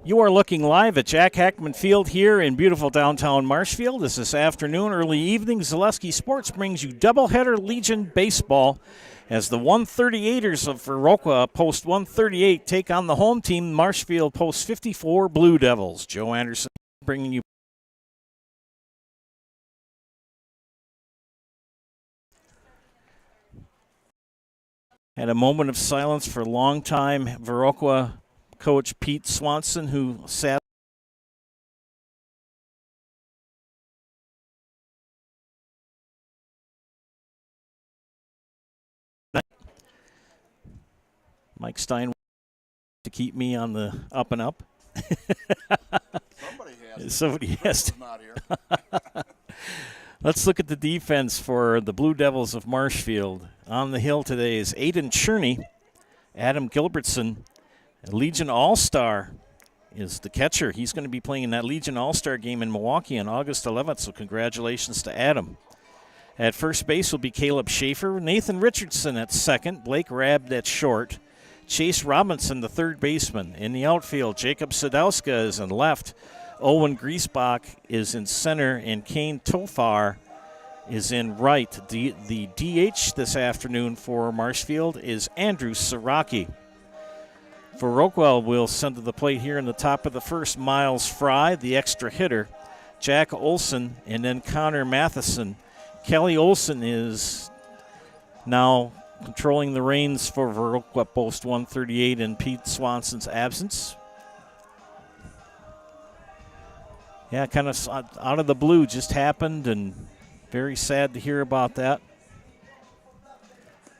You are looking live at Jack Hackman Field here in beautiful downtown Marshfield. This afternoon, early evening, Zaleski Sports brings you Doubleheader Legion Baseball as the 138ers of Viroqua Post 138 take on the home team, Marshfield Post 54 Blue Devils. Joe Anderson bringing you. Had a moment of silence for longtime Viroqua coach Pete Swanson, who sat Mike Stein to keep me on the up and up. Somebody has to. Not here. Let's look at the defense for the Blue Devils of Marshfield. On the hill today is Aiden Cherney, Adam Gilbertson, a Legion All-Star is the catcher. He's going to be playing in that Legion All-Star game in Milwaukee on August 11th, so congratulations to Adam. At first base will be Caleb Schaefer, Nathan Richardson at second, Blake Rabb at short, Chase Robinson, the third baseman. In the outfield, Jacob Sadowska is in left, Owen Griesbach is in center, and Kane Tofar is in right. The DH this afternoon for Marshfield is Andrew Siraki. Viroqua will send to the plate here in the top of the first, Miles Fry, the extra hitter, Jack Olson, and then Connor Matheson. Kelly Olson is now controlling the reins for Viroqua Post 138 in Pete Swanson's absence. Yeah, kind of out of the blue just happened, and very sad to hear about that.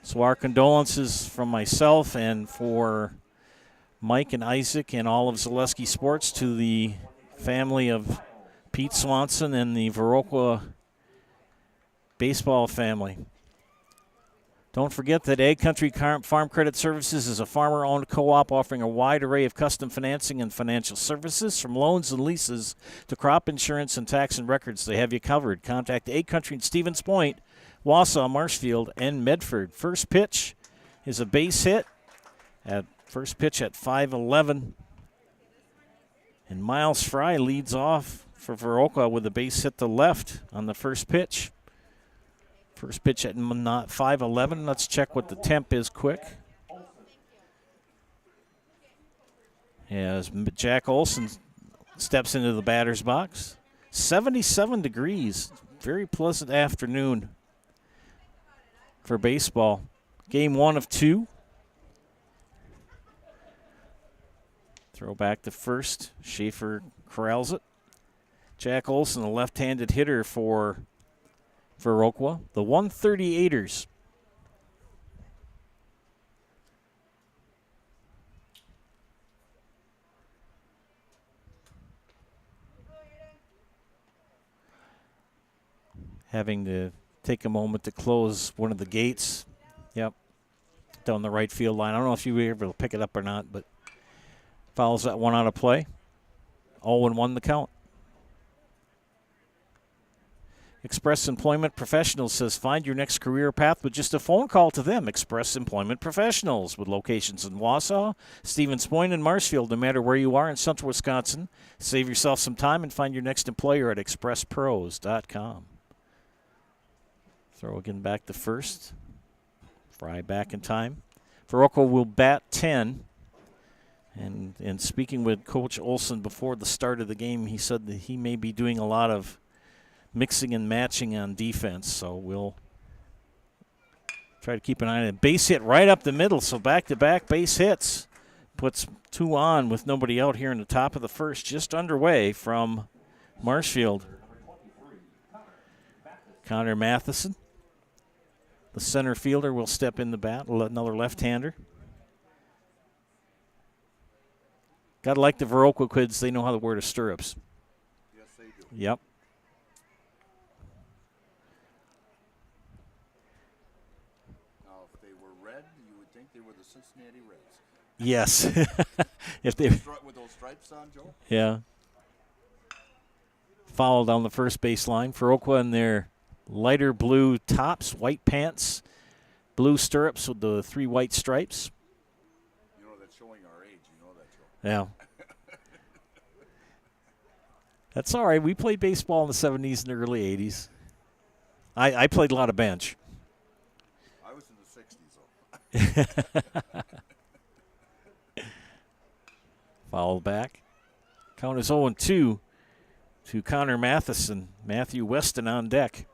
So our condolences from myself and for Mike and Isaac and all of Zaleski Sports to the family of Pete Swanson and the Viroqua baseball family. Don't forget that Ag Country Farm Credit Services is a farmer-owned co-op offering a wide array of custom financing and financial services, from loans and leases to crop insurance and tax and records. They have you covered. Contact Ag Country in Stevens Point, Wausau, Marshfield, and Medford. First pitch is a base hit. First pitch at 5:11. And Miles Fry leads off for Viroqua with a base hit to left on the first pitch. First pitch at 5:11. Let's check what the temp is quick. As Jack Olson steps into the batter's box. 77 degrees. Very pleasant afternoon for baseball. Game 1 of 2. Throw back to first. Schaefer corrals it. Jack Olson, a left-handed hitter for Viroqua, the 138ers. Having to take a moment to close one of the gates. Yep, down the right field line. I don't know if you were able to pick it up or not, but fouls that one out of play. 0-1 the count. Express Employment Professionals says find your next career path with just a phone call to them. Express Employment Professionals, with locations in Wausau, Stevens Point, and Marshfield. No matter where you are in central Wisconsin, save yourself some time and find your next employer at expresspros.com. Throw again back to first. Fry back in time. Viroqua will bat 10. And speaking with Coach Olson before the start of the game, he said that he may be doing a lot of mixing and matching on defense, so we'll try to keep an eye on it. Base hit right up the middle, so back-to-back base hits. Puts 2 on with nobody out here in the top of the first, just underway from Marshfield. Connor Matheson, the center fielder, will step in the bat, another left-hander. Got to like the Viroqua kids. They know how to wear the stirrups. Yes, they do. Yep. They were the Cincinnati Reds. Yes. If they with those stripes on, Joe? Yeah. Foul down the first base line. Viroqua in their lighter blue tops, white pants, blue stirrups with the 3 white stripes. You know, that's showing our age. You know that, Joe. Yeah. That's all right. We played baseball in the 70s and early 80s. I played a lot of bench. I was in the 60s, though. Foul back. Count is 0-2 to Connor Matheson. Matthew Weston on deck.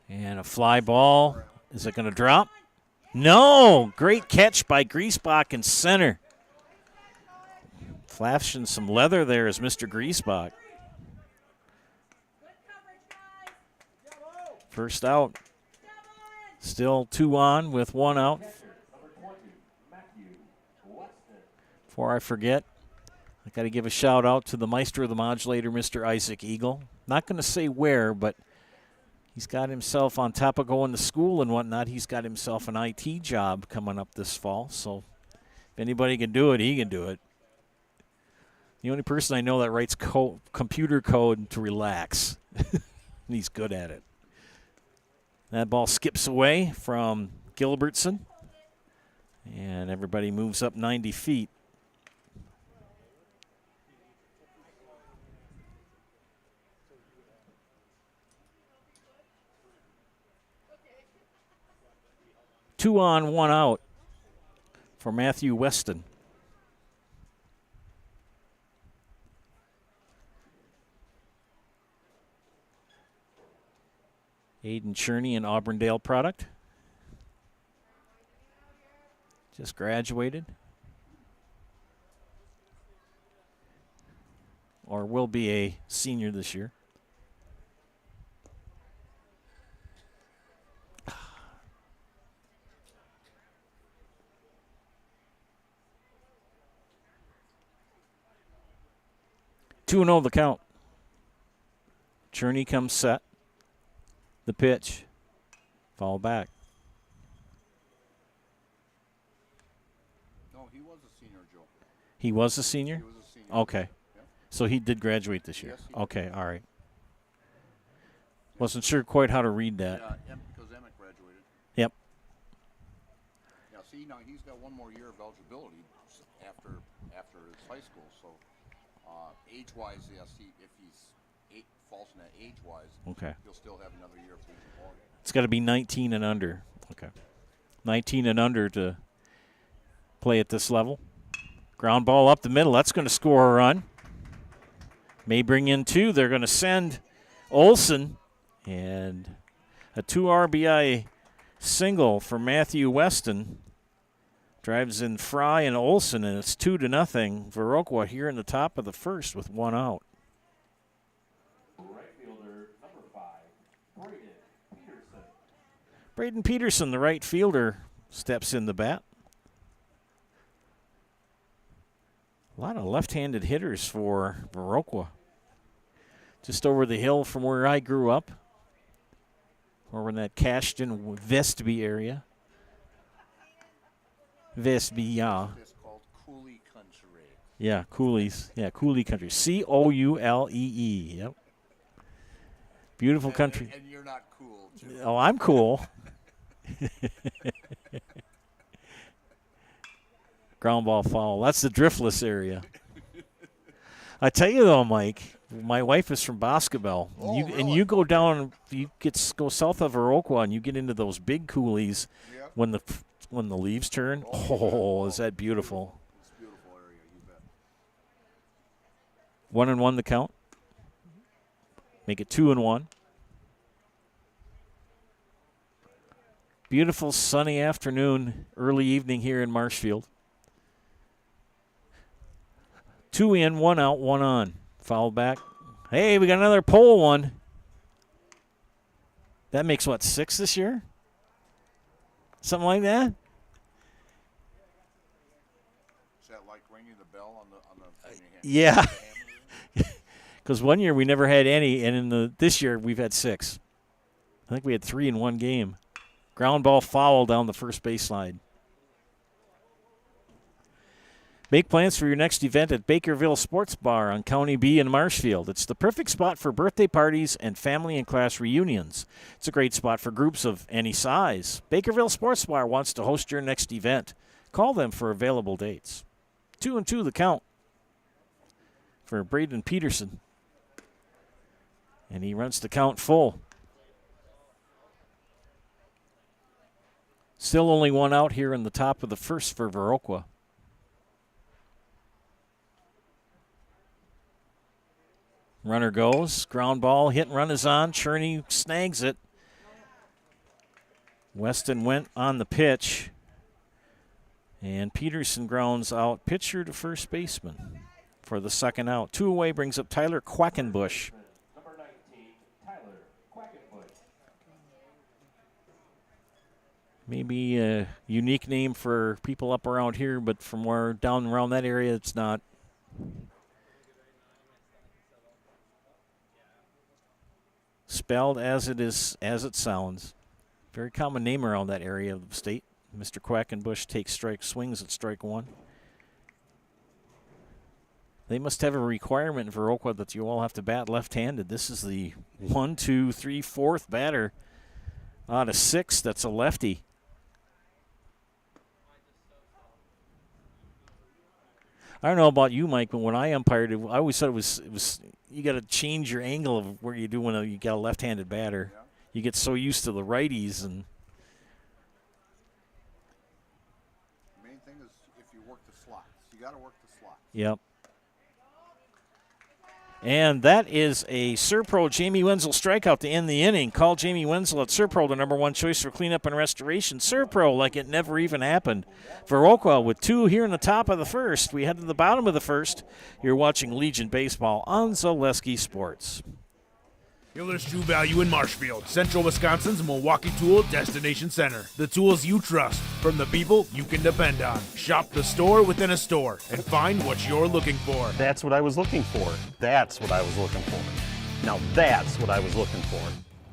And a fly ball. Is it going to drop? No. Great catch by Griesbach in center. Flashing some leather there is Mr. Griesbach. First out. Still 2 on with 1 out. Before I forget, I got to give a shout out to the Meister of the Modulator, Mr. Isaac Eagle. Not going to say where, but he's got himself, on top of going to school and whatnot, he's got himself an IT job coming up this fall. So if anybody can do it, he can do it. The only person I know that writes computer code to relax. He's good at it. That ball skips away from Gilbertson. And everybody moves up 90 feet. Two on, 1 out for Matthew Weston. Aiden Cherney, an Auburndale product. Just graduated. Or will be a senior this year. Two and 0 the count. Cherney comes set. The pitch. Fall back. No, he was a senior, Joe. He was a senior? He was a senior. Okay. Yeah. So he did graduate this year. Yes, he did. Okay, all right. Wasn't sure quite how to read that. Yeah, because Emmett graduated. Yep. Yeah, see, now he's got 1 more year of eligibility after his high school. So age-wise, yes, if he's falls in that age-wise, Okay. he'll still have another year of collegiate ball. It's got to be 19 and under. Okay. 19 and under to play at this level. Ground ball up the middle. That's going to score a run. May bring in 2. They're going to send Olson. And a 2 RBI single for Matthew Weston. Drives in Fry and Olson, and it's 2-0. Viroqua here in the top of the first with 1 out. Right fielder, number 5, Braden Peterson. Braden Peterson, the right fielder, steps in the bat. A lot of left-handed hitters for Viroqua. Just over the hill from where I grew up, over in that Cashton, Vestby area. Vestby, yeah. It's called Cooley Country. Yeah, Coolies. Yeah, Cooley Country. Coulee. Yep. Beautiful country. And you're not cool, too. Oh, I'm cool. Ground ball foul. That's the driftless area. I tell you though, Mike, my wife is from Boscobel. Oh, And really? you go down, go south of Viroqua, and you get into those big coulees Yep. when the leaves turn. Oh, Oh, is that beautiful? It's a beautiful area, you bet. 1-1 the count. Make it 2-1. Beautiful sunny afternoon, early evening here in Marshfield. 2 in, 1 out, 1 on. Foul back. Hey, we got another pole one. That makes what, 6 this year? Something like that? Is that like ringing the bell on the hand? Yeah. Because one year we never had any, and this year we've had 6. I think we had 3 in one game. Ground ball foul down the first baseline. Make plans for your next event at Bakerville Sports Bar on County B in Marshfield. It's the perfect spot for birthday parties and family and class reunions. It's a great spot for groups of any size. Bakerville Sports Bar wants to host your next event. Call them for available dates. 2-2 the count for Braden Peterson. And he runs the count full. Still only one out here in the top of the first for Viroqua. Runner goes. Ground ball. Hit and run is on. Cherney snags it. Weston went on the pitch. And Peterson grounds out pitcher to first baseman for the second out. 2 away brings up Tyler Quackenbush. Number 19, Tyler Quackenbush. Maybe a unique name for people up around here, but from where down around that area, it's not. Spelled as it is, as it sounds. Very common name around that area of the state. Mr. Quackenbush takes swings at strike one. They must have a requirement in Viroqua that you all have to bat left-handed. This is the 1, 2, 3, 4th batter out of 6 that's a lefty. I don't know about you, Mike, but when I umpired, I always thought it was you got to change your angle of where you do when you got a left-handed batter. Yeah. You get so used to the righties, and The main thing is if you work the slots. You got to work the slots. yep. And that is a Serpro Jamie Wenzel strikeout to end the inning. Call Jamie Wenzel at Serpro, the number 1 choice for cleanup and restoration. Serpro, like it never even happened. Viroqua with 2 here in the top of the first. We head to the bottom of the first. You're watching Legion Baseball on Zaleski Sports. Hiller's True Value in Marshfield, Central Wisconsin's Milwaukee Tool Destination Center. The tools you trust from the people you can depend on. Shop the store within a store and find what you're looking for. That's what I was looking for. That's what I was looking for. Now that's what I was looking for.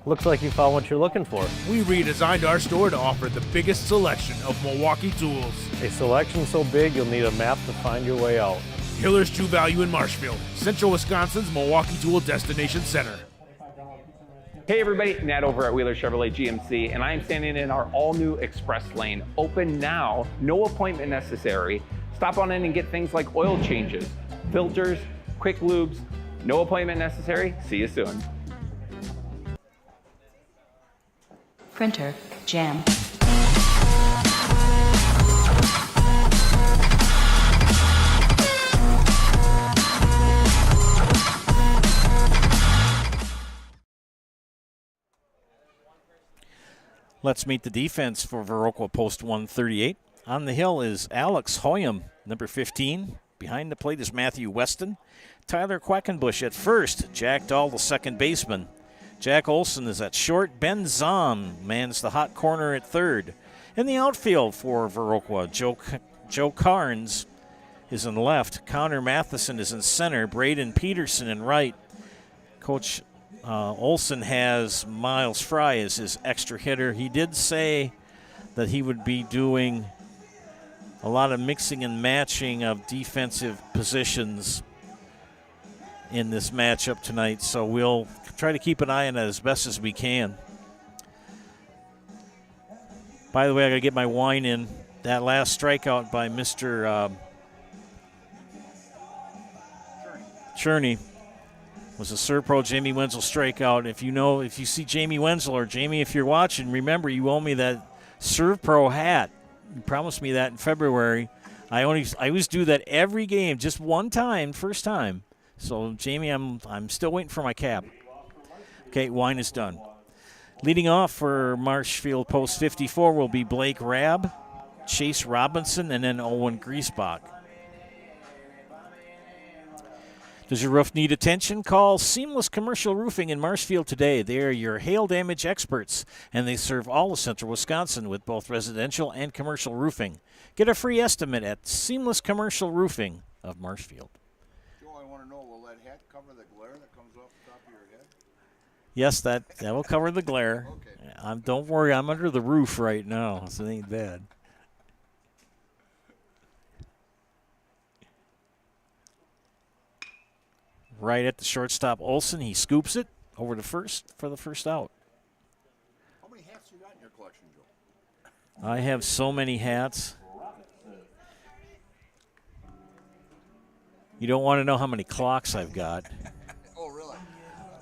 Looks like you found what you're looking for. We redesigned our store to offer the biggest selection of Milwaukee tools. A selection so big you'll need a map to find your way out. Hiller's True Value in Marshfield, Central Wisconsin's Milwaukee Tool Destination Center. Hey everybody, Nat over at Wheeler Chevrolet GMC, and I am standing in our all-new Express Lane. Open now, no appointment necessary. Stop on in and get things like oil changes, filters, quick lubes. No appointment necessary. See you soon. Printer, jam. Let's meet the defense for Viroqua Post 138. On the hill is Alex Hoyam, number 15. Behind the plate is Matthew Weston. Tyler Quackenbush at first. Jack Dahl, the second baseman. Jack Olson is at short. Ben Zahn mans the hot corner at third. In the outfield for Viroqua, Joe Carnes is in left. Connor Matheson is in center. Braden Peterson in right. Coach Olson has Miles Fry as his extra hitter. He did say that he would be doing a lot of mixing and matching of defensive positions in this matchup tonight, so we'll try to keep an eye on it as best as we can. By the way, I got to get my wine in. That last strikeout by Mr. Cherney was a Serpro Jamie Wenzel strikeout. If you see Jamie Wenzel, or Jamie, if you're watching, remember you owe me that Serpro hat. You promised me that in February. I always do that every game, just one time, first time. So Jamie, I'm still waiting for my cap. Okay, wine is done. Leading off for Marshfield Post 54 will be Blake Rabb, Chase Robinson, and then Owen Griesbach. Does your roof need attention? Call Seamless Commercial Roofing in Marshfield today. They are your hail damage experts, and they serve all of central Wisconsin with both residential and commercial roofing. Get a free estimate at Seamless Commercial Roofing of Marshfield. Joe, I want to know, will that hat cover the glare that comes off the top of your head? Yes, that will cover the glare. Okay. Don't worry, I'm under the roof right now, so it ain't bad. right at the shortstop Olson. He scoops it over to first for the first out. How many hats you got in your collection, Joe? I have so many hats. You don't want to know how many clocks I've got. Oh, really?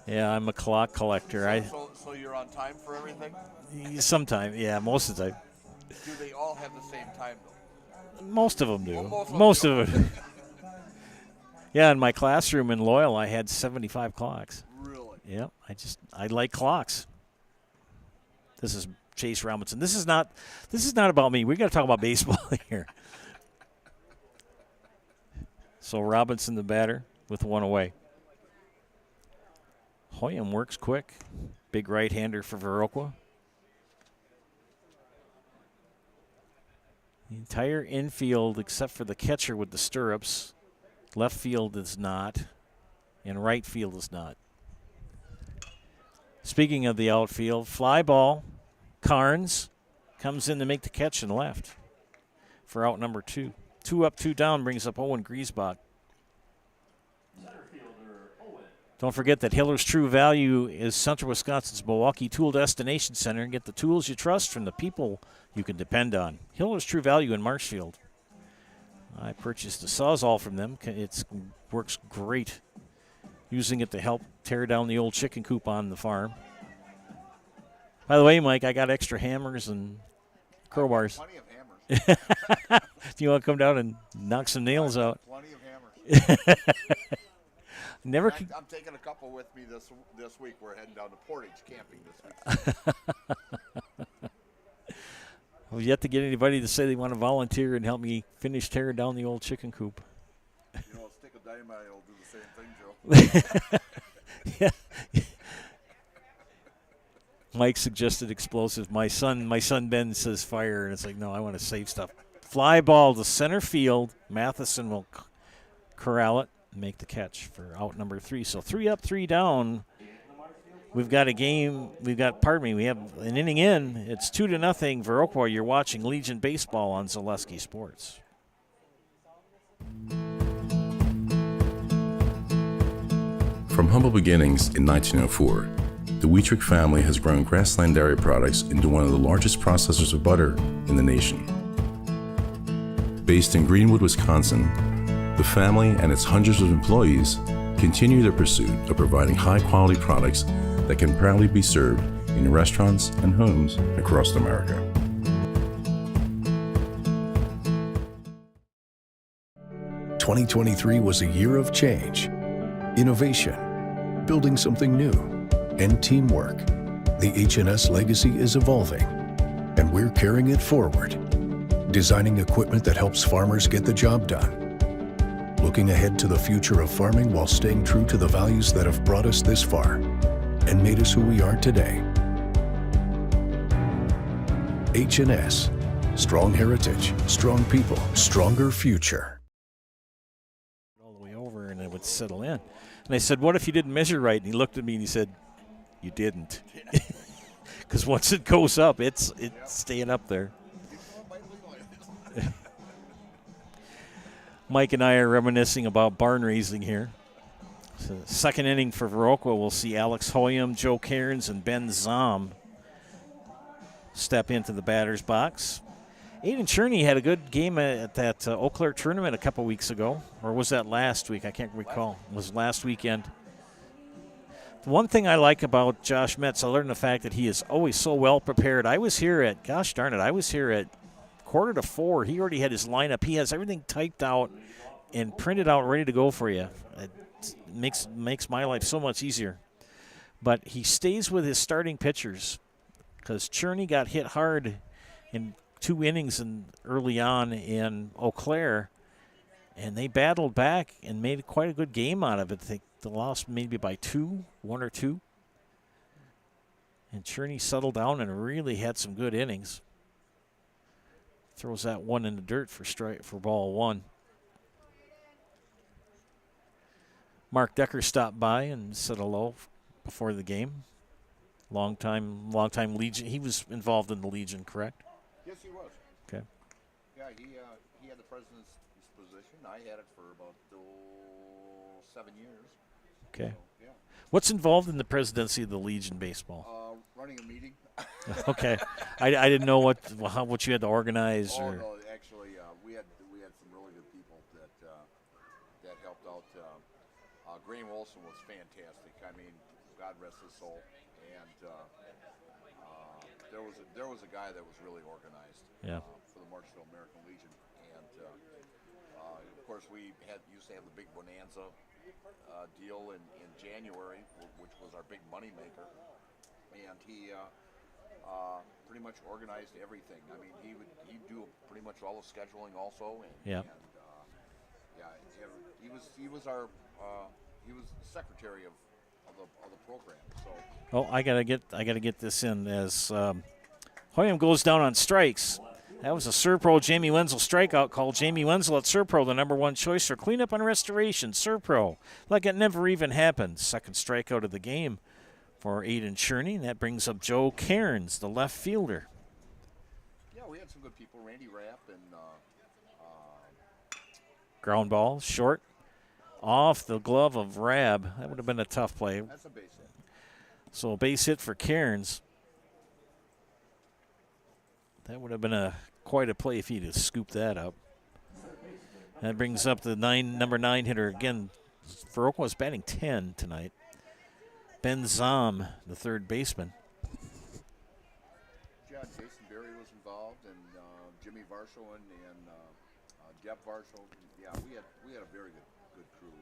Yeah, I'm a clock collector. So you're on time for everything? Sometimes, yeah, most of the time. Do they all have the same time, though? Most of them do. Well, most of them. Yeah, in my classroom in Loyal, I had 75 clocks. Really? Yeah, I like clocks. This is Chase Robinson. This is not about me. We got to talk about baseball here. So Robinson, the batter, with one away. Hoyam works quick. Big right-hander for Viroqua. The entire infield, except for the catcher with the stirrups. Left field is not, and right field is not. Speaking of the outfield, fly ball. Carnes comes in to make the catch and left for out number 2. 2 up, 2 down brings up Owen Griesbach. Don't forget that Hiller's True Value is Central Wisconsin's Milwaukee Tool Destination Center. Get the tools you trust from the people you can depend on. Hiller's True Value in Marshfield. I purchased a Sawzall from them. It works great. Using it to help tear down the old chicken coop on the farm. By the way, Mike, I got extra hammers and crowbars. Plenty of hammers. If you want to come down and knock some nails out. Plenty of hammers. I'm taking a couple with me this week. We're heading down to Portage camping this week. I've yet to get anybody to say they want to volunteer and help me finish tearing down the old chicken coop. You know, a stick of dynamite will do the same thing, Joe. Yeah. Mike suggested explosive. My son Ben says fire, and it's like, no, I want to save stuff. Fly ball to center field. Matheson will corral it and make the catch for out number 3. So 3 up, 3 down. We have an inning in. It's 2-0. Viroqua, you're watching Legion Baseball on Zaleski Sports. From humble beginnings in 1904, the Wheatrick family has grown Grassland Dairy Products into one of the largest processors of butter in the nation. Based in Greenwood, Wisconsin, the family and its hundreds of employees continue their pursuit of providing high-quality products that can proudly be served in restaurants and homes across America. "2023 was a year of change, innovation, building something new, and teamwork. The H&S legacy is evolving, and we're carrying it forward, designing equipment that helps farmers get the job done, looking ahead to the future of farming while staying true to the values that have brought us this far and made us who we are today. H&S, strong heritage, strong people, stronger future." All the way over, and it would settle in. And I said, what if you didn't measure right? And he looked at me and he said, you didn't. Because once it goes up, it's staying up there. Mike and I are reminiscing about barn raising here. So second inning for Viroqua, we'll see Alex Hoyam, Joe Cairns, and Ben Zom step into the batter's box. Aiden Cherney had a good game at that Eau Claire tournament a couple weeks ago. Or was that last week? I can't recall. It was last weekend. The one thing I like about Josh Metz, other than the fact that he is always so well prepared. I was here at 3:45. He already had his lineup. He has everything typed out and printed out, ready to go for you. It makes my life so much easier. But he stays with his starting pitchers because Cherney got hit hard in 2 innings early on in Eau Claire, and they battled back and made quite a good game out of it. They lost maybe by 1 or 2. And Cherney settled down and really had some good innings. Throws that one in the dirt for ball 1. Mark Decker stopped by and said hello before the game. Long time Legion. He was involved in the Legion, correct? Yes, he was. Okay. Yeah, he had the president's position. I had it for about 7 years. Okay. So, yeah. What's involved in the presidency of the Legion baseball? Running a meeting. Okay. I didn't know what you had to organize. Oh or no, actually, we had some really good people that helped out. Graham Olson was fantastic. I mean, God rest his soul. And there was a guy that was really organized. Yeah. For the Marshfield American Legion, and of course we used to have the big bonanza deal in January, which was our big money maker, and he pretty much organized everything. I mean, he'd do pretty much all the scheduling also, and yeah. He was the secretary of the program. So Oh, I gotta get this in as Hoyam goes down on strikes. That was a Serpro Jamie Wenzel strikeout call. Jamie Wenzel at Serpro, the #1 choice for cleanup and restoration. Serpro, like it never even happened. Second strikeout of the game for Aiden Cherney. And that brings up Joe Cairns, the left fielder. yeah, we had some good people. Randy Rapp and Ground ball, short, off the glove of Rab. That would have been a tough play. that's a base hit. So a base hit for Cairns. That would have been quite a play if he'd have scooped that up. That brings up the number 9 hitter again. Viroqua was batting 10 tonight. Ben Zom, the third baseman. Yeah, Jason Berry was involved, and Jimmy Varsho and Deb Varsho. Yeah, we had a very good crew,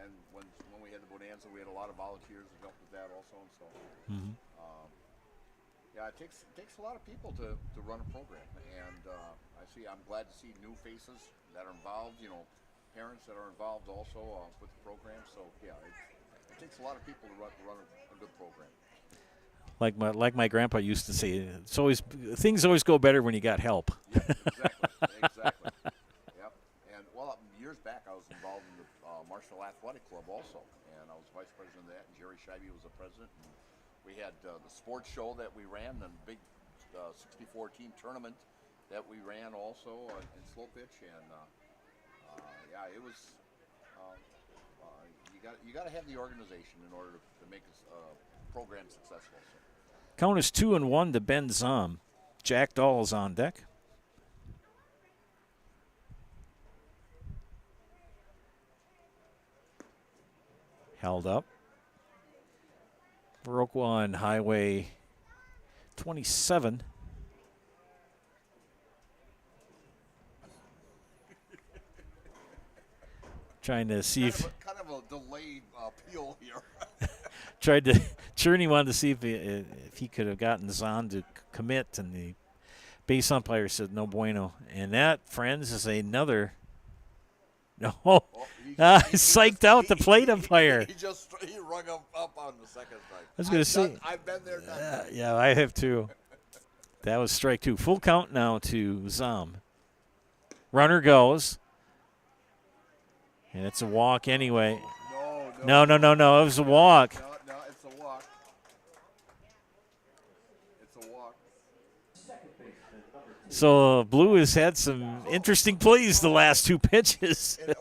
and when we had the bonanza, we had a lot of volunteers that helped with that also, and so. Yeah, it takes a lot of people to run a program, and I'm glad to see new faces that are involved. You know, parents that are involved also with the program. So yeah, it takes a lot of people to run a good program. Like my grandpa used to say, things always go better when you got help. Yeah, exactly. Yep. And years back, I was involved in the Marshfield Athletic Club also, and I was vice president of that, and Jerry Scheibe was the president. And we had the sports show that we ran, and big 64-team tournament that we ran also in slow pitch, and yeah, it was. You got to have the organization in order to make a program successful. So. Count is 2-1 to Ben Zom. Jack Dahl is on deck. Held up. Viroqua on Highway 27. Trying to see if kind of a delayed appeal here. Cherney wanted to see if he could have gotten Zahn to commit, and the base umpire said no bueno. And that, friends, is another. No, psyched out the plate umpire. He rung up on the second strike. I was going to say. I've been there. Yeah, I have too. That was strike 2. Full count now to Zom. Runner goes. And it's a walk anyway. No. It was a walk. No, it's a walk. It's a walk. So Blue has had some interesting plays the last 2 pitches. And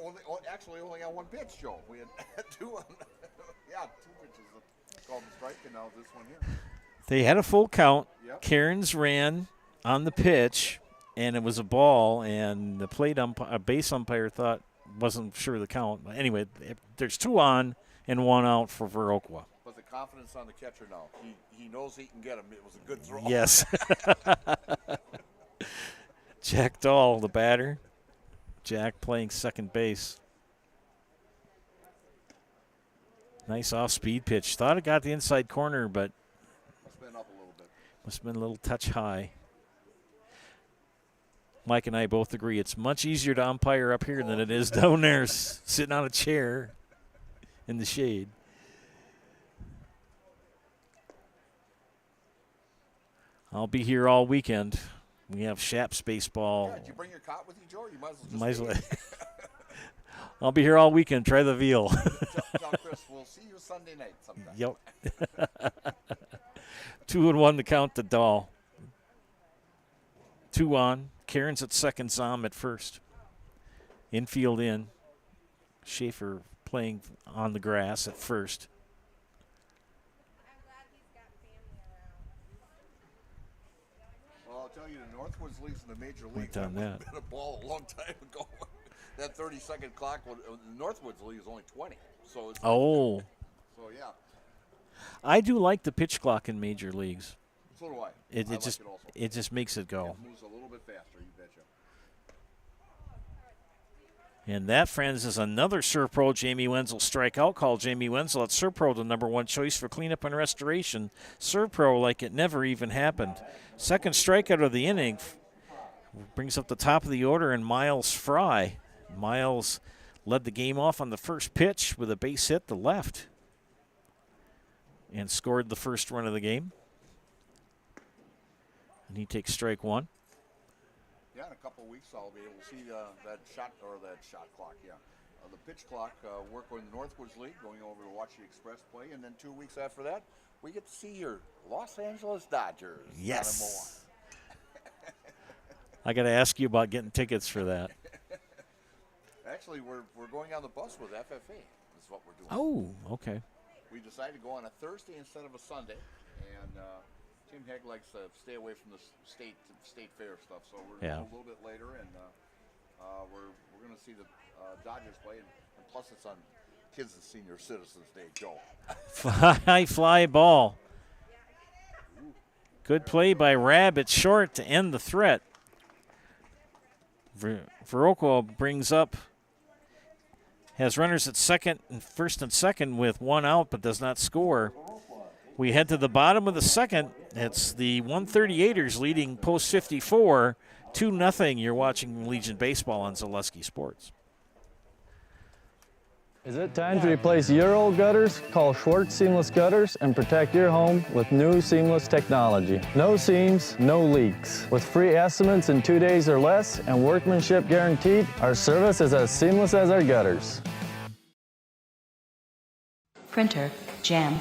actually only got 1 pitch, Joe. We had 2 pitches called the strike, and now this one here. They had a full count. Yep. Cairns ran on the pitch, and it was a ball, and the base umpire wasn't sure of the count. But anyway, there's 2 on and 1 out for Viroqua. But the confidence on the catcher now. He knows he can get him. It was a good throw. Yes. Jack Dahl, the batter. Jack playing second base. Nice off-speed pitch. Thought it got the inside corner, but must have been up a little bit. Must have been a little touch high. Mike and I both agree it's much easier to umpire up here than it is down there sitting on a chair in the shade. I'll be here all weekend. We have Shaps baseball. Yeah, did you bring your cot with you, Joe? You might as well just I'll be here all weekend. Try the veal. Tell Chris, we'll see you Sunday night sometime. Yep. 2-1 to count to Dahl. 2 on. Cairns at second, Zom at first. Infield in. Schaefer playing on the grass at first. Well, I'll tell you, the Northwoods Leagues in the major Went leagues down that. been a ball a long time ago. That 30-second clock, the Northwoods League is only 20. So it's Oh. So, yeah. I do like the pitch clock in major leagues. So do I. It I like just it also. it just makes it go. It moves a little bit faster, you betcha. And that, friends, is another Serpro Jamie Wenzel strikeout. Call Jamie Wenzel at Serpro, the #1 choice for cleanup and restoration. Serpro like it never even happened. Second strikeout of the inning brings up the top of the order, and Miles Fry. Miles led the game off on the first pitch with a base hit to left and scored the first run of the game. And he takes strike one. Yeah, in a couple of weeks I'll be able to see that shot clock, yeah. The pitch clock, work on the Northwoods League, going over to watch the Express play, and then 2 weeks after that, we get to see your Los Angeles Dodgers. Yes. I got to ask you about getting tickets for that. Actually, we're going on the bus with FFA, is what we're doing. Oh, okay. We decided to go on a Thursday instead of a Sunday, and Tim Hegg likes to stay away from the state fair stuff, so we're going a little bit later, and we're going to see the Dodgers play, and plus it's on Kids and Senior Citizens Day, Joe. Fly ball. Good play by Rabbit short to end the threat. Viroqua brings up, has runners at first and second with one out, but does not score. We head to the bottom of the second. It's the 138ers leading post 54, 2-0. You're watching Legion Baseball on Zaleski Sports. Is it time to replace your old gutters? Call Schwartz Seamless Gutters and protect your home with new seamless technology. No seams, no leaks. With free estimates in 2 days or less and workmanship guaranteed, our service is as seamless as our gutters. Printer, Jam.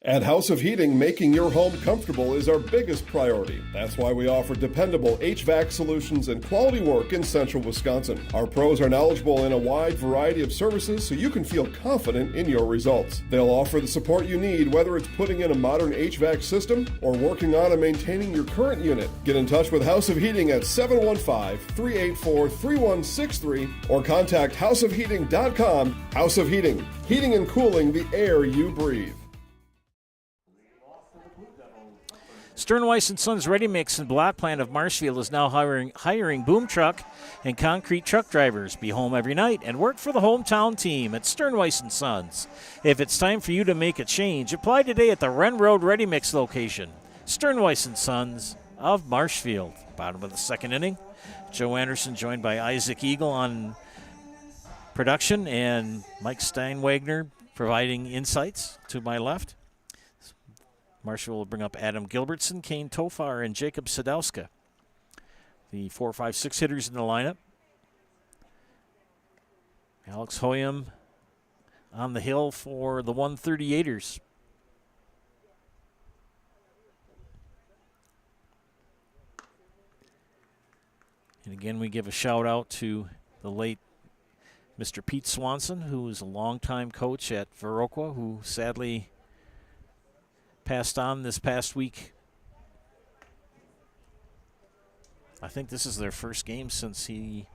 At House of Heating, making your home comfortable is our biggest priority. That's why we offer dependable HVAC solutions and quality work in central Wisconsin. Our pros are knowledgeable in a wide variety of services so you can feel confident in your results. They'll offer the support you need, whether it's putting in a modern HVAC system or working on and maintaining your current unit. Get in touch with House of Heating at 715-384-3163 or contact houseofheating.com. House of Heating, heating and cooling the air you breathe. Sternweiss & Sons Ready Mix and Block Plant of Marshfield is now hiring boom truck and concrete truck drivers. Be home every night and work for the hometown team at Sternweiss & Sons. If it's time for you to make a change, apply today at the Wren Road Ready Mix location. Sternweiss & Sons of Marshfield. Bottom of the second inning. Joe Anderson joined by Isaac Eagle on production and Mike Steinwagner providing insights to my left. Marshall will bring up Adam Gilbertson, Kane Tofar, and Jacob Sadowska. The 4, 5, 6 hitters in the lineup. Alex Hoyam on the hill for the 138ers. And again, we give a shout out to the late Mr. Pete Swanson, who was a longtime coach at Viroqua, who sadly passed on this past week. I think this is their first game since he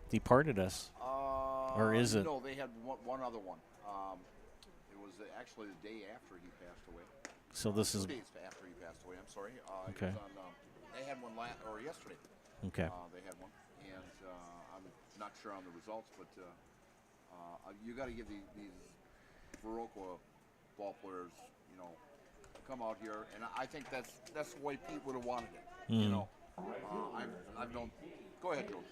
departed us. Or is it? No, they had one other one. It was actually the day after he passed away. So this is 2 days after he passed away. I'm sorry. Okay. It was on, they had one yesterday. Okay. They had one, and I'm not sure on the results, but you got to give these Viroqua ball players, come out here, and I think that's the way Pete would have wanted it. I've known. Go ahead, Joe.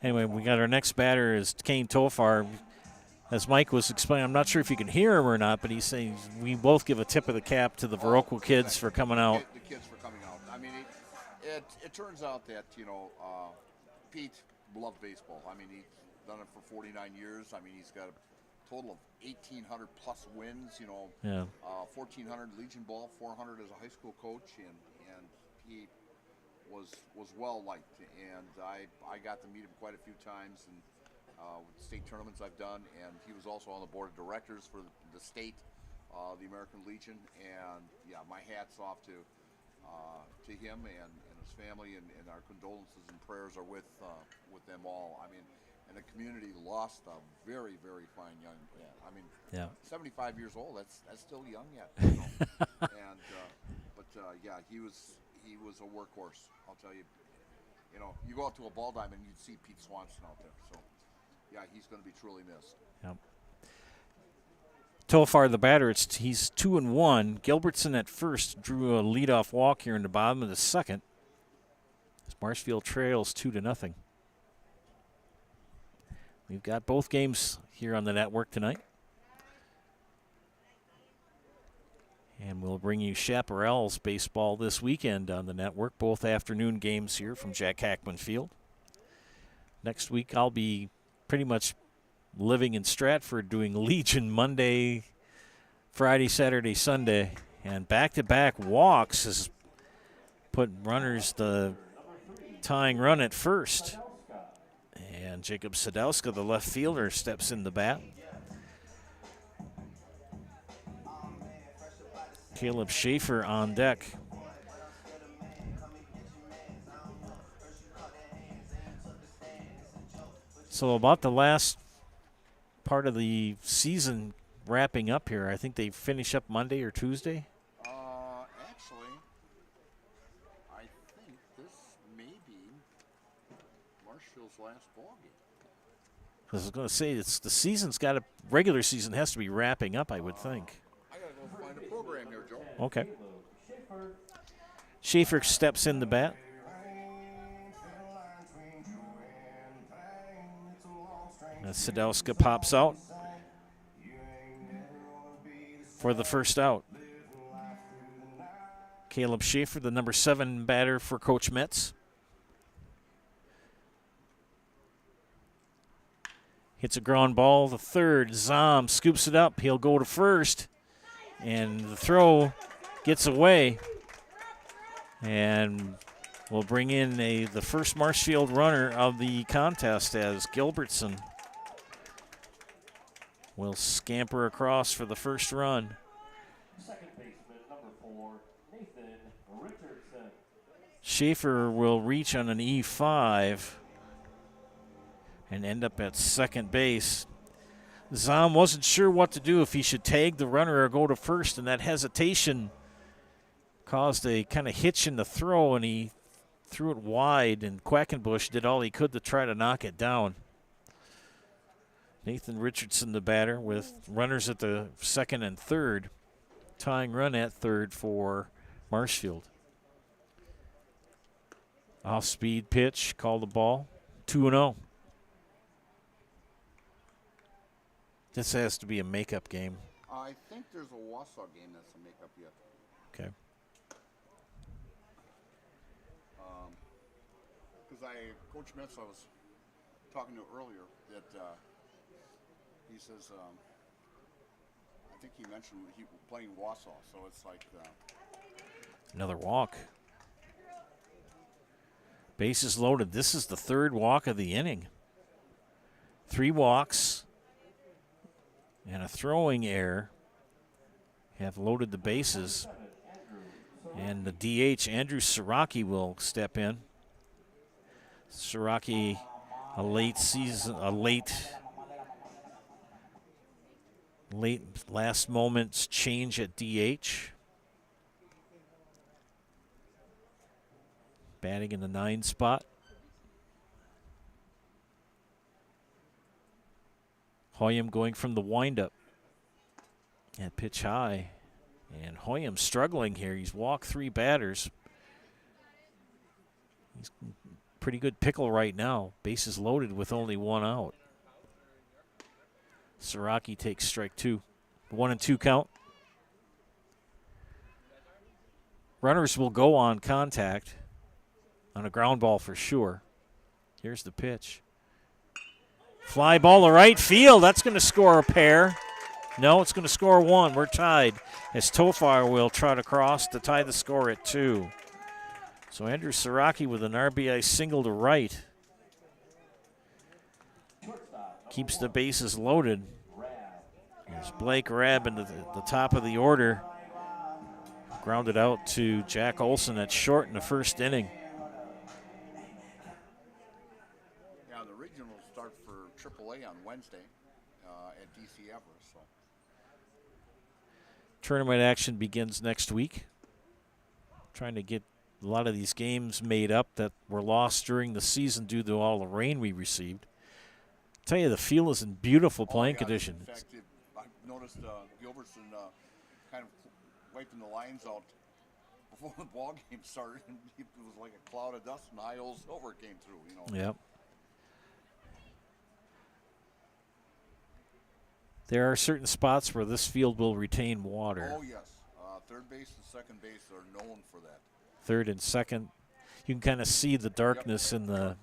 Anyway, we got our next batter is Kane Tofar. As Mike was explaining, I'm not sure if you can hear him or not, but he's saying we both give a tip of the cap to the Viroqua kids for coming out. The kids for coming out. I mean, it turns out that Pete loved baseball. I mean, he's done it for 49 years. I mean, he's got total of 1,800 plus wins. 1,400 Legion ball, 400 as a high school coach, and he was well liked. And I got to meet him quite a few times, and with state tournaments I've done. And he was also on the board of directors for the state, the American Legion. And yeah, my hat's off to him and his family, and our condolences and prayers are with them all. I mean, and the community lost a very, very fine young man. I mean, 75 years old. That's still young yet. And yeah, he was a workhorse. I'll tell you. You go out to a ball diamond, you'd see Pete Swanson out there. So yeah, he's going to be truly missed. Yep. Tofar, the batter, he's 2-1. Gilbertson at first drew a leadoff walk here in the bottom of the second. As Marshfield trails 2-0. We've got both games here on the network tonight. And we'll bring you Chaparral's baseball this weekend on the network, both afternoon games here from Jack Hackman Field. Next week I'll be pretty much living in Stratford doing Legion Monday, Friday, Saturday, Sunday. And back-to-back walks has put runners the tying run at first. And Jacob Sadowska, the left fielder, steps in the bat. Caleb Schaefer on deck. So about the last part of the season wrapping up here. I think they finish up Monday or Tuesday. Actually, I think this may be Marshfield's last ball game. I was going to say, the regular season has to be wrapping up, I would think. I got to go find a program here, Joe. Okay. Schaefer steps in the bat. As Sadowska pops out for the first out. Caleb Schaefer, the number 7 batter for Coach Metz. Hits a ground ball, the third. Zom scoops it up. He'll go to first. And the throw gets away. And we'll bring in the first Marshfield runner of the contest as Gilbertson will scamper across for the first run. Second baseman, number 4, Nathan Richardson. Schaefer will reach on an E5 and end up at second base. Zom wasn't sure what to do, if he should tag the runner or go to first, and that hesitation caused a kind of hitch in the throw, and he threw it wide, and Quackenbush did all he could to try to knock it down. Nathan Richardson, the batter, with runners at the second and third, tying run at third for Marshfield. Off-speed pitch, call the ball, 2-0. This has to be a makeup game. I think there's a Wausau game that's a makeup yet. Okay. Because Coach Metz, I was talking to earlier, that he says, I think he mentioned he was playing Wausau, so it's like. Another walk. Bases loaded. This is the third walk of the inning. 3 walks and a throwing error have loaded the bases. And the DH, Andrew Siraki, will step in. Siraki, a late last moments change at DH. Batting in the 9 spot. Hoyam going from the windup at pitch high. And Hoyam struggling here. He's walked 3 batters. He's pretty good pickle right now. Bases loaded with only 1 out. Siraki takes strike 2. 1-2 count. Runners will go on contact on a ground ball for sure. Here's the pitch. Fly ball to right field. That's going to score a pair. No, it's going to score one. We're tied as Tofar will trot across to tie the score at 2. So Andrew Siraki with an RBI single to right. Keeps the bases loaded. There's Blake Rabb into the top of the order. Grounded out to Jack Olson at short in the first inning. Yeah, the regionals start for AAA on Wednesday at DC Everest. So. Tournament action begins next week. Trying to get a lot of these games made up that were lost during the season due to all the rain we received. Tell you, the field is in beautiful playing condition. In fact, I noticed Gilbertson kind of wiping the lines out before the ball game started. It was like a cloud of dust, and Io's Silver came through. You know. Yep. There are certain spots where this field will retain water. Oh yes, third base and second base are known for that. Third and second, you can kind of see the darkness in the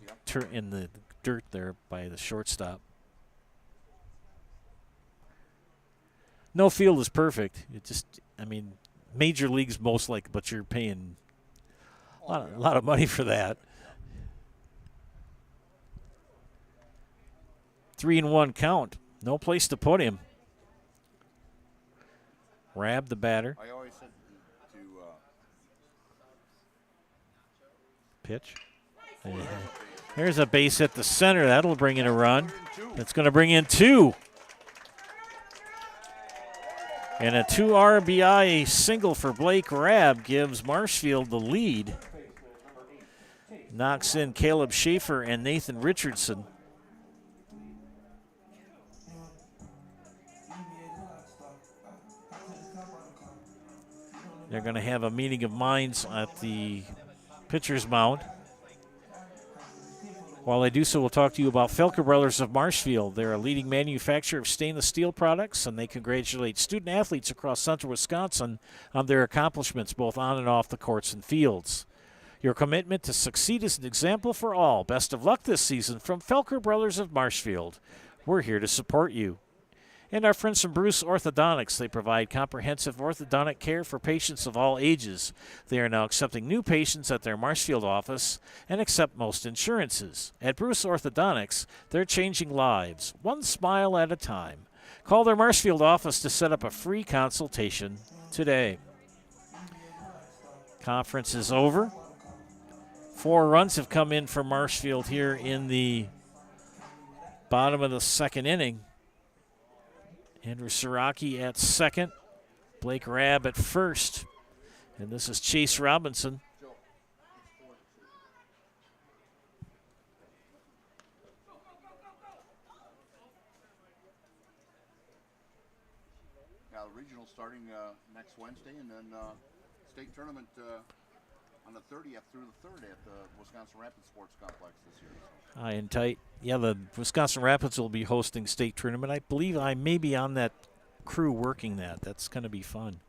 dirt there by the shortstop. No field is perfect. It just, I mean, major leagues most like, but you're paying a lot of money for that. 3-1 count. No place to put him. Rabb the batter. I always said to pitch. There's a base hit the center. That'll bring in a run. It's going to bring in 2. And a 2 RBI single for Blake Rabb gives Marshfield the lead. Knocks in Caleb Schaefer and Nathan Richardson. They're going to have a meeting of minds at the pitcher's mound. While they do so, we'll talk to you about Felker Brothers of Marshfield. They're a leading manufacturer of stainless steel products, and they congratulate student-athletes across central Wisconsin on their accomplishments both on and off the courts and fields. Your commitment to succeed is an example for all. Best of luck this season from Felker Brothers of Marshfield. We're here to support you. And our friends from Bruce Orthodontics, they provide comprehensive orthodontic care for patients of all ages. They are now accepting new patients at their Marshfield office and accept most insurances. At Bruce Orthodontics, they're changing lives, one smile at a time. Call their Marshfield office to set up a free consultation today. Conference is over. 4 runs have come in for Marshfield here in the bottom of the second inning. Andrew Siraki at second, Blake Rabb at first, and this is Chase Robinson. Now the regional starting next Wednesday, and then state tournament on the 30th through the 3rd at the Wisconsin Rapids Sports Complex this year. High and tight. Yeah, the Wisconsin Rapids will be hosting state tournament. I believe I may be on that crew working that. That's going to be fun.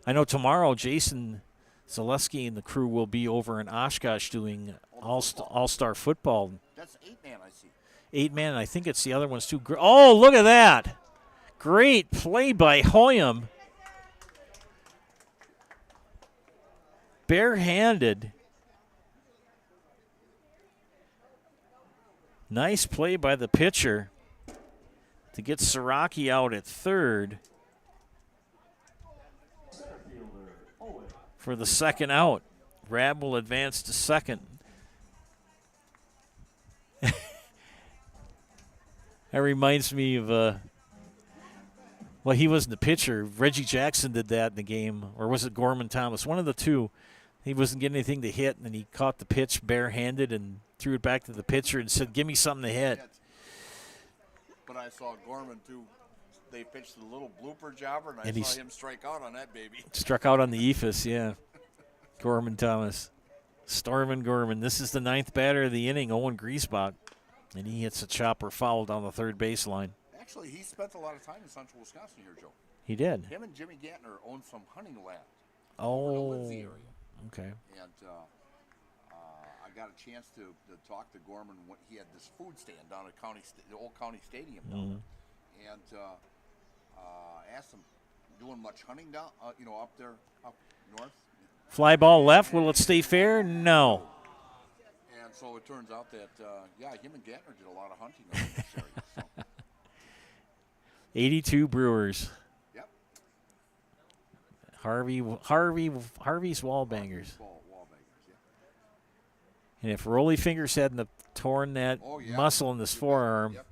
I know tomorrow Jason Zaleski and the crew will be over in Oshkosh doing all-star football. That's 8-man, I see. 8-man, I think it's the other ones too. Oh, look at that. Great play by Hoyam. Barehanded. Nice play by the pitcher to get Siraki out at third for the second out. Rabb will advance to second. That reminds me of, well, he wasn't the pitcher. Reggie Jackson did that in the game, or was it Gorman Thomas? One of the two. He wasn't getting anything to hit, and then he caught the pitch barehanded and threw it back to the pitcher and said, give me something to hit. But I saw Gorman, too. They pitched the little blooper jobber, and I saw him strike out on that baby. Struck out on the eephus, yeah. Gorman Thomas. Stormin Gorman. This is the 9th batter of the inning, Owen Griesbach. And he hits a chopper foul down the third baseline. Actually, he spent a lot of time in central Wisconsin here, Joe. He did. Him and Jimmy Gantner own some hunting land over in the Lindsay area. Okay. And I got a chance to talk to Gorman when he had this food stand down at the old county stadium down there, and asked him, doing much hunting down, up there, up north. Fly ball left. Will it stay fair? No. And so it turns out that him and Gatner did a lot of hunting in this area. So. 82 Brewers. Yep. Harvey's Wallbangers. Yeah. And if Rolly Fingers hadn't torn that muscle in his forearm, Yep.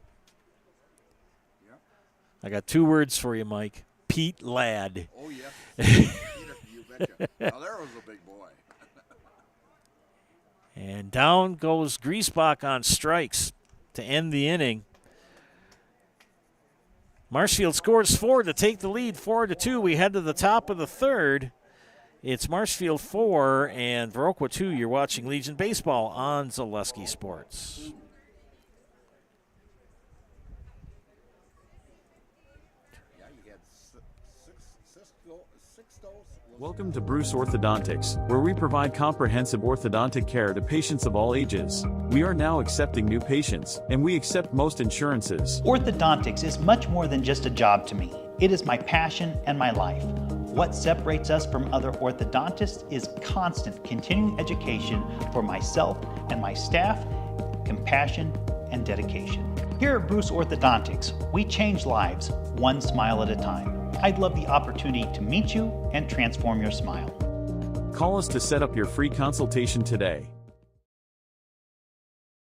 I got 2 words for you, Mike. Pete Ladd. Oh, yes. Peter, you betcha. Now, there was a big boy. And down goes Griesbach on strikes to end the inning. Marshfield scores 4 to take the lead, 4-2. We head to the top of the third. It's Marshfield 4 and Viroqua 2. You're watching Legion Baseball on Zaleski Sports. Welcome to Bruce Orthodontics, where we provide comprehensive orthodontic care to patients of all ages. We are now accepting new patients, and we accept most insurances. Orthodontics is much more than just a job to me. It is my passion and my life. What separates us from other orthodontists is constant continuing education for myself and my staff, compassion, and dedication. Here at Bruce Orthodontics, we change lives one smile at a time. I'd love the opportunity to meet you and transform your smile. Call us to set up your free consultation today.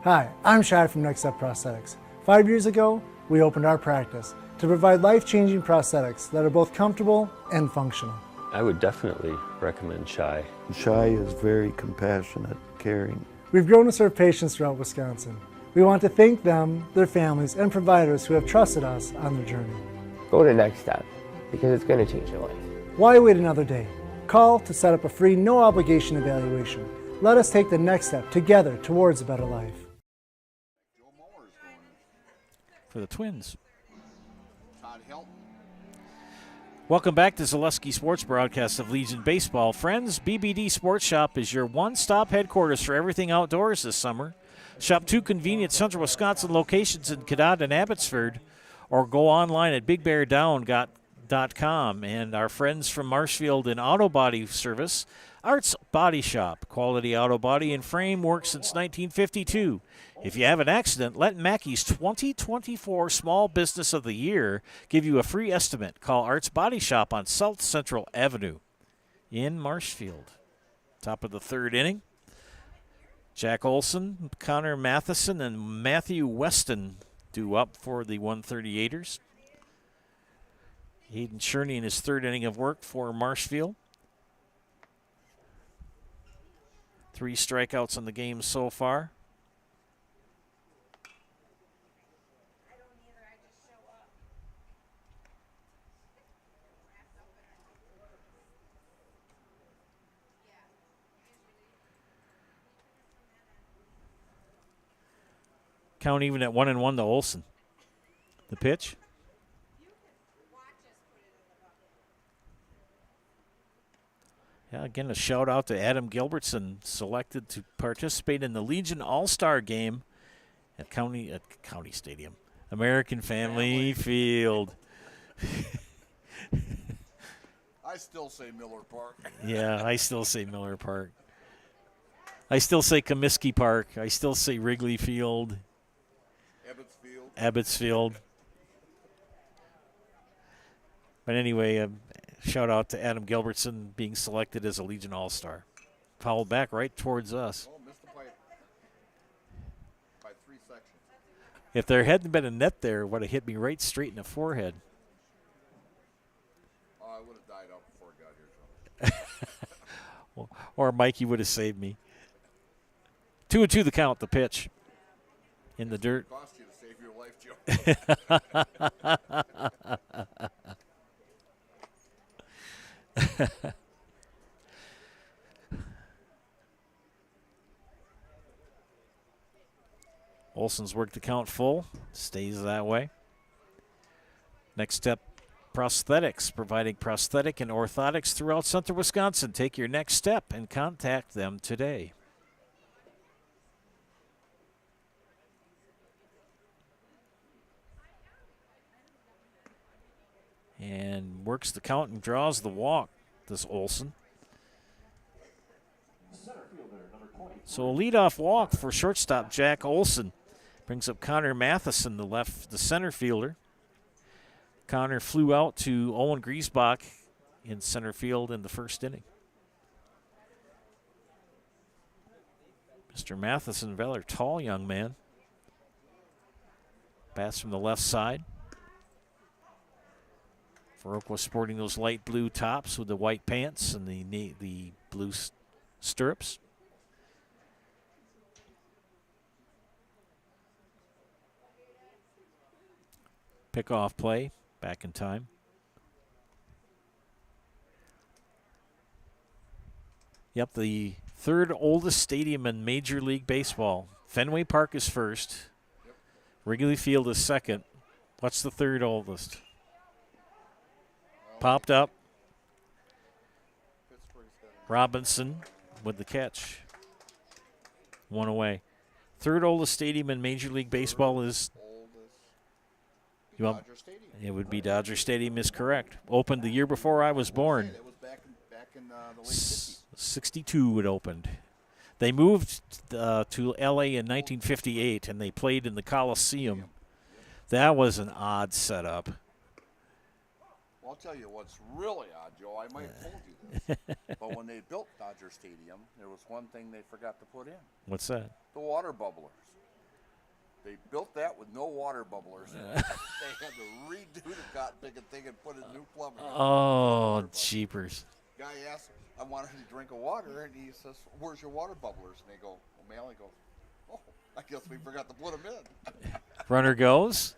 Hi, I'm Shad from Next Step Prosthetics. 5 years ago, we opened our practice to provide life-changing prosthetics that are both comfortable and functional. I would definitely recommend Shai. Shai is very compassionate, caring. We've grown to serve patients throughout Wisconsin. We want to thank them, their families, and providers who have trusted us on their journey. Go to Next Step, because it's going to change your life. Why wait another day? Call to set up a free, no-obligation evaluation. Let us take the next step together towards a better life. For the Twins. Todd Helton. Welcome back to Zaleski Sports broadcast of Legion Baseball. Friends, BBD Sports Shop is your one-stop headquarters for everything outdoors this summer. Shop 2 convenient central Wisconsin locations in Cadott and Abbotsford, or go online at bigbeardown.com. And our friends from Marshfield in Auto Body Service, Arts Body Shop. Quality auto body and frame work since 1952. If you have an accident, let Mackey's 2024 Small Business of the Year give you a free estimate. Call Arts Body Shop on South Central Avenue in Marshfield. Top of the third inning. Jack Olson, Connor Matheson, and Matthew Weston due up for the 138ers. Hayden Cherney in his third inning of work for Marshfield. 3 strikeouts in the game so far. Count even at 1-1 to Olson. The pitch. Yeah, again, a shout out to Adam Gilbertson, selected to participate in the Legion All-Star game at County Stadium, American Family Field. I still say Miller Park. Yeah, I still say Miller Park. I still say Comiskey Park. I still say Wrigley Field. Abbotsfield. But anyway, shout out to Adam Gilbertson being selected as a Legion All-Star. Fouled back right towards us. Oh, missed the pipe by 3 sections. If there hadn't been a net there, it would have hit me right straight in the forehead. Oh, I would have died out before I got here. Or Mikey would have saved me. 2-2 the count, the pitch. In the dirt. It cost you to save your life, Joe. Olson's worked the count full. Stays that way. Next step, prosthetics. Providing prosthetic and orthotics throughout central Wisconsin. Take your next step and contact them today. And works the count and draws the walk, this Olson. So a leadoff walk for shortstop Jack Olson. Brings up Connor Matheson, the center fielder. Connor flew out to Owen Griesbach in center field in the first inning. Mr. Matheson, rather tall young man. Bats from the left side. Viroqua sporting those light blue tops with the white pants and the blue stirrups. Pickoff play, back in time. Yep, the third oldest stadium in Major League Baseball. Fenway Park is first. Yep. Wrigley Field is second. What's the third oldest? Popped up. Robinson with the catch. One away. Third oldest stadium in Major League Baseball is... Dodger Stadium. It would be Dodger Stadium is correct. Opened the year before I was born. It was back in the late 50s. 62 it opened. They moved to L.A. in 1958, and they played in the Coliseum. That was an odd setup. Well, I'll tell you what's really odd, Joe. I might have told you this. But when they built Dodger Stadium, there was one thing they forgot to put in. What's that? The water bubblers. They built that with no water bubblers. They had to redo the cotton-picking thing and put in new plumbing. Oh, jeepers. Guy asked, I wanted to drink a water, and he says, where's your water bubblers? And they go, well, Mally goes, oh, I guess we forgot to put them in. Runner goes.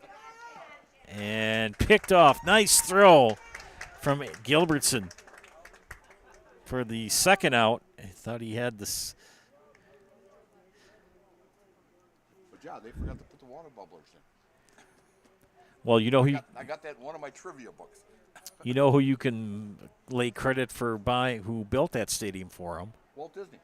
And picked off. Nice throw from Gilbertson for the second out. I thought he had this. But yeah, they forgot to put the water bubblers in. Well, you know I got that in one of my trivia books. You know who you can lay credit for who built that stadium for him? Walt Disney.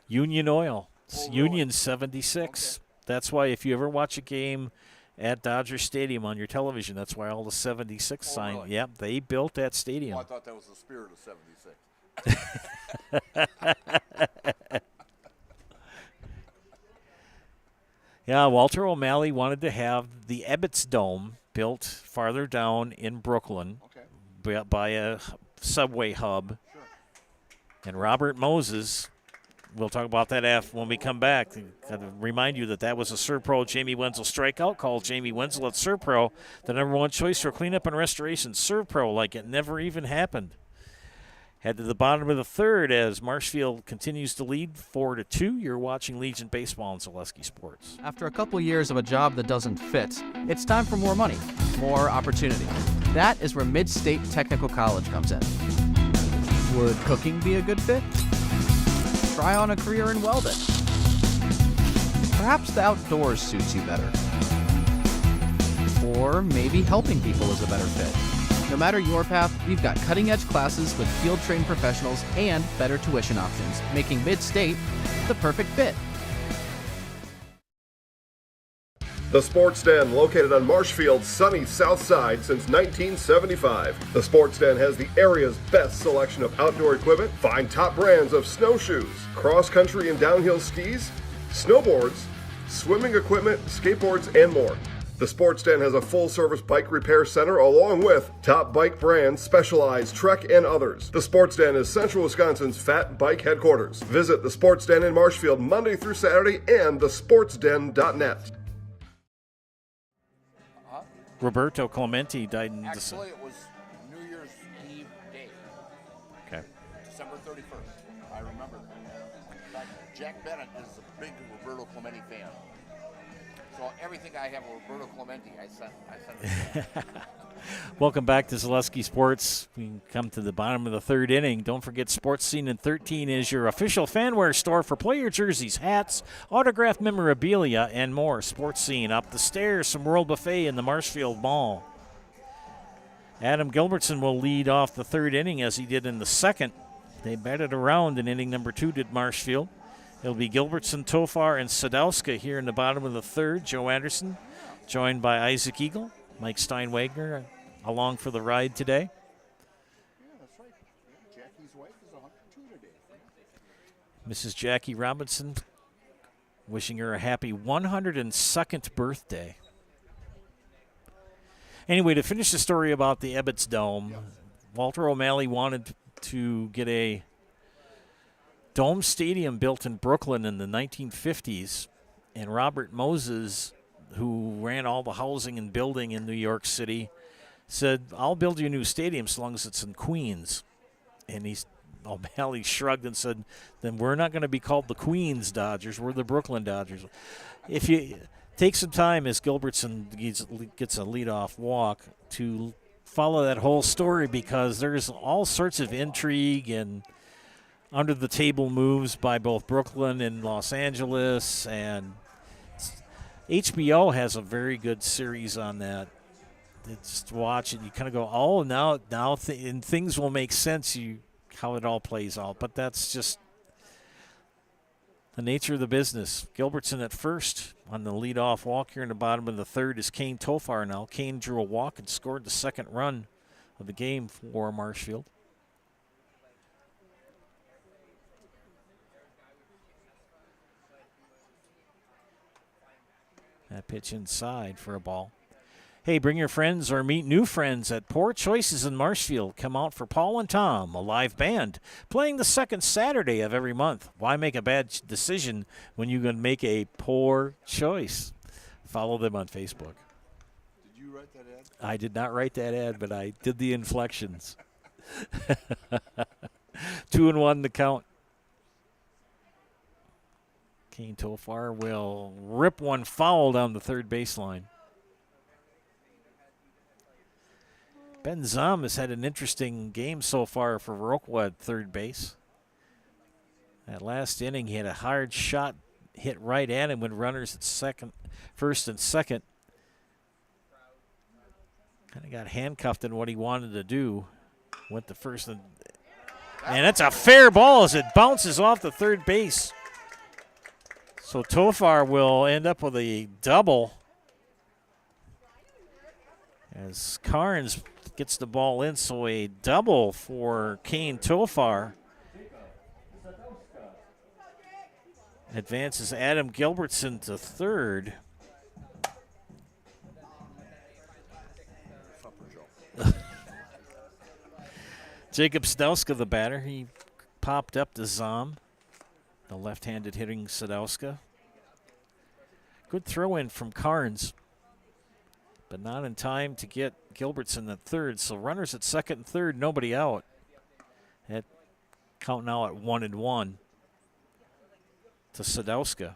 Union Oil. Oh, Union 76. Okay. That's why if you ever watch a game at Dodger Stadium on your television, that's why all the 76 sign. Really? Yep, they built that stadium. Oh, I thought that was the spirit of 76. Yeah, Walter O'Malley wanted to have the Ebbets Dome built farther down in Brooklyn by a subway hub. Sure. And Robert Moses, we'll talk about that when we come back. Got to remind you that was a Serpro Jamie Wenzel strikeout. Call Jamie Wenzel at Serpro, the #1 choice for cleanup and restoration. Serpro, like it never even happened. Head to the bottom of the third as Marshfield continues to lead 4-2. You're watching Legion Baseball on Zaleski Sports. After a couple years of a job that doesn't fit, it's time for more money, more opportunity. That is where Mid-State Technical College comes in. Would cooking be a good fit? Try on a career in welding. Perhaps the outdoors suits you better. Or maybe helping people is a better fit. No matter your path, we've got cutting-edge classes with field-trained professionals and better tuition options, making Mid-State the perfect fit. The Sports Den, located on Marshfield's sunny south side since 1975. The Sports Den has the area's best selection of outdoor equipment. Find top brands of snowshoes, cross-country and downhill skis, snowboards, swimming equipment, skateboards, and more. The Sports Den has a full-service bike repair center along with top bike brands, Specialized, Trek, and others. The Sports Den is Central Wisconsin's Fat Bike headquarters. Visit the Sports Den in Marshfield Monday through Saturday and thesportsden.net. Roberto Clemente died in Actually, it was New Year's Eve day. Okay. December 31st. I remember that. In fact, Jack Bennett is a big Roberto Clemente fan. So everything I have with Roberto Clemente, I sent it to him. Welcome back to Zaleski Sports. We come to the bottom of the third inning. Don't forget Sports Scene in 13 is your official fanwear store for player jerseys, hats, autographed memorabilia, and more. Sports Scene up the stairs, some World Buffet in the Marshfield Mall. Adam Gilbertson will lead off the third inning as he did in the second. They batted around in inning number 2, did Marshfield. It'll be Gilbertson, Tofar, and Sadowska here in the bottom of the third. Joe Anderson, joined by Isaac Eagle, Mike Steinwagner, along for the ride today. Yeah, that's right. Yeah, Jackie's wife is 102 today. Mrs. Jackie Robinson, wishing her a happy 102nd birthday. Anyway, to finish the story about the Ebbets Dome, Walter O'Malley wanted to get a dome stadium built in Brooklyn in the 1950s, and Robert Moses, who ran all the housing and building in New York City, said, I'll build you a new stadium as long as it's in Queens. And O'Malley shrugged and said, then we're not going to be called the Queens Dodgers, we're the Brooklyn Dodgers. If you take some time as Gilbertson gets a leadoff walk to follow that whole story, because there's all sorts of intrigue and under-the-table moves by both Brooklyn and Los Angeles, and HBO has a very good series on that. Just watch it, you kind of go, oh, now and things will make sense, how it all plays out. But that's just the nature of the business. Gilbertson at first on the leadoff walk here in the bottom of the third is Kane Tofar now. Kane drew a walk and scored the second run of the game for Marshfield. That pitch inside for a ball. Hey, bring your friends or meet new friends at Poor Choices in Marshfield. Come out for Paul and Tom, a live band, playing the second Saturday of every month. Why make a bad decision when you can make a poor choice? Follow them on Facebook. Did you write that ad? I did not write that ad, but I did the inflections. 2-1 to count. Kane Tofar will rip one foul down the third baseline. Ben Zahm has had an interesting game so far for Viroqua at third base. That last inning, he had a hard shot hit right at him when runners at first and second. Kind of got handcuffed in what he wanted to do. Went to first, and that's a fair ball as it bounces off the third base. So Tofar will end up with a double as Carnes gets the ball in, so a double for Kane Tofar. Advances Adam Gilbertson to third. Jacob Sadowska, the batter, he popped up to Zahm, the left-handed hitting Sadowska. Good throw in from Carnes, but not in time to get Gilbertson at third. So runners at second and third, nobody out. That count now at 1-1 to Sadowska.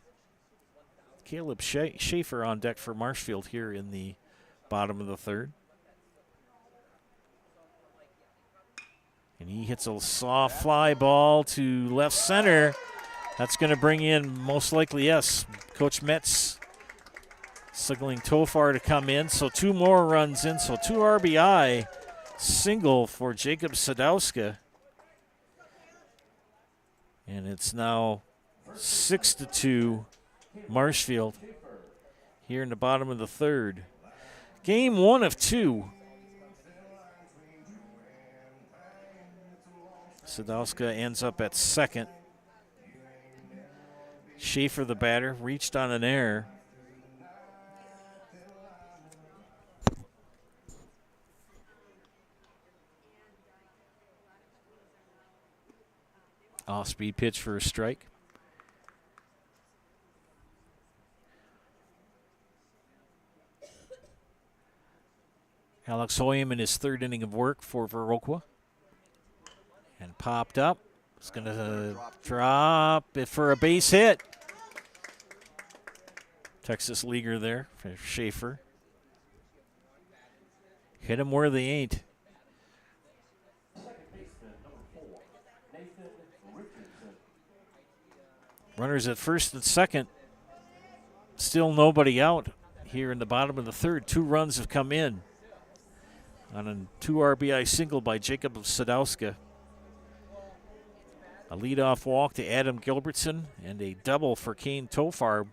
Caleb Schaefer on deck for Marshfield here in the bottom of the third. And he hits a soft fly ball to left center. That's going to bring in, most likely, yes, Coach Metz signaling Tofar to come in. So 2 more runs in. So 2 RBI single for Jacob Sadowska. And it's now 6-2 Marshfield here in the bottom of the third. Game 1 of 2. Sadowska ends up at second. Schaefer, the batter, reached on an error. Off-speed pitch for a strike. Alex Hoyam in his third inning of work for Viroqua. And popped up. It's going to drop it for a base hit. Texas leaguer there for Schaefer. Hit them where they ain't. Runners at first and second. Still nobody out here in the bottom of the third. 2 runs have come in on a 2 RBI single by Jacob Sadowska. A leadoff walk to Adam Gilbertson and a double for Kane Tofar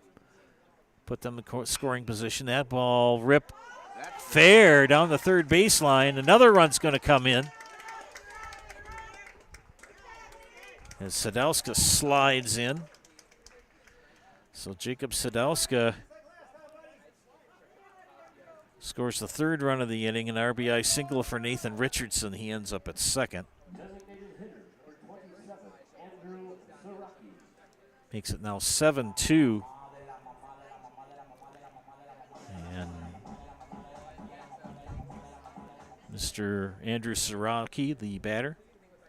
put them in scoring position. That ball ripped Fair down the third baseline. Another run's going to come in. As Sadowska slides in. So Jacob Sadowska scores the third run of the inning, an RBI single for Nathan Richardson. He ends up at second. Makes it now 7-2. And Mr. Andrew Siraki, the batter.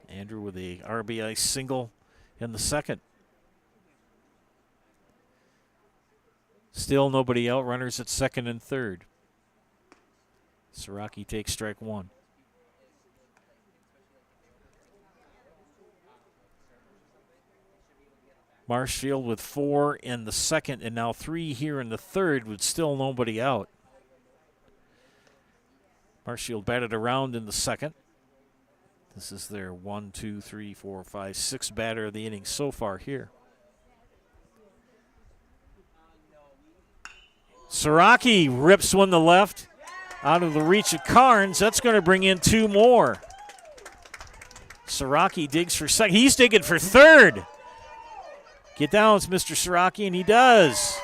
Andrew with a RBI single in the second. Still nobody out. Runners at second and third. Siraki takes strike one. Marshfield with 4 in the second and now 3 here in the third with still nobody out. Marshfield batted around in the second. This is their 1, 2, 3, 4, 5, 6 batter of the inning so far here. Siraki rips one to left out of the reach of Carnes. That's going to bring in 2 more. Siraki digs for second. He's digging for third. Get down, it's Mr. Siraki, and he does.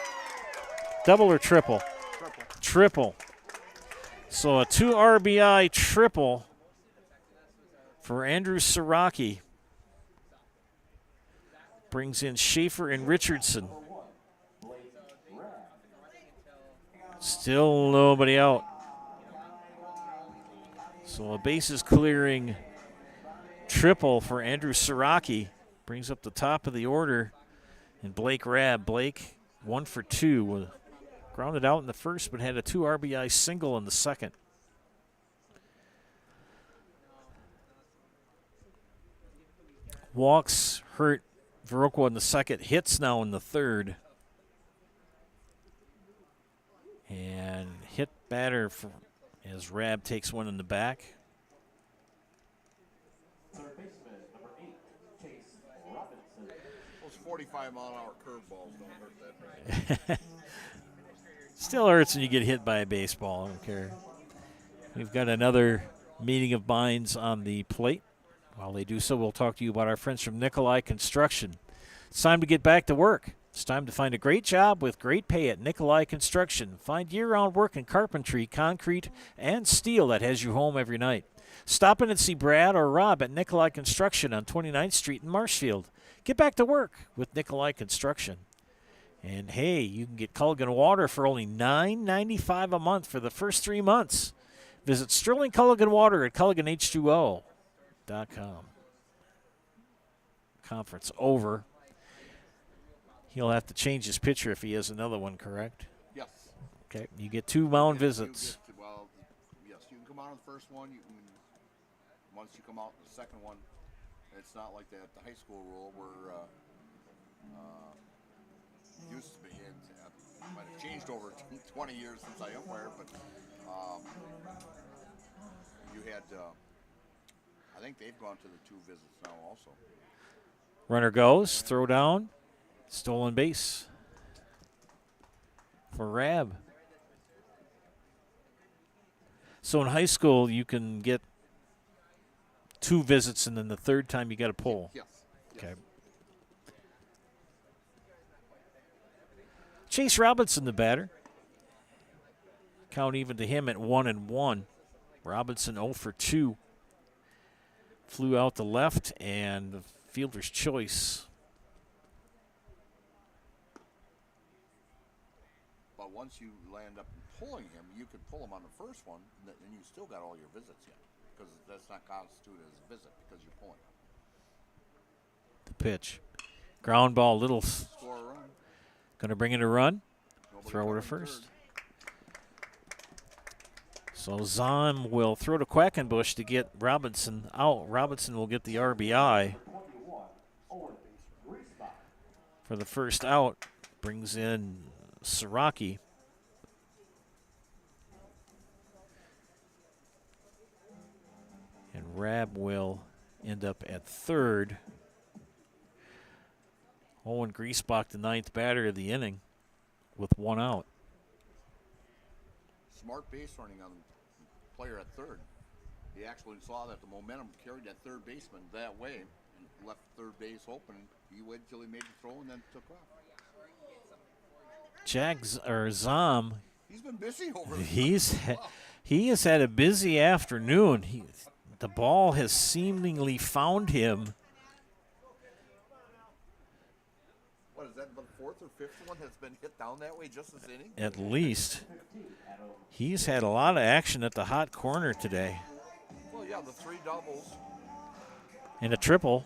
Double or triple? Triple. So a 2 RBI triple for Andrew Siraki. Brings in Schaefer and Richardson. Still nobody out. So a bases clearing triple for Andrew Siraki. Brings up the top of the order. And Blake Rabb. Blake 1 for 2. Grounded out in the first, but had a 2 RBI single in the second. Walks hurt Viroqua in the second. Hits now in the third. And hit batter for, as Rabb takes one in the back. Third baseman, number 8, Chase Robinson. Those 45-mile-an-hour curveballs don't hurt that bad. Still hurts when you get hit by a baseball. I don't care. We've got another meeting of minds on the plate. While they do so, we'll talk to you about our friends from Nikolai Construction. It's time to get back to work. It's time to find a great job with great pay at Nikolai Construction. Find year-round work in carpentry, concrete, and steel that has you home every night. Stop in and see Brad or Rob at Nikolai Construction on 29th Street in Marshfield. Get back to work with Nikolai Construction. And, hey, you can get Culligan Water for only $9.95 a month for the first 3 months. Visit Sterling Culligan Water at CulliganH2O.com. Conference over. He'll have to change his pitcher if he has another one, correct? Yes. Okay, you get 2 mound visits. Well, yes, you can come out on the first one. You can, once you come out on the second one, it's not like that the high school rule where used to be. It might have changed over 20 years since I umpired, but you had, I think they've gone to the 2 visits now also. Runner goes, throw down, stolen base for Rabb. So in high school, you can get 2 visits, and then the third time you got to pull. Yes. Okay. Chase Robinson, the batter. Count even to him at 1-1. Robinson 0 for 2. Flew out to left, and the fielder's choice. But once you land up pulling him, you could pull him on the first one, and you still got all your visits yet, because that's not constituted as a visit because you're pulling him. The pitch. Ground ball, little. Score a run. Going to bring in a run. Nobody Throw it to coming first. So Zahn will throw to Quackenbush to get Robinson out. Robinson will get the RBI for the first out. Brings in Siraki. And Rabb will end up at third. Owen Griesbach, the 9th batter of the inning, with 1 out. smart base running on the player at third. He actually saw that the momentum carried that third baseman that way and left third base open. He waited till he made the throw and then took off. Zom. He's been busy over there. He has had a busy afternoon. The ball has seemingly found him. What is that, the fourth or fifth one that's been hit down that way just this inning? At least. He's had a lot of action at the hot corner today. Well, yeah, the 3 doubles. And a triple.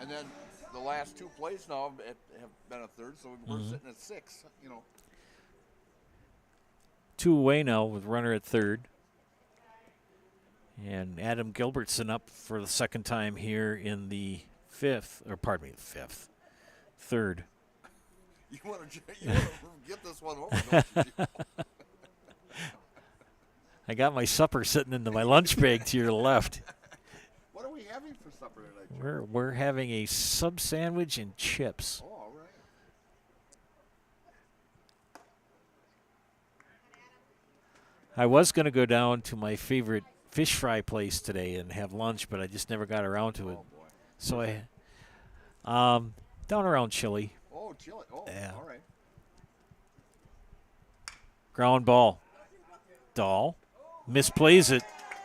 And then the last 2 plays now have been a third, so we're sitting at 6, 2 away now with runner at third. And Adam Gilbertson up for the second time here in the third. You want to get this one over, don't you? I got my supper sitting into my lunch bag to your left. What are we having for supper tonight? We're having a sub sandwich and chips. Oh, all right. I was going to go down to my favorite fish fry place today and have lunch, but I just never got around to it. Oh, boy. So down around Chile. Oh, Chile. Oh, yeah. All right. Ground ball. Dahl misplays it.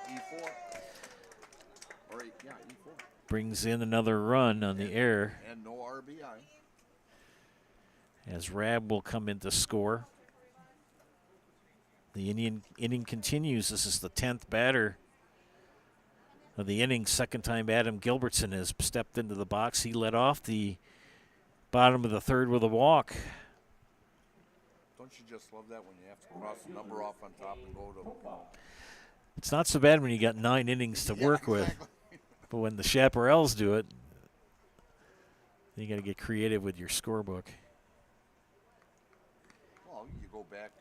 E4. Or E4. Brings in another run on the air. And no RBI. As Rab will come in to score. The inning continues. This is the 10th batter of the inning. Second time Adam Gilbertson has stepped into the box. He led off the bottom of the third with a walk. Don't you just love that when you have to cross the number off on top and go to... It's not so bad when you got 9 innings to work with. But when the Chaparrals do it, you got to get creative with your scorebook. Well, you go back,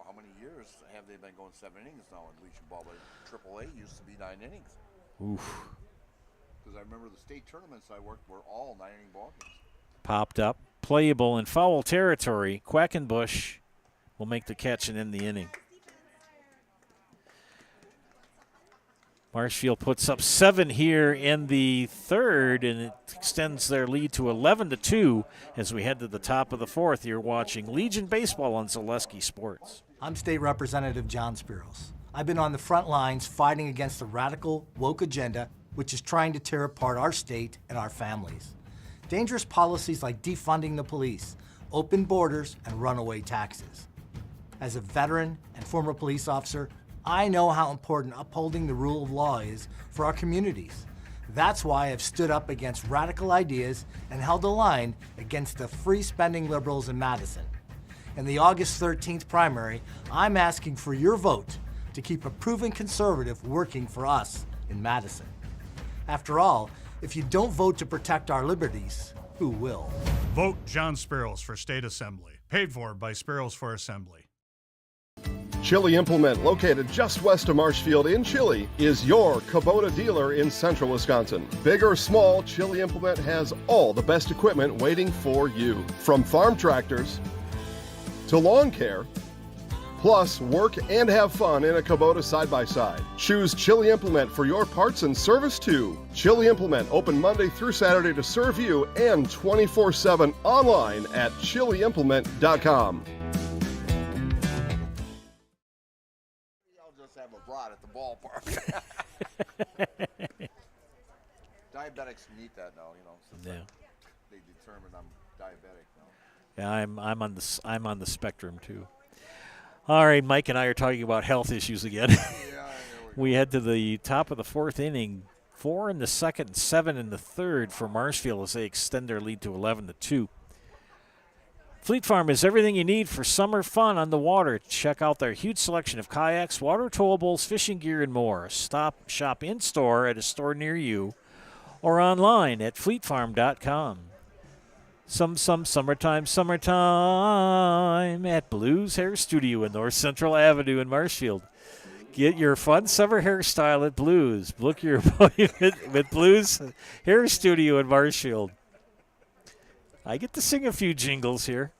how many years have they been going 7 innings now in Legion ball? But AAA used to be 9 innings. Oof. Because I remember the state tournaments I worked were all 9-inning ball games. Popped up, playable in foul territory. Quackenbush will make the catch and end the inning. Marshfield puts up 7 here in the third, and it extends their lead to 11-2 as we head to the top of the fourth. You're watching Legion Baseball on Zaleski Sports. I'm State Representative John Spiros. I've been on the front lines fighting against the radical, woke agenda, which is trying to tear apart our state and our families. Dangerous policies like defunding the police, open borders, and runaway taxes. As a veteran and former police officer, I know how important upholding the rule of law is for our communities. That's why I've stood up against radical ideas and held the line against the free-spending liberals in Madison. In the August 13th primary, I'm asking for your vote to keep a proven conservative working for us in Madison. After all, if you don't vote to protect our liberties, who will? Vote John Spiros for State Assembly. Paid for by Spiros for Assembly. Chili Implement, located just west of Marshfield in Chile, is your Kubota dealer in central Wisconsin. Big or small, Chili Implement has all the best equipment waiting for you. From farm tractors to lawn care, plus work and have fun in a Kubota side-by-side. Choose Chili Implement for your parts and service too. Chili Implement, open Monday through Saturday to serve you and 24/7 online at chiliimplement.com. Have a brat at the ballpark. Diabetics can eat that now, since they determine I'm diabetic now. Yeah, I'm on the spectrum too. All right, Mike and I are talking about health issues again. We head to the top of the fourth inning. 4 in the second and 7 in the third for Marshfield as they extend their lead to 11-2. Fleet Farm is everything you need for summer fun on the water. Check out their huge selection of kayaks, water towables, fishing gear, and more. Shop in-store at a store near you or online at fleetfarm.com. Summertime at Blues Hair Studio in North Central Avenue in Marshfield. Get your fun summer hairstyle at Blues. Book your appointment with Blues Hair Studio in Marshfield. I get to sing a few jingles here.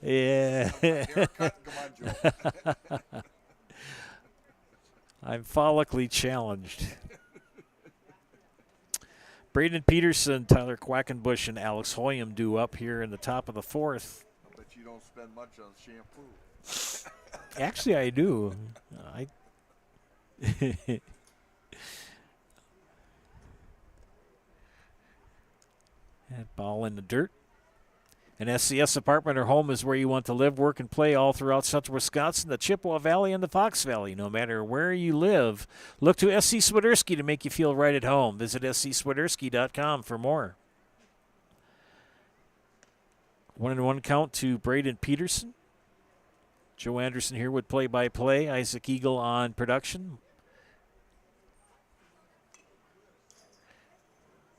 Yeah. Haircut, come on, Joe. I'm follically challenged. Braden Peterson, Tyler Quackenbush, and Alex Hoyam due up here in the top of the fourth. I bet you don't spend much on shampoo. Actually, I do. That ball in the dirt. An SCS apartment or home is where you want to live, work, and play all throughout central Wisconsin, the Chippewa Valley, and the Fox Valley. No matter where you live, look to SC Swiderski to make you feel right at home. Visit scswiderski.com for more. 1-1 count to Braden Peterson. Joe Anderson here with play-by-play. Isaac Eagle on production.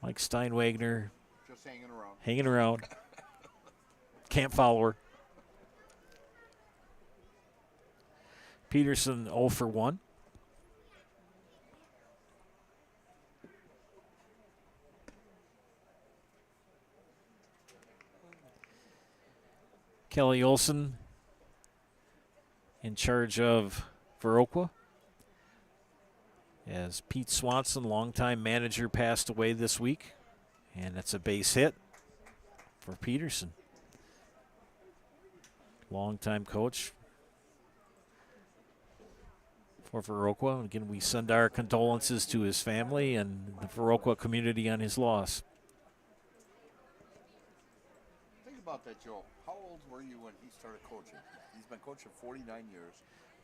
Mike Steinwagner. Just hanging around. Hanging around. Can't follow her. Peterson 0 for 1. Kelly Olson in charge of Viroqua, as Pete Swanson, longtime manager, passed away this week. And that's a base hit for Peterson. Longtime coach for Viroqua. Again, we send our condolences to his family and the Viroqua community on his loss. Think about that, Joe. How old were you when he started coaching? He's been coaching 49 years.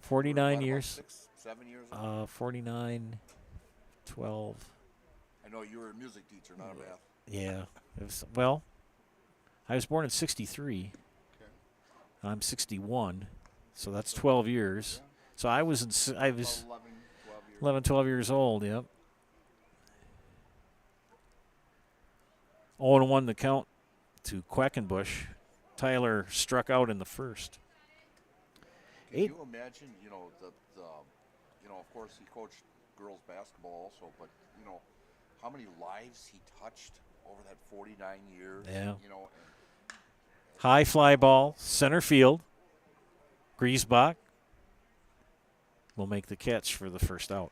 49 years. 6, 7 years old? 49, 12. I know you were a music teacher, not a math. Yeah. Well, I was born in 63. Okay. I'm 61, so that's 12 years. Yeah. So I was 11, 12 years old, yep. 0-1 the count to Quackenbush. Tyler struck out in the first. Can you imagine, of course he coached girls basketball also, but, how many lives he touched over that 49 years? Yeah. High fly ball, center field. Griesbach will make the catch for the first out.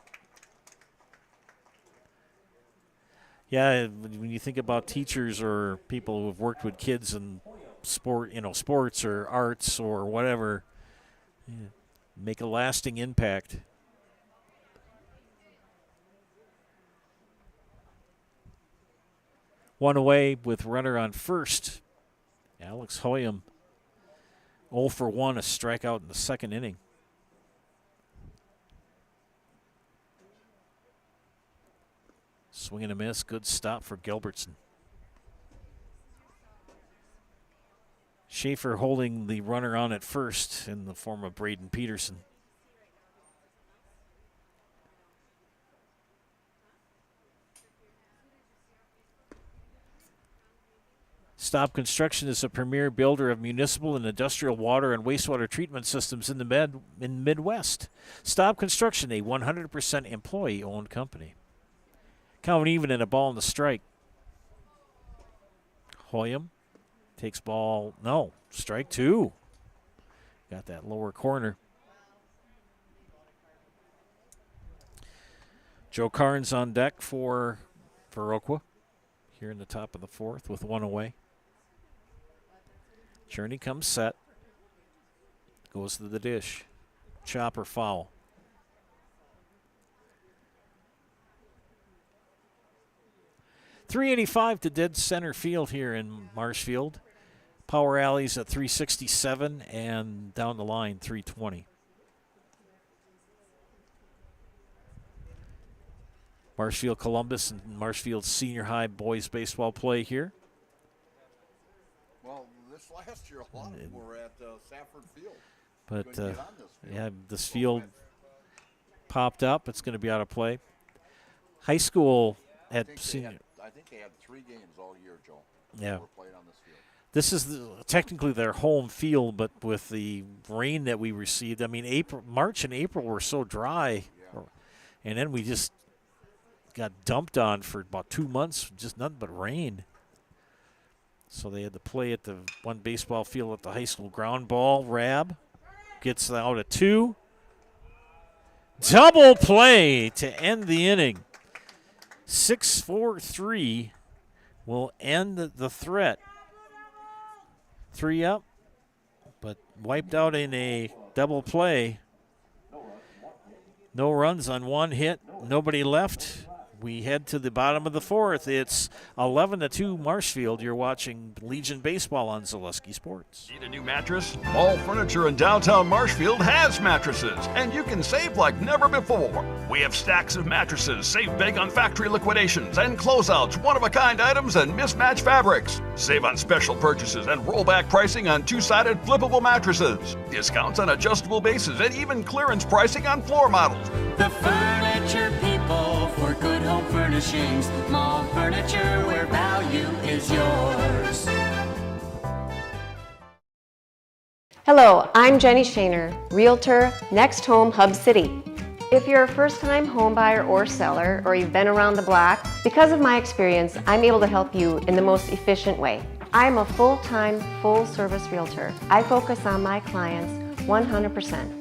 Yeah, when you think about teachers or people who have worked with kids in sports or arts or whatever, make a lasting impact. One away with runner on first. Alex Hoyam, 0 for 1, a strikeout in the second inning. Swing and a miss, good stop for Gilbertson. Schaefer holding the runner on at first in the form of Braden Peterson. Stop Construction is a premier builder of municipal and industrial water and wastewater treatment systems in the Midwest. Stop Construction, a 100% employee-owned company. Count even in a ball in the strike. Hoyam takes ball, no, strike 2. Got that lower corner. Joe Carnes on deck for Viroqua here in the top of the fourth with 1 away. Cherney comes set. Goes to the dish. Chopper foul. .385 to dead center field here in Marshfield. Power alleys at 367 and down the line 320. Marshfield Columbus and Marshfield Senior High boys baseball play here. Well, this last year a lot of them were at Safford Field. But field. This field popped up. It's going to be out of play. High school at senior. I think they had 3 games all year, Joe. Yeah. Were played on this field. This is technically their home field, but with the rain that we received, I mean, March and April were so dry, and then we just got dumped on for about 2 months, just nothing but rain. So they had to play at the one baseball field at the high school ground ball. Rab gets out at 2. Double play to end the inning. 6-4-3 will end the threat. 3 up, but wiped out in a double play. No runs on 1 hit, nobody left. We head to the bottom of the 4th. It's 11-2 Marshfield. You're watching Legion Baseball on Zaleski Sports. Need a new mattress? Mall Furniture in downtown Marshfield has mattresses, and you can save like never before. We have stacks of mattresses, save big on factory liquidations and closeouts, one-of-a-kind items, and mismatched fabrics. Save on special purchases and rollback pricing on 2-sided flippable mattresses. Discounts on adjustable bases and even clearance pricing on floor models. The furniture people for good home furnishings. Mall Furniture, where value is yours. Hello, I'm Jenny Shaner, Realtor, Next Home Hub City. If you're a first-time home buyer or seller, or you've been around the block, because of my experience, I'm able to help you in the most efficient way. I'm a full-time, full-service realtor. I focus on my clients 100%.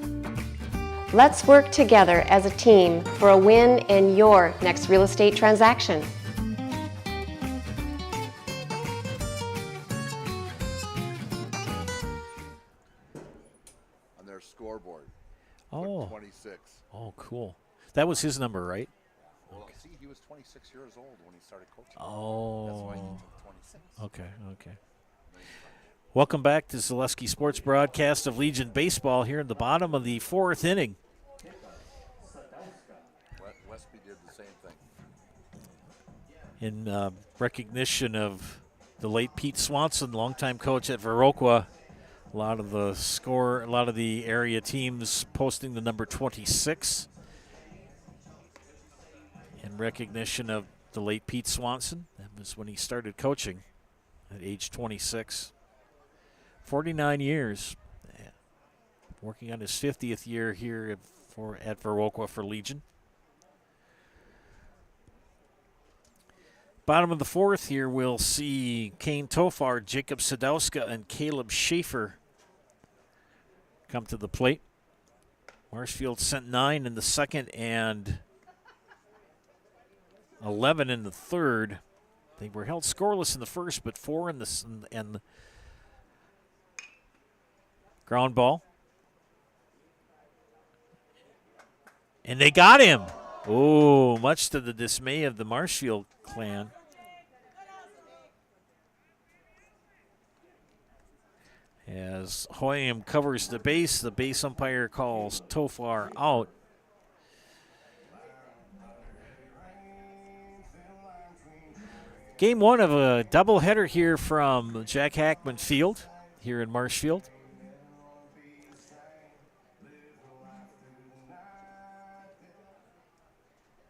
Let's work together as a team for a win in your next real estate transaction. On their scoreboard. Oh. 26. Oh, cool. That was his number, right? Well, see, he was 26 years old when he started coaching. Oh. That's why he took 26. Okay. Welcome back to Zaleski Sports broadcast of Legion Baseball here in the bottom of the 4th inning. Westby did the same thing. In recognition of the late Pete Swanson, longtime coach at Viroqua. A lot of the area teams posting the number 26 in recognition of the late Pete Swanson. That was when he started coaching at age 26. 49 years, working on his 50th year here at Viroqua for Legion. Bottom of the 4th here, we'll see Kane Tofar, Jacob Sadowska, and Caleb Schaefer come to the plate. Marshfield sent 9 in the 2nd and 11 in the 3rd. They were held scoreless in the 1st, but 4 in the ground ball. And they got him. Oh, much to the dismay of the Marshfield clan. As Hoyam covers the base umpire calls Tofar out. Game 1 of a doubleheader here from Jack Hackman Field here in Marshfield.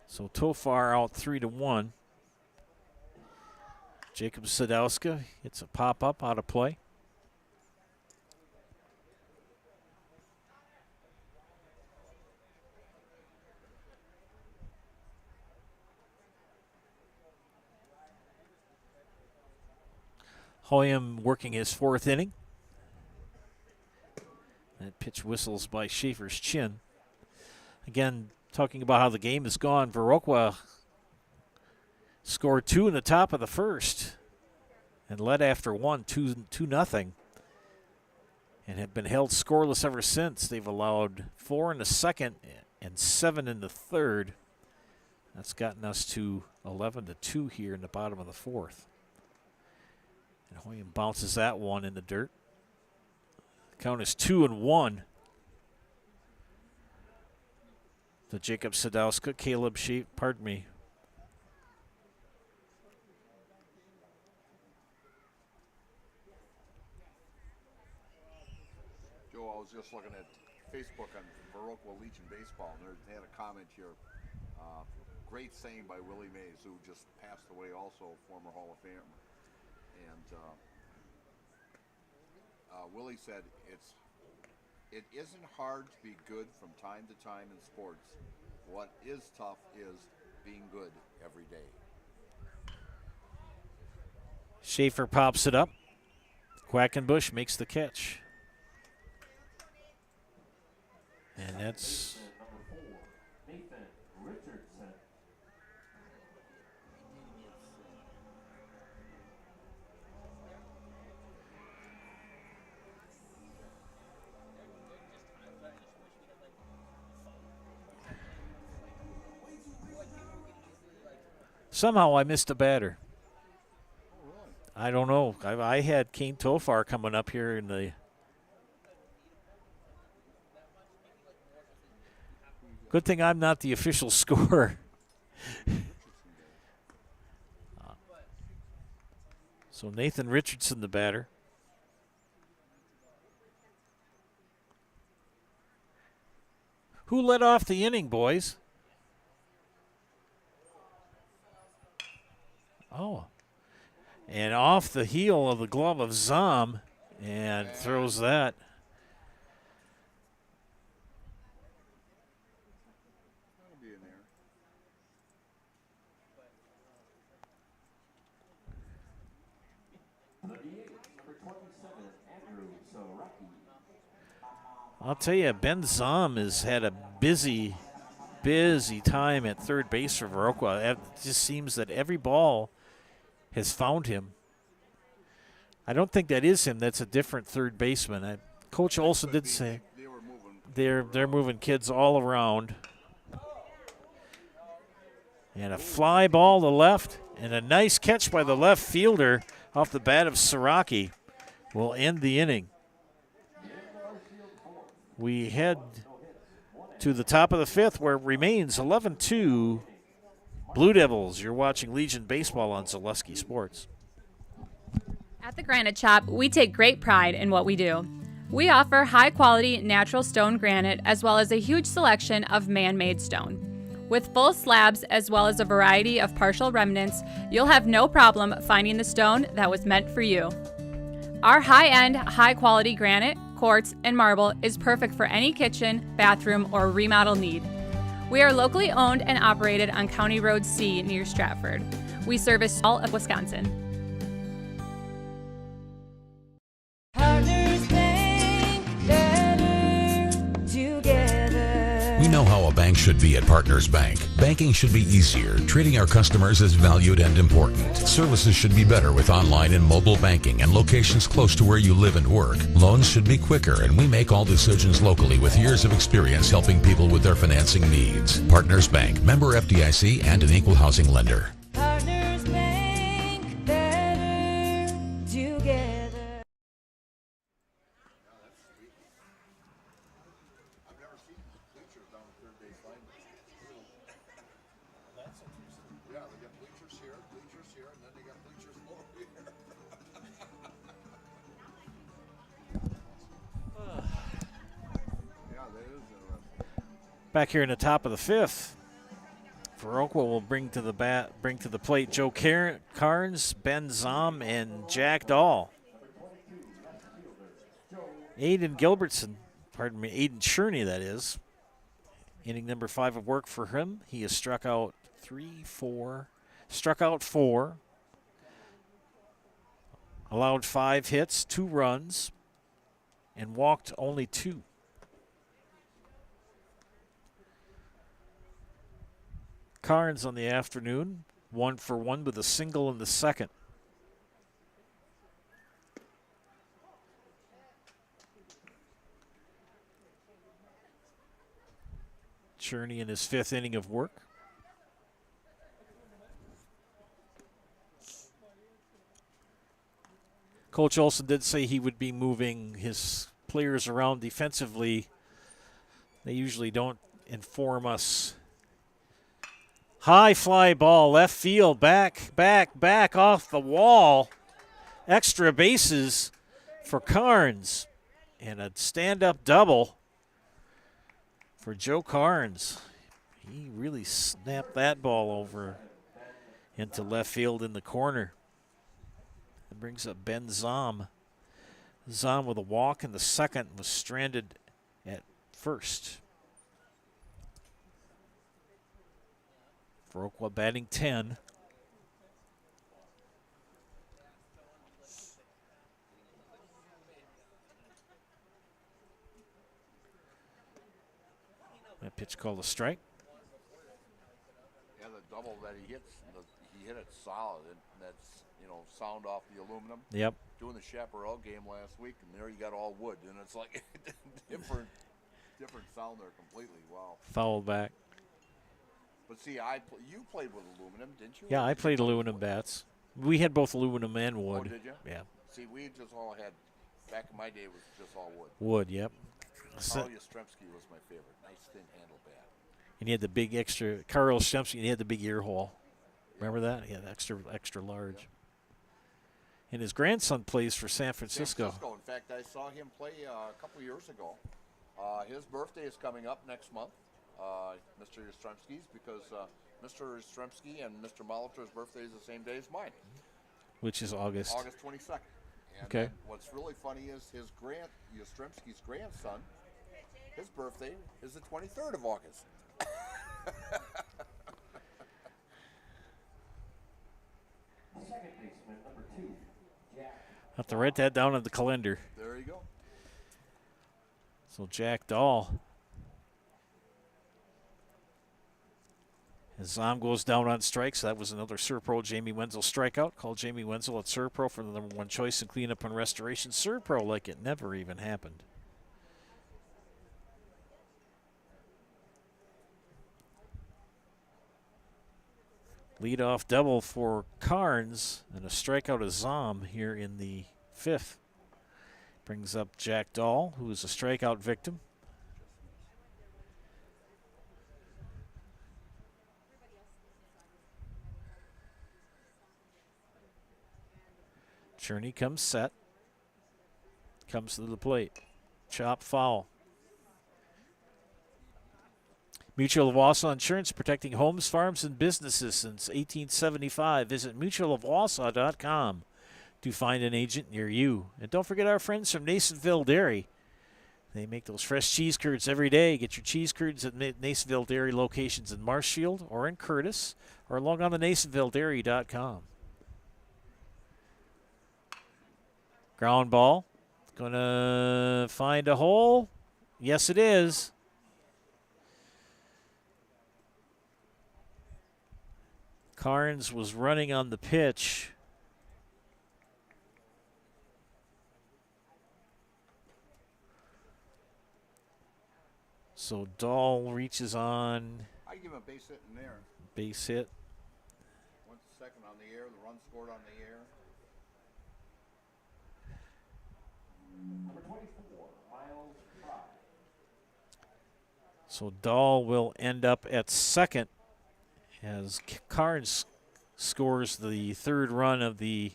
So Tofar out 3-1. Jacob Sadowska hits a pop-up out of play. Hoyam working his 4th inning. That pitch whistles by Schaefer's chin. Again, talking about how the game has gone, Viroqua scored 2 in the top of the 1st and led after 2-0, and have been held scoreless ever since. They've allowed 4 in the 2nd and 7 in the 3rd. That's gotten us to 11-2 here in the bottom of the 4th. And Hoyam bounces that one in the dirt. The count is 2-1. To Jacob Sadowska, Caleb Sheep, pardon me. Joe, I was just looking at Facebook on Viroqua Legion Baseball, and they had a comment here. Great saying by Willie Mays, who just passed away, also former Hall of Famer. And Willie said, it isn't hard to be good from time to time in sports. What is tough is being good every day. Schaefer pops it up. Quackenbush makes the catch. And that's somehow I missed a batter. I don't know. I had Kane Tofar coming up here in the. Good thing I'm not the official scorer. So Nathan Richardson, the batter. Who led off the inning, boys? Oh. And off the heel of the glove of Zom, and throws that. I'll tell you, Ben Zom has had a busy time at third base for Viroqua. It just seems that every ball has found him. I don't think that is him. That's a different third baseman. Coach Olson did say they're moving kids all around. And a fly ball to left, and a nice catch by the left fielder off the bat of Siraki will end the inning. We head to the top of the fifth, where it remains 11-2 Blue Devils. You're watching Legion Baseball on Zaleski Sports. At the Granite Shop, we take great pride in what we do. We offer high-quality natural stone granite as well as a huge selection of man-made stone. With full slabs as well as a variety of partial remnants, you'll have no problem finding the stone that was meant for you. Our high-end, high-quality granite, quartz, and marble is perfect for any kitchen, bathroom, or remodel need. We are locally owned and operated on County Road C near Stratford. We service all of Wisconsin. We know how a bank should be at Partners Bank. Banking should be easier, treating our customers as valued and important. Services should be better with online and mobile banking and locations close to where you live and work. Loans should be quicker, and we make all decisions locally with years of experience helping people with their financing needs. Partners Bank, member FDIC, and an equal housing lender. Partners Bank, better together. Back here in the top of the fifth, Viroqua will bring to the plate Joe Carnes, Ben Zom, and Jack Dahl. Aiden Cherney, that is. Inning number 5 of work for him. He has struck out 4, allowed 5 hits, 2 runs, and walked only 2. Carnes on the afternoon, 1 for 1 with a single in the second. Cherney in his 5th inning of work. Coach Olson did say he would be moving his players around defensively. They usually don't inform us. High fly ball, left field, back off the wall. Extra bases for Carnes. And a stand-up double for Joe Carnes. He really snapped that ball over into left field in the corner. It brings up Ben Zom. Zom with a walk in the second was stranded at first. Viroqua batting 10. That pitch called a strike. Yeah, the double that he hits, he hit it solid. And that's, sound off the aluminum. Yep. Doing the Chaparral game last week, and there you got all wood, and it's like different sound there completely. Wow. Fouled back. But see, you played with aluminum, didn't you? Yeah, I played aluminum bats. We had both aluminum and wood. Oh, did you? Yeah. See, we just all had, back in my day, it was just all wood. Wood, yep. Carl Yastrzemski was my favorite. Nice thin handle bat. And he had the big extra, Carl Yastrzemski, and he had the big ear hole. Remember that? He had extra large. Yep. And his grandson plays for San Francisco. In fact, I saw him play a couple years ago. His birthday is coming up next month, Mr. Yastrzemski's, because Mr. Yastrzemski and Mr. Molitor's birthday is the same day as mine. Which is August. August 22nd. And okay. What's really funny is Yastrzemski's grandson, his birthday is the 23rd of August. Second baseman, number 2, Jack. Have to write that down on the calendar. There you go. So Jack Dahl. As Zom goes down on strikes, that was another Serpro Jamie Wenzel strikeout. Call Jamie Wenzel at Serpro for the #1 choice in cleanup and restoration. Serpro like it never even happened. Leadoff double for Carnes and a strikeout of Zom here in the 5th. Brings up Jack Dahl, who is a strikeout victim. Cherney comes set. Comes to the plate. Chop foul. Mutual of Wausau Insurance, protecting homes, farms, and businesses since 1875. Visit mutualofwausau.com to find an agent near you. And don't forget our friends from Nasonville Dairy. They make those fresh cheese curds every day. Get your cheese curds at Nasonville Dairy locations in Marshfield or in Curtis, or log on to nasonvilledairy.com. Ground ball. Gonna find a hole. Yes, it is. Carnes was running on the pitch. So Dahl reaches on. I give him a base hit in there. Base hit. 1 second on the air. The run scored on the air. Number 24, Miles Fry. So Dahl will end up at second as Carnes scores the 3rd run of the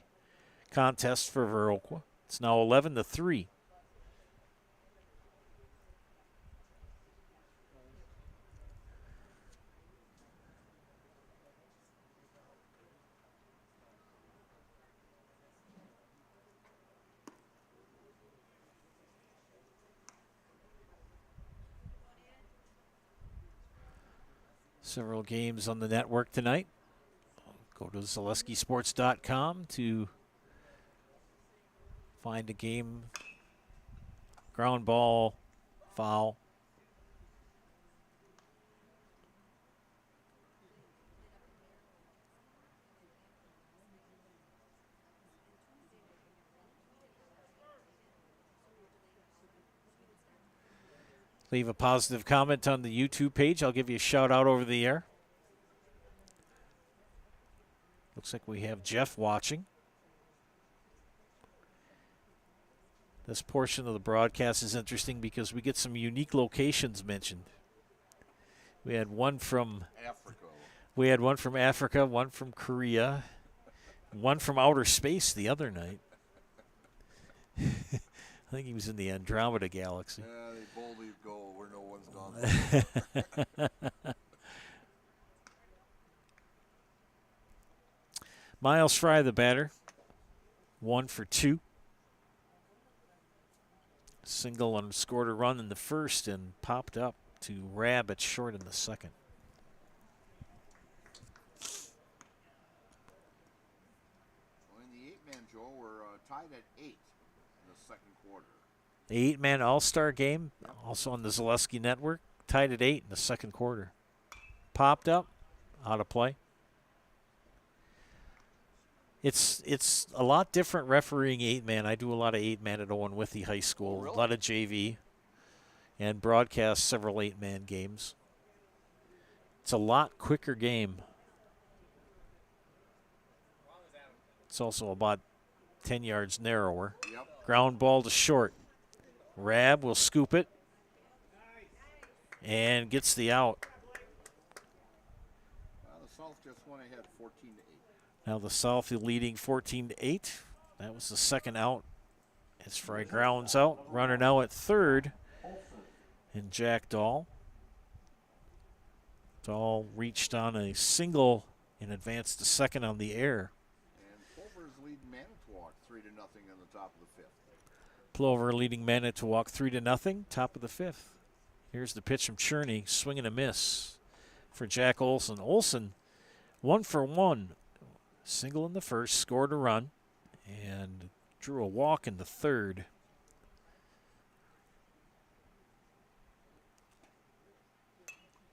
contest for Viroqua. It's now 11-3. Several games on the network tonight. Go to ZaleskiSports.com to find a game. Ground ball, foul. Leave a positive comment on the YouTube page. I'll give you a shout out over the air. Looks like we have Jeff watching. This portion of the broadcast is interesting because we get some unique locations mentioned. We had one from Africa. We had one from Africa, one from Korea, one from outer space the other night. I think he was in the Andromeda Galaxy. Yeah, they boldly go where no one's gone. Miles Fry, the batter, 1 for 2. Single and scored a run in the 1st and popped up to Rabb at short in the 2nd. Well, in the 8-man, Joe, we're tied at 8 in the 2nd quarter. The 8-man All-Star game, also on the Zaleski Network. tied at 8 in the second quarter. Popped up, out of play. It's a lot different refereeing 8-man. I do a lot of 8-man at Owen Withy High School, really? a lot of JV, and broadcast several 8-man games. It's a lot quicker game. It's also about 10 yards narrower. Yep. Ground ball to short. Rab will scoop it and gets the out. The South just went ahead 14-8. Now the South is leading 14-8. That was the second out. As Fry grounds out. Runner now at third. And Jack Dahl. Dahl reached on a single and advanced to second on the air. And Plover's leading Manitowoc 3-0 in the top of the fifth. Plover leading Manitowoc 3-0, top of the fifth. Here's the pitch from Cherney, swing and a miss for Jack Olson. Olson, 1 for 1. Single in the first, scored a run, and drew a walk in the third.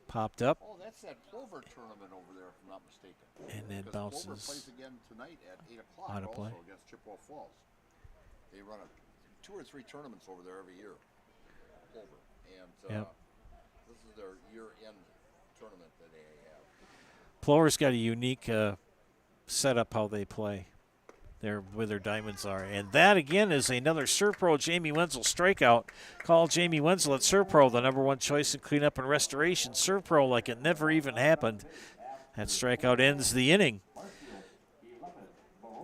Popped up. Oh, that's that Plover tournament over there, if I'm not mistaken. And then Because bounces Plover plays again tonight at 8 o'clock out of play. also against Chippewa Falls. They run 2 or 3 tournaments over there every year, Plover. And this is their year-end tournament that they have. Plover's got a unique setup how they play. There where their diamonds are. And that, again, is another Serpro Jamie Wenzel strikeout. Call Jamie Wenzel at Serpro, the #1 choice in cleanup and restoration. Serpro like it never even happened. That strikeout ends the inning.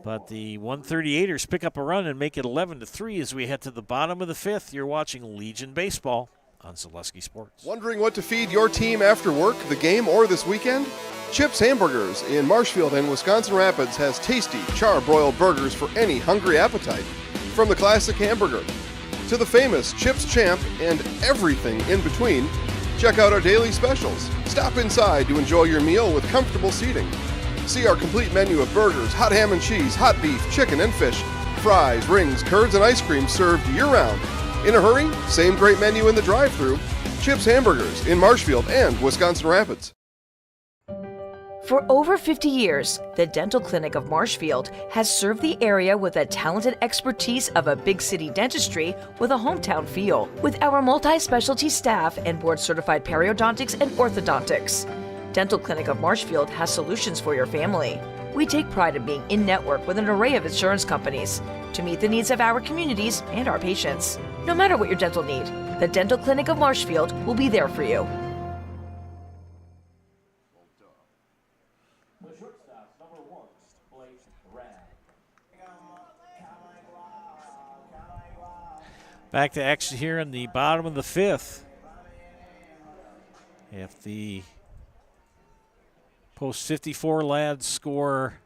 But the 138ers pick up a run and make it 11-3 as we head to the bottom of the fifth. You're watching Legion Baseball on Zaleski Sports. Wondering what to feed your team after work, the game, or this weekend? Chips Hamburgers in Marshfield and Wisconsin Rapids has tasty char-broiled burgers for any hungry appetite. From the classic hamburger to the famous Chips Champ and everything in between, check out our daily specials. Stop inside to enjoy your meal with comfortable seating. See our complete menu of burgers, hot ham and cheese, hot beef, chicken and fish, fries, rings, curds, and ice cream served year-round. In a hurry? Same great menu in the drive-thru. Chips Hamburgers in Marshfield and Wisconsin Rapids. For over 50 years, the Dental Clinic of Marshfield has served the area with the talented expertise of a big city dentistry with a hometown feel. With our multi-specialty staff and board-certified periodontics and orthodontics, Dental Clinic of Marshfield has solutions for your family. We take pride in being in-network with an array of insurance companies to meet the needs of our communities and our patients. No matter what your dental need, the Dental Clinic of Marshfield will be there for you. Back to action here in the bottom of the fifth. If the Post 54 lads score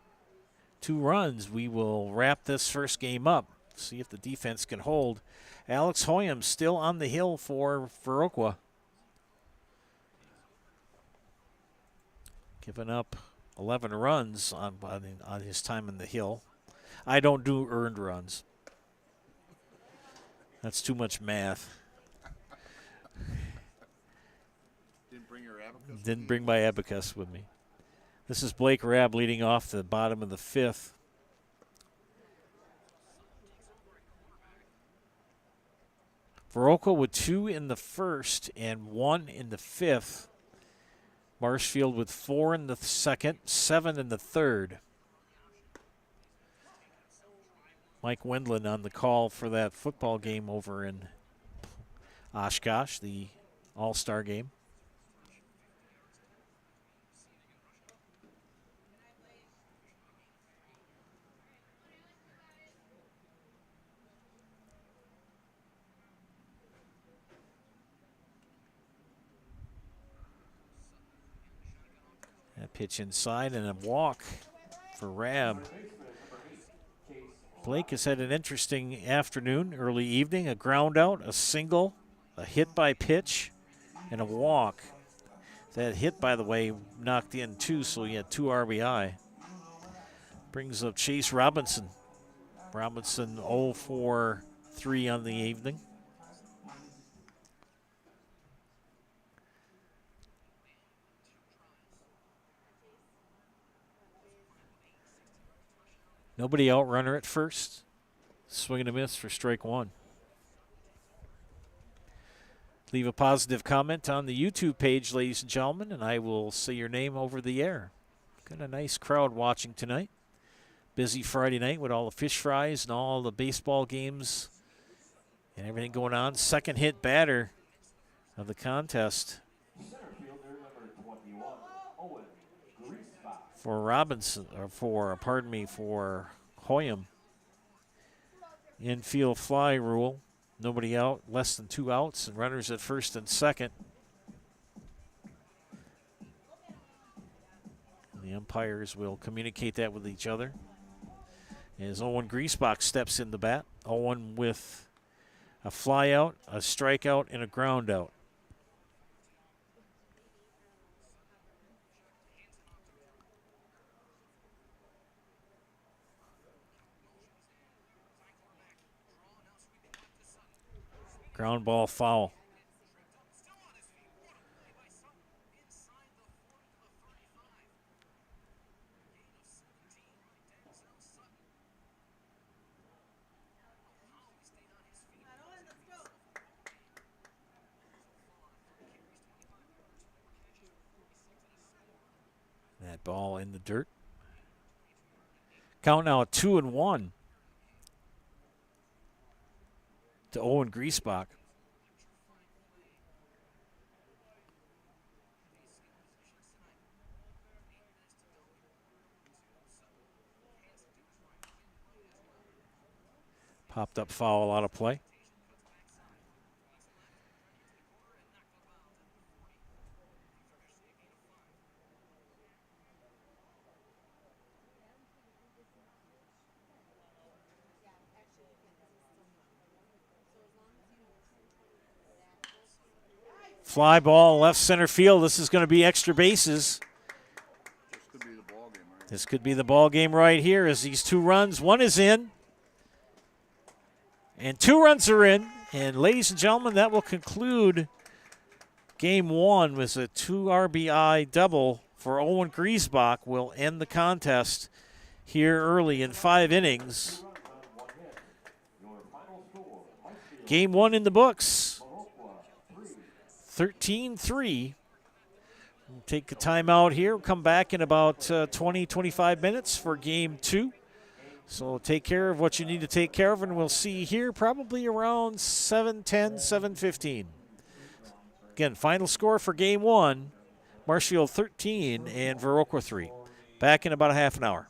2 runs, we will wrap this first game up. See if the defense can hold. Alex Hoyam still on the hill for Viroqua. Giving up 11 runs on his time in the hill. I don't do earned runs. That's too much math. Didn't bring your abacus? Didn't bring my abacus with me. This is Blake Rabb leading off the bottom of the fifth. Viroqua with 2 in the first and 1 in the fifth. Marshfield with 4 in the second, 7 in the third. Mike Wendland on the call for that football game over in Oshkosh, the All-Star game. That pitch inside and a walk for Rabb. Blake has had an interesting afternoon, early evening, a ground out, a single, a hit by pitch, and a walk. That hit, by the way, knocked in 2, so he had 2 RBI. Brings up Chase Robinson. Robinson 0 for 3 on the evening. Nobody out, runner at first. Swing and a miss for strike one. Leave a positive comment on the YouTube page, ladies and gentlemen, and I will say your name over the air. Got a nice crowd watching tonight. Busy Friday night with all the fish fries and all the baseball games and everything going on. Second hit batter of the contest for Robinson, or for Hoyam. Infield fly rule. Nobody out, less than 2 outs, and runners at first and second. And the umpires will communicate that with each other. As Owen Griesbach steps in the bat. Owen with a fly out, a strikeout, and a ground out. Ground ball foul. That ball in the dirt. Count now at 2-1 to Owen Griesbach. Popped up foul out of play. Fly ball left center field. This is going to be extra bases. This could be the ball game right here as these 2 runs. One is in. And 2 runs are in. And ladies and gentlemen, that will conclude game 1 with a 2 RBI double for Owen Griesbach. Will end the contest here early in 5 innings. Game 1 in the books. 13-3. We'll take a timeout here. We'll come back in about 20-25 minutes for game 2. So take care of what you need to take care of, and we'll see you here probably around 7:10, 7:15. Again, final score for game 1, Marshfield 13 and Viroqua 3. Back in about a half an hour.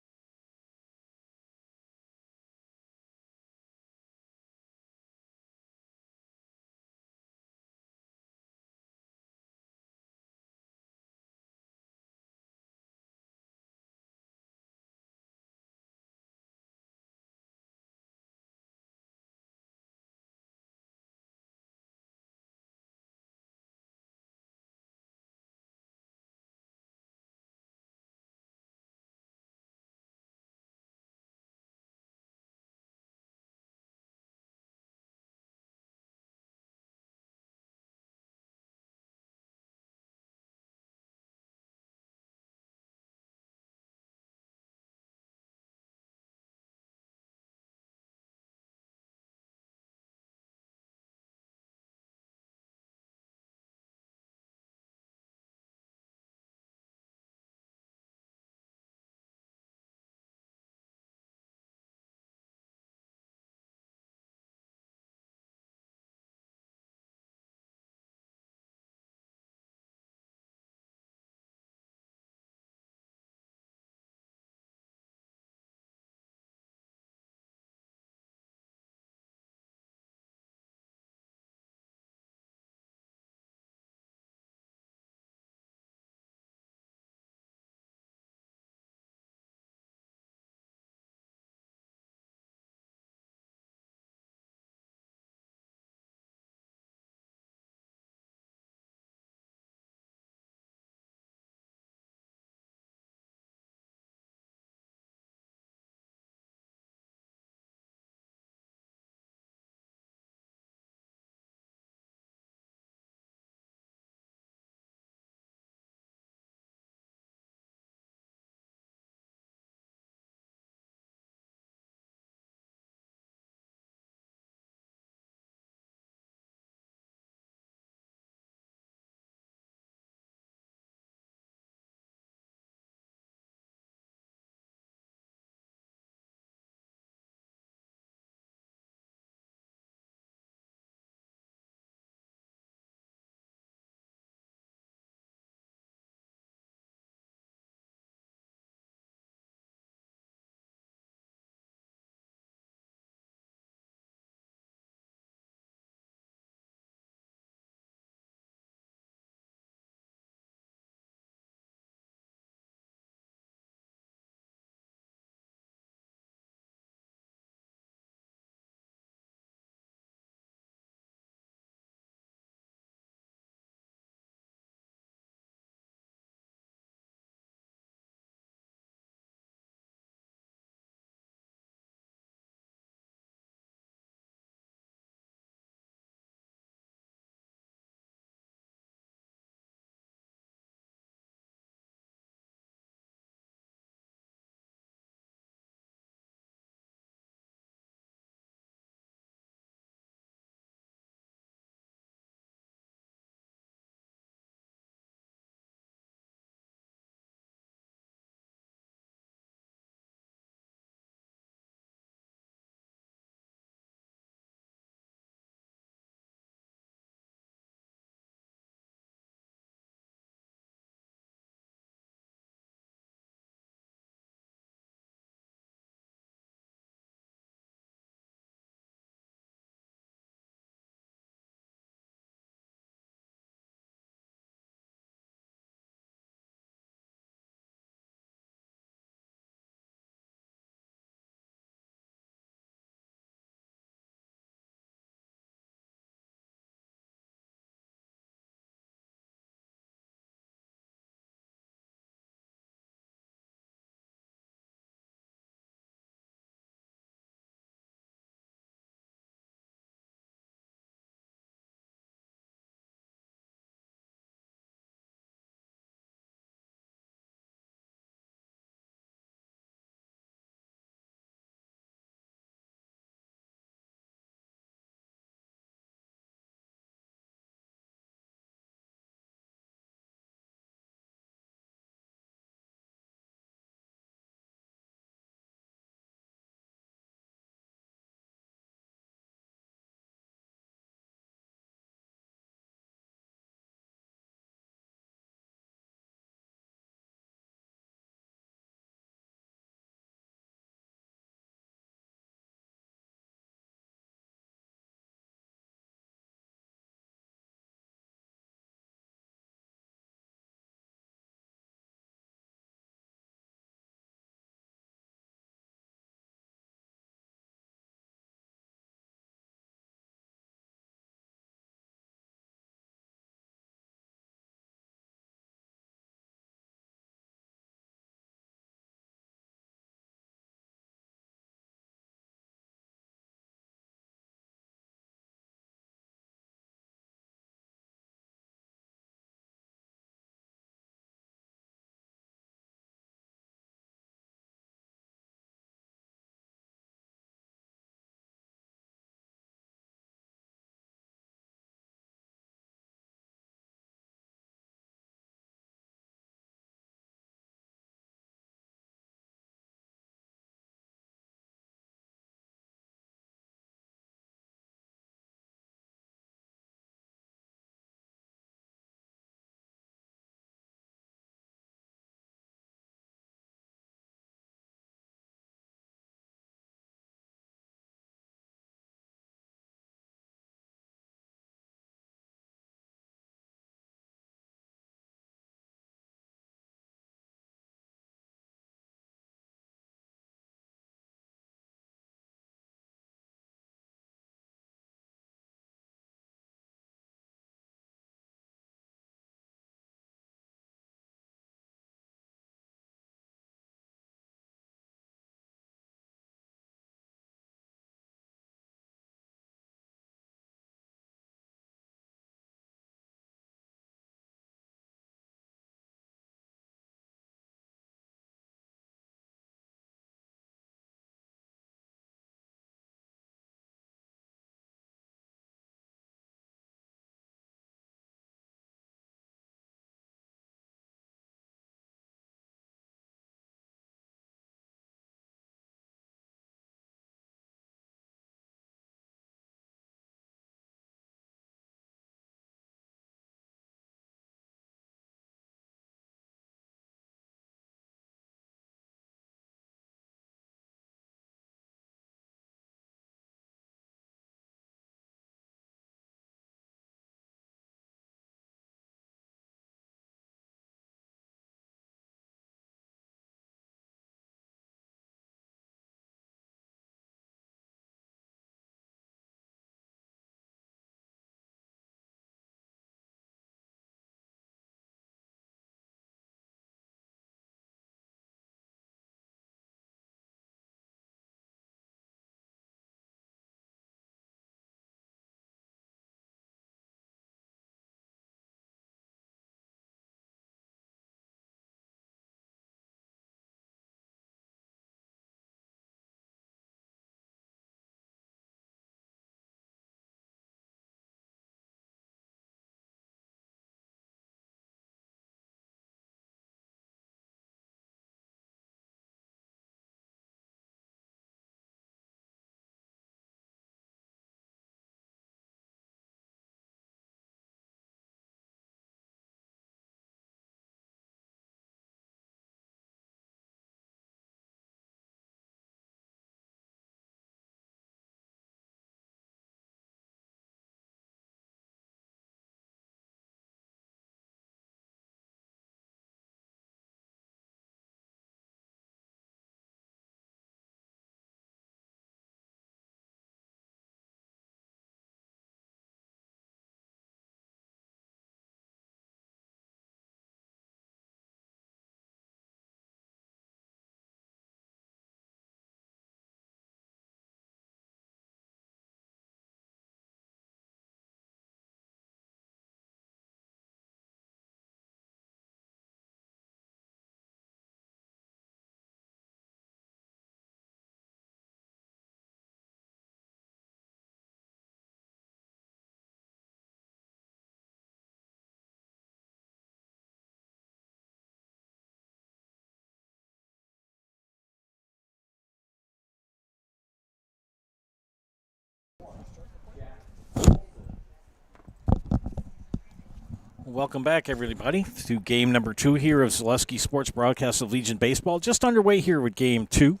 Welcome back, everybody, to game number 2 here of Zaleski Sports broadcast of Legion Baseball. Just underway here with game 2.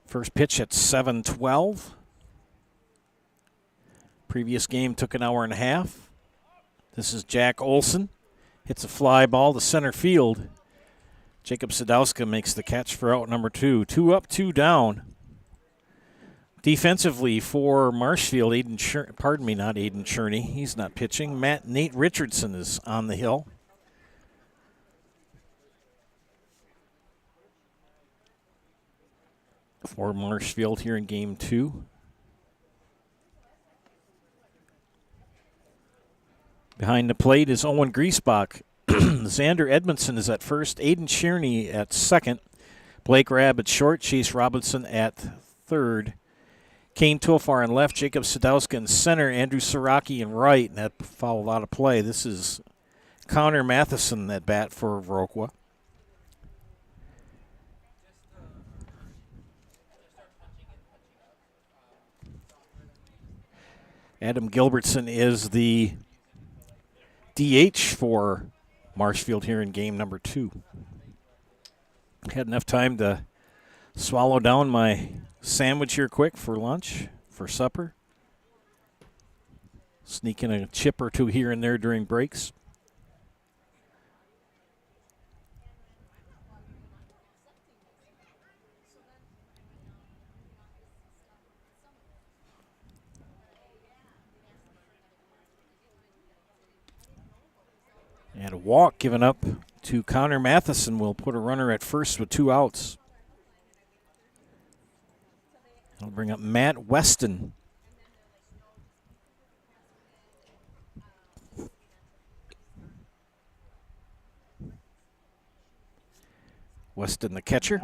First pitch at 7:12. Previous game took an hour and a half. This is Jack Olson. Hits a fly ball to center field. Jacob Sadowska makes the catch for out number 2. 2 up, 2 down. Defensively for Marshfield, not Aiden Cherney. He's not pitching. Nate Richardson is on the hill. For Marshfield here in game 2. Behind the plate is Owen Griesbach. Xander Edmondson is at first. Aiden Cherney at second. Blake Rabb at short. Chase Robinson at third. Kane Tulfar in left, Jacob Sadowska in center, Andrew Siraki in right, and that fouled out of play. This is Connor Matheson at bat for Viroqua. Adam Gilbertson is the DH for Marshfield here in game number 2. Had enough time to swallow down my sandwich here quick for lunch, for supper. Sneak in a chip or two here and there during breaks. And a walk given up to Connor Matheson will put a runner at first with 2 outs. I'll bring up Matt Weston. Weston, the catcher.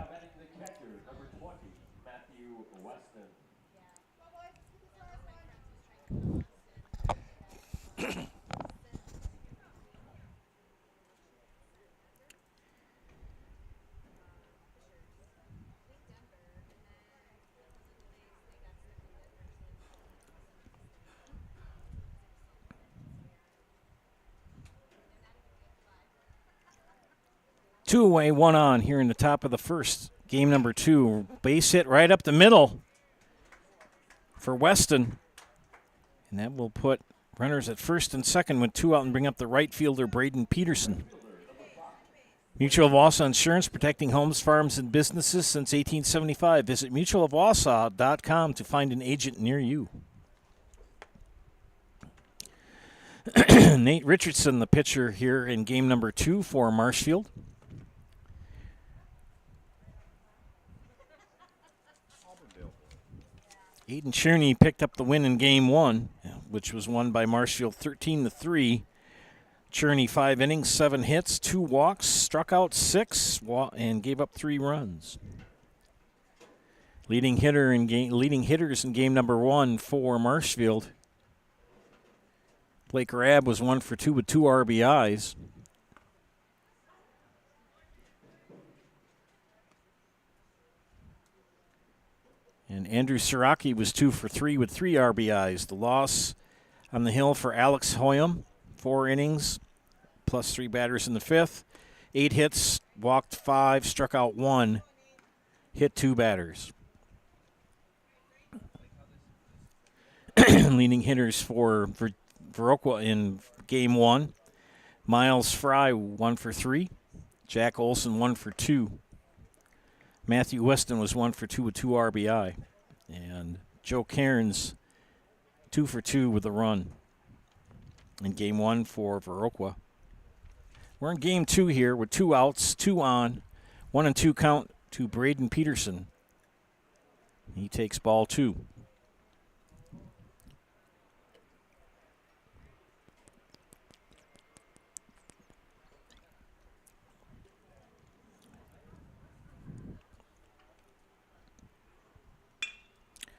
Two away, 1 on here in the top of the first. Game number 2. Base hit right up the middle for Weston. And that will put runners at first and second with 2 out and bring up the right fielder, Braden Peterson. Mutual of Wausau Insurance, protecting homes, farms, and businesses since 1875. Visit mutualofwausau.com to find an agent near you. Nate Richardson, the pitcher here in game number 2 for Marshfield. Aiden Cherney picked up the win in game 1, which was won by Marshfield 13-3. Cherney 5 innings, 7 hits, 2 walks, struck out 6, and gave up 3 runs. Leading hitters in game number 1 for Marshfield. Blake Rabb was 1 for 2 with 2 RBIs. And Andrew Siraki was 2 for 3 with 3 RBIs. The loss on the hill for Alex Hoyam, 4 innings, plus 3 batters in the 5th. 8 hits, walked 5, struck out 1, hit 2 batters. Leading hitters for Viroqua in game 1. Miles Fry, 1 for 3. Jack Olson, 1 for 2. Matthew Weston was 1 for 2 with 2 RBI. And Joe Cairns, 2 for 2 with a run in game 1 for Viroqua. We're in game 2 here with 2 outs, 2 on, 1-2 count to Braden Peterson. He takes ball 2.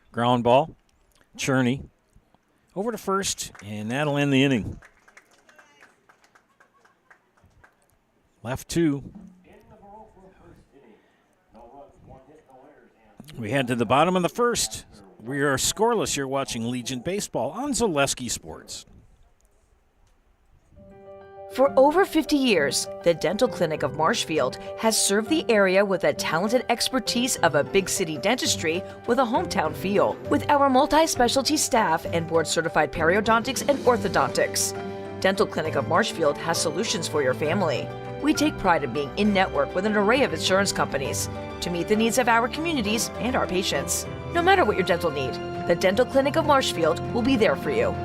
Ground ball. Cherney over to first, and that'll end the inning. Left 2. We head to the bottom of the first. We are scoreless. You're watching Legion Baseball on Zaleski Sports. For over 50 years, the Dental Clinic of Marshfield has served the area with the talented expertise of a big city dentistry with a hometown feel. With our multi-specialty staff and board-certified periodontics and orthodontics, Dental Clinic of Marshfield has solutions for your family. We take pride in being in-network with an array of insurance companies to meet the needs of our communities and our patients. No matter what your dental need, the Dental Clinic of Marshfield will be there for you.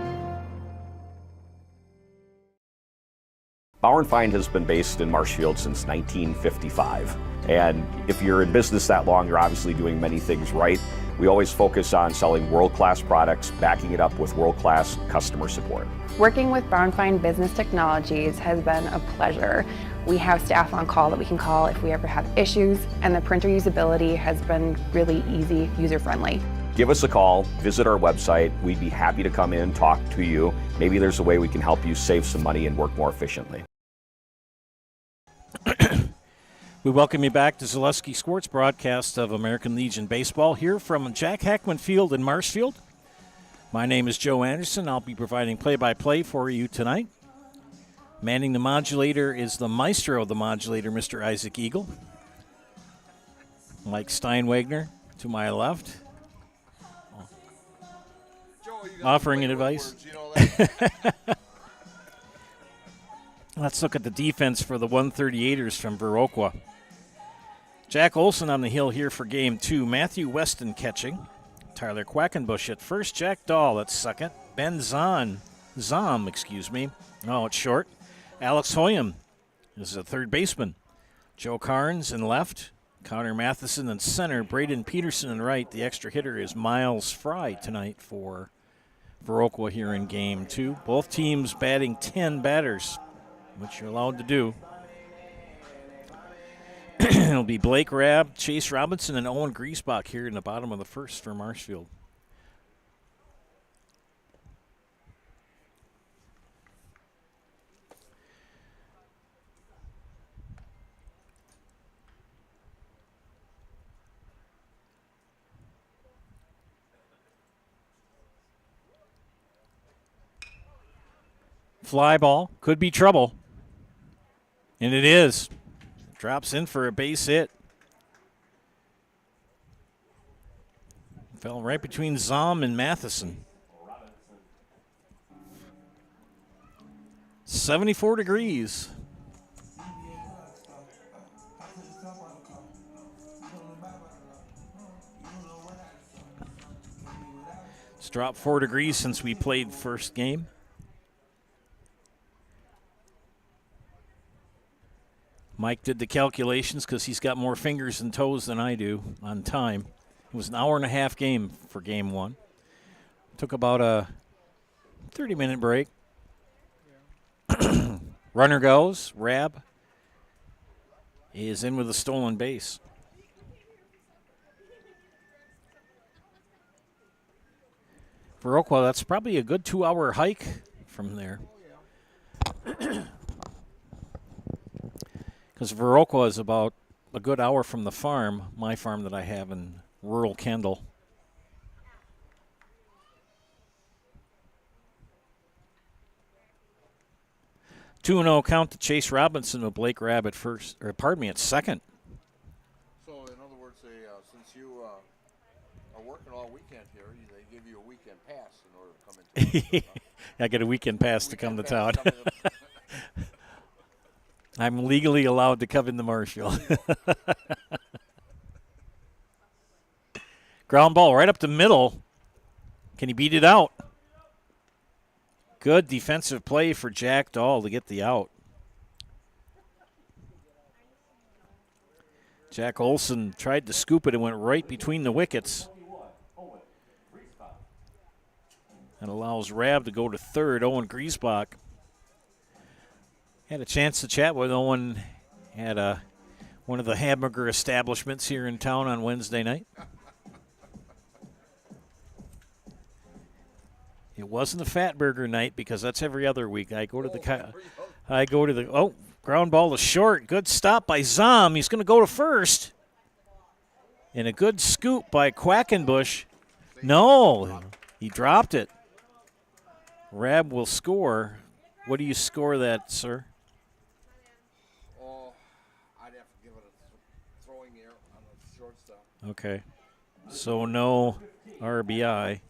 Bauer & Feind has been based in Marshfield since 1955. And if you're in business that long, you're obviously doing many things right. We always focus on selling world-class products, backing it up with world-class customer support. Working with Bauer & Feind Business Technologies has been a pleasure. We have staff on call that we can call if we ever have issues, and the printer usability has been really easy, user-friendly. Give us a call, visit our website. We'd be happy to come in, talk to you. Maybe there's a way we can help you save some money and work more efficiently. We welcome you back to Zaleski Sports broadcast of American Legion Baseball here from Jack Hackman Field in Marshfield. My name is Joe Anderson. I'll be providing play-by-play for you tonight. Manning the modulator is the maestro of the modulator, Mr. Isaac Eagle. Mike Steinwagner to my left. Offering advice. Let's look at the defense for the 138ers from Viroqua. Jack Olson on the hill here for game 2. Matthew Weston catching. Tyler Quackenbush at first. Jack Dahl at second. Ben Zom, No, it's short. Alex Hoyam is the third baseman. Joe Carnes in left. Connor Matheson in center. Braden Peterson in right. The extra hitter is Miles Fry tonight for Viroqua here in game 2. Both teams batting 10 batters, which you're allowed to do. It'll be Blake Rabb, Chase Robinson, and Owen Griesbach here in the bottom of the first for Marshfield. Fly ball, could be trouble. And it is. Drops in for a base hit. Fell right between Zom and Matheson. 74 degrees. It's dropped 4 degrees since we played first game. Mike did the calculations because he's got more fingers and toes than I do on time. It was an hour-and-a-half game for game 1. Took about a 30-minute break. Runner goes. Rabb is in with a stolen base. Viroqua, that's probably a good 2-hour hike from there. Because Viroqua is about a good hour from the farm, my farm that I have in rural Kendall. Two 2-0 count to Chase Robinson with Blake Rabb at first, or pardon me, at second. So, in other words, since you are working all weekend here, they give you a weekend pass in order to come into town. I get a weekend pass to come to town. I'm legally allowed to come into Marshfield. Ground ball right up the middle. Can he beat it out? Good defensive play for Jack Dahl to get the out. Jack Olson tried to scoop it and went right between the wickets. That allows Rabb to go to third. Owen Griesbach had a chance to chat with Owen at one of the hamburger establishments here in town on Wednesday night. It wasn't a fat burger night because that's every other week. I go to the ground ball to short. Good stop by Zom. He's going to go to first. And a good scoop by Quackenbush. No, he dropped it. Rabb will score. What do you score that, sir? Okay. So no RBI.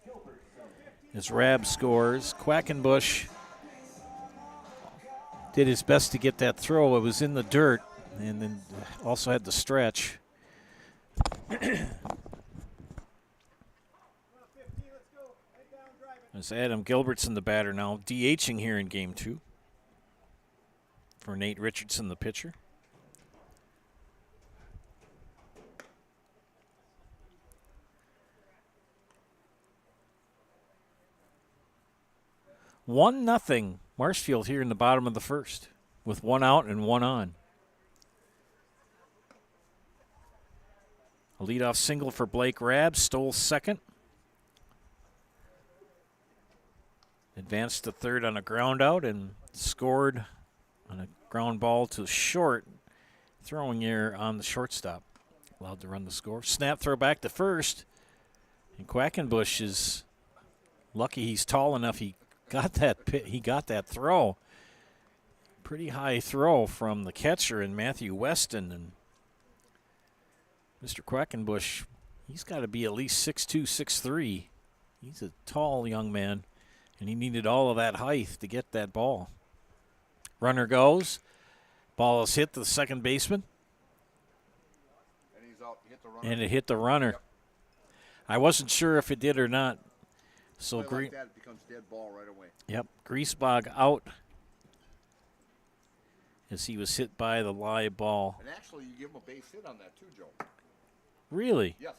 As Rab scores, Quackenbush did his best to get that throw. It was in the dirt, and then also had the stretch. As Adam Gilbertson, the batter, now DHing here in Game 2 for Nate Richardson, the pitcher. One nothing Marshfield here in the bottom of the first with one out and one on. A leadoff single for Blake Rabb, stole second. Advanced to third on a ground out and scored on a ground ball to short. Throwing error on the shortstop. Allowed to run the score. Snap throw back to first. And Quackenbush is lucky he's tall enough. He got that throw. Pretty high throw from the catcher and Matthew Weston. And Mr. Quackenbush, he's got to be at least 6'2", 6'3". He's a tall young man. And he needed all of that height to get that ball. Runner goes. Ball is hit to the second baseman. And he's out. Hit the runner. And it hit the runner. Yep. I wasn't sure if it did or not. So like that, it becomes dead ball right away. Yep. Griesbach out as he was hit by the live ball. And actually, you give him a base hit on that too, Joe. Really? Yes.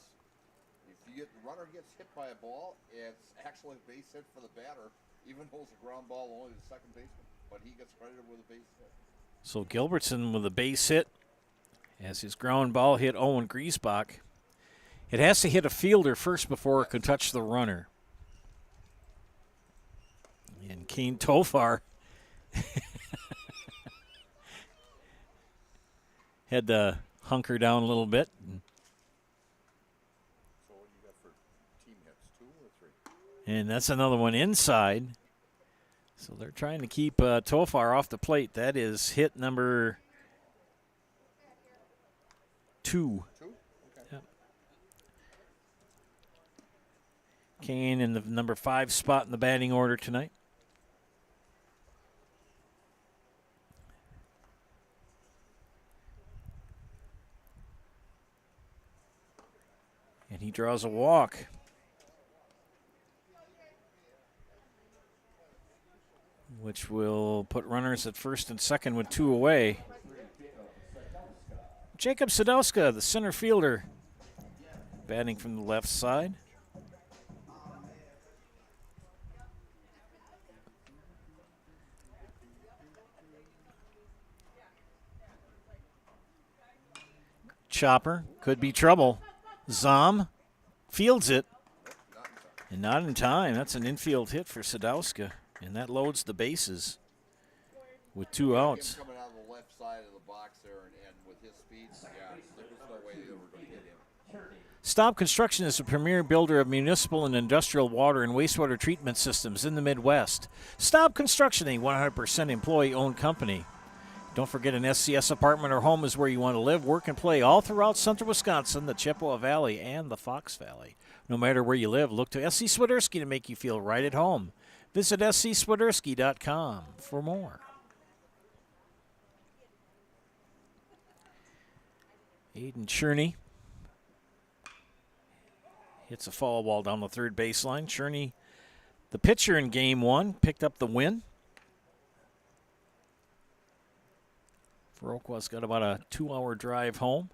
If the runner gets hit by a ball, it's actually a base hit for the batter, even though it's a ground ball only to the second baseman. But he gets credited with a base hit. So Gilbertson with a base hit as his ground ball hit Owen Griesbach. It has to hit a fielder first before it can touch the runner. And Kane Tofar had to hunker down a little bit. So what do you got for team hits, 2 or 3? And that's another one inside. So they're trying to keep Tofar off the plate. That is hit number 2. 2? Okay. Yep. Kane in the number 5 spot in the batting order tonight. And he draws a walk. Which will put runners at first and second with 2 away. Jacob Sadowska, the center fielder, batting from the left side. Chopper, could be trouble. Zom fields it, and not in time. That's an infield hit for Sadowska, and that loads the bases with 2 outs. Coming out of the left side of the box there, and with his speed, yeah, there was no way they were going to hit him. Staub Construction is a premier builder of municipal and industrial water and wastewater treatment systems in the Midwest. Staub Construction, a 100% employee-owned company. Don't forget, an SCS apartment or home is where you want to live, work, and play all throughout central Wisconsin, the Chippewa Valley, and the Fox Valley. No matter where you live, look to SC Swiderski to make you feel right at home. Visit scswiderski.com for more. Aiden Cherney hits a foul ball down the third baseline. Cherney, the pitcher in Game 1, picked up the win. Viroqua's got about a 2-hour drive home.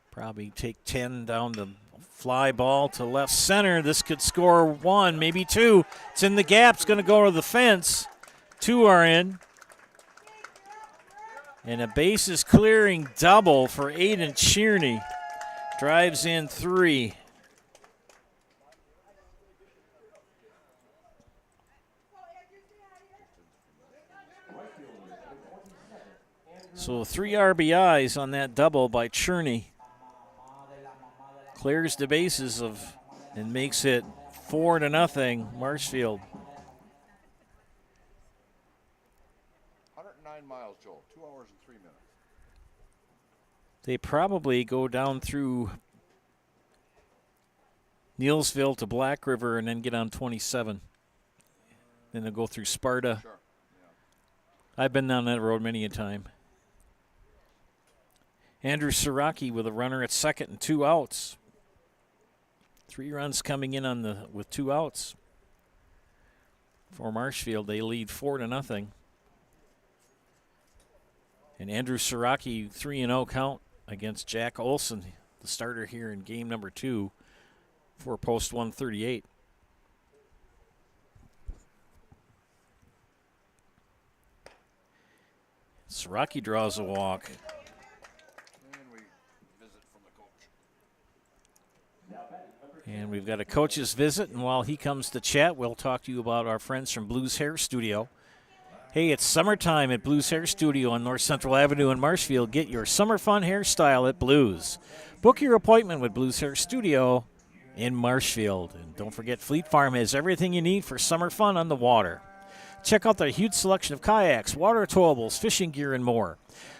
Probably take 10 down the fly ball to left center. This could score 1, maybe 2. It's in the gap. It's going to go to the fence. 2 are in. And a bases clearing double for Aiden Cherney. Drives in 3. So 3 RBIs on that double by Cherney. Clears the bases and makes it 4-0 Marshfield. 109 9 miles, Joel. 2 hours and 3 minutes. They probably go down through Neilsville to Black River and then get on 27. Then they'll go through Sparta. Sure. I've been down that road many a time. Andrew Siraki with a runner at second and 2 outs. 3 runs coming in with 2 outs. For Marshfield, they lead 4-0. And Andrew Siraki, 3-0 count against Jack Olson, the starter here in game number 2 for Post 138. Siraki draws a walk. And we visit from the coach. And we've got a coach's visit, and while he comes to chat, we'll talk to you about our friends from Blues Hair Studio. Hey, it's summertime at Blues Hair Studio on North Central Avenue in Marshfield. Get your summer fun hairstyle at Blues. Book your appointment with Blues Hair Studio in Marshfield. And don't forget, Fleet Farm has everything you need for summer fun on the water. Check out their huge selection of kayaks, water towables, fishing gear, and more.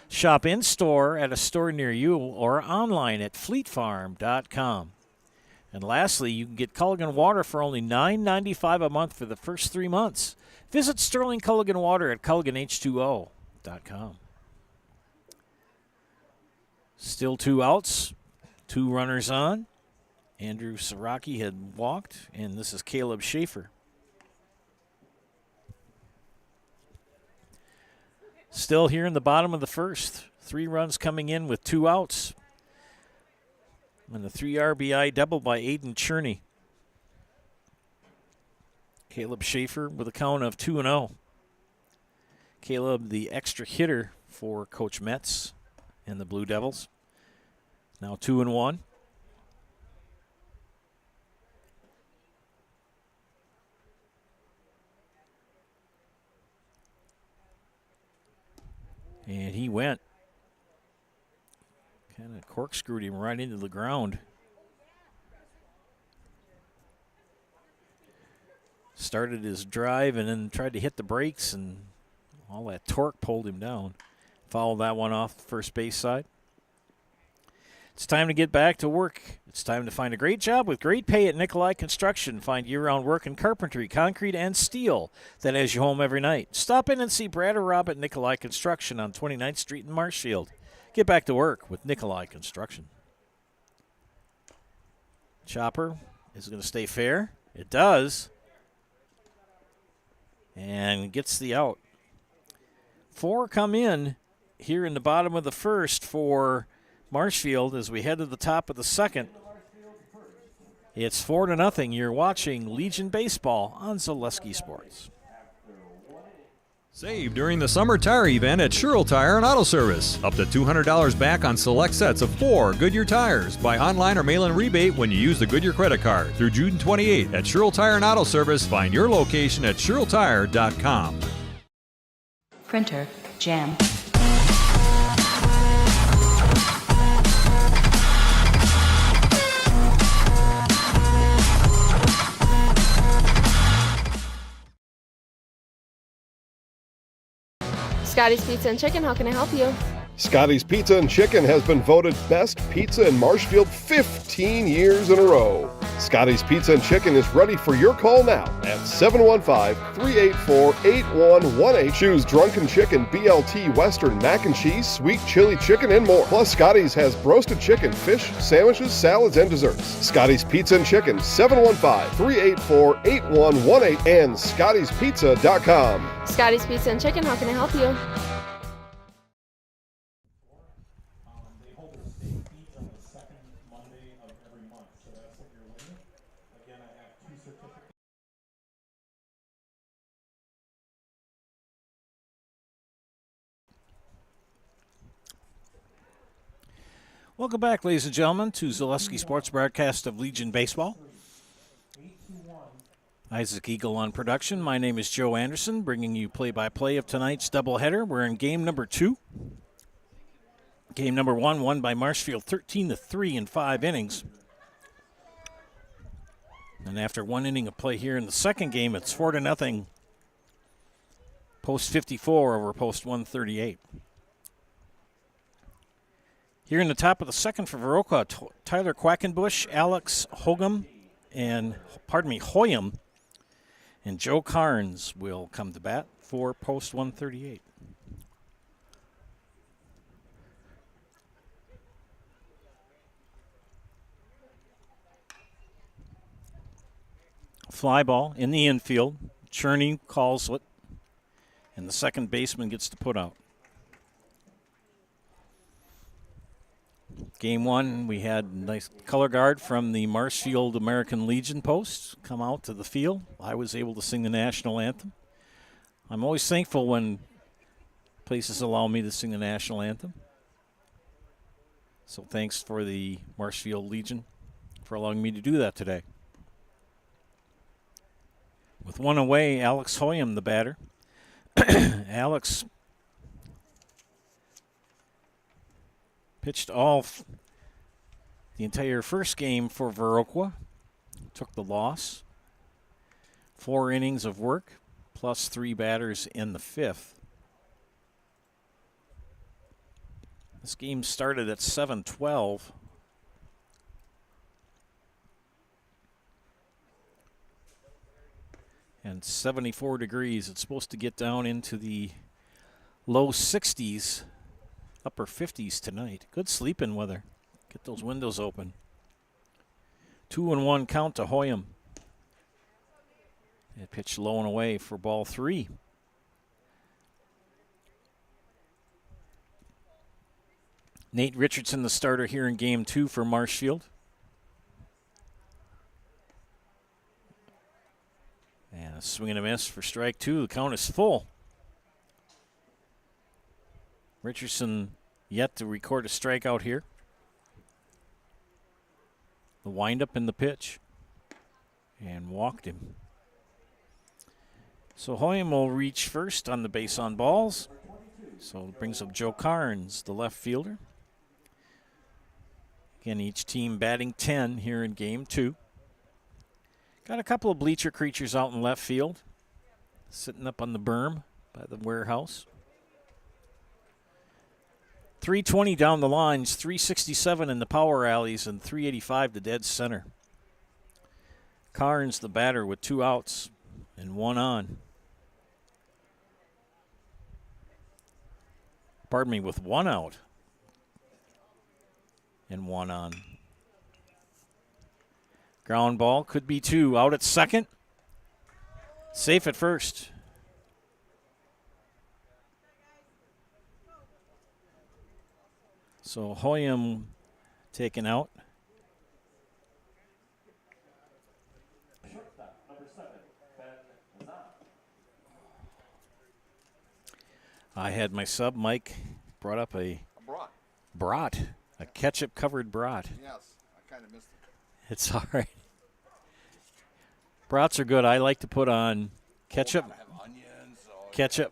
Shop in-store at a store near you or online at fleetfarm.com. And lastly, you can get Culligan Water for only $9.95 a month for the first 3 months. Visit Sterling Culligan Water at CulliganH2O.com. Still 2 outs, 2 runners on. Andrew Siraki had walked, and this is Caleb Schaefer. Still here in the bottom of the first. 3 runs coming in with 2 outs. And the 3 RBI double by Aiden Cherney. Caleb Schaefer with a count of 2-0. Caleb, the extra hitter for Coach Metz and the Blue Devils. Now 2-1. And he went. Kind of corkscrewed him right into the ground. Started his drive and then tried to hit the brakes, and all that torque pulled him down. Fouled that one off the first base side. It's time to get back to work. It's time to find a great job with great pay at Nikolai Construction. Find year-round work in carpentry, concrete, and steel that has you home every night. Stop in and see Brad or Rob at Nikolai Construction on 29th Street in Marshfield. Get back to work with Nikolai Construction. Chopper is going to stay fair. It does. And gets the out. 4 come in here in the bottom of the first for Marshfield as we head to the top of the second. It's 4-0. You're watching Legion Baseball on Zaleski Sports. Save during the summer tire event at Sherrill Tire and Auto Service. Up to $200 back on select sets of 4 Goodyear tires. Buy online or mail-in rebate when you use the Goodyear credit card. Through June 28th at Sherrill Tire and Auto Service. Find your location at SherrillTire.com. Printer, jam. Scotty's Pizza and Chicken, how can I help you? Scotty's Pizza and Chicken has been voted best pizza in Marshfield 15 years in a row. Scotty's Pizza and Chicken is ready for your call now at 715-384-8118. Choose Drunken Chicken, BLT, Western, mac and cheese, sweet chili chicken, and more. Plus, Scotty's has roasted chicken, fish, sandwiches, salads, and desserts. Scotty's Pizza and Chicken, 715-384-8118 and Scotty'sPizza.com. Scotty's Pizza and Chicken, how can I help you? Welcome back, ladies and gentlemen, to Zaleski Sports broadcast of Legion Baseball. Isaac Eagle on production. My name is Joe Anderson, bringing you play-by-play of tonight's doubleheader. We're in game number 2. Game number 1 won by Marshfield 13-3 in 5 innings. And after 1 inning of play here in the second game, it's 4-0 Post 54 over post 138. Here in the top of the second for Viroqua, Tyler Quackenbush, Alex Hoyam, and Joe Carnes will come to bat for post 138. Fly ball in the infield. Cherney calls it, and the second baseman gets to put out. Game one, we had a nice color guard from the Marshfield American Legion post come out to the field. I was able to sing the national anthem. I'm always thankful when places allow me to sing the national anthem. So thanks for the Marshfield Legion for allowing me to do that today. With one away, Alex Hoyam, the batter. Alex pitched the entire first game for Viroqua. Took the loss. 4 innings of work, plus 3 batters in the 5th. This game started at 7:12. And 74 degrees. It's supposed to get down into the low 60s, upper 50s tonight. Good sleeping weather. Get those windows open. 2-1 count to Hoyam. It pitched low and away for ball 3. Nate Richardson, the starter here in game 2 for Marshfield. And a swing and a miss for strike 2. The count is full. Richardson yet to record a strikeout here. The windup in the pitch. And walked him. So Hoyam will reach first on the base on balls. So it brings up Joe Carnes, the left fielder. Again, each team batting 10 here in game 2. Got a couple of bleacher creatures out in left field, sitting up on the berm by the warehouse. 320 down the lines, 367 in the power alleys, and 385 to dead center. Carnes, the batter, with 2 outs and 1 on. Pardon me, with 1 out and 1 on. Ground ball, could be 2. Out at second. Safe at first. So Hoyam taken out. I had my sub, Mike, brought up a brat, a ketchup-covered brat. Yes, I kind of missed it. It's all right. Brats are good. I like to put on ketchup,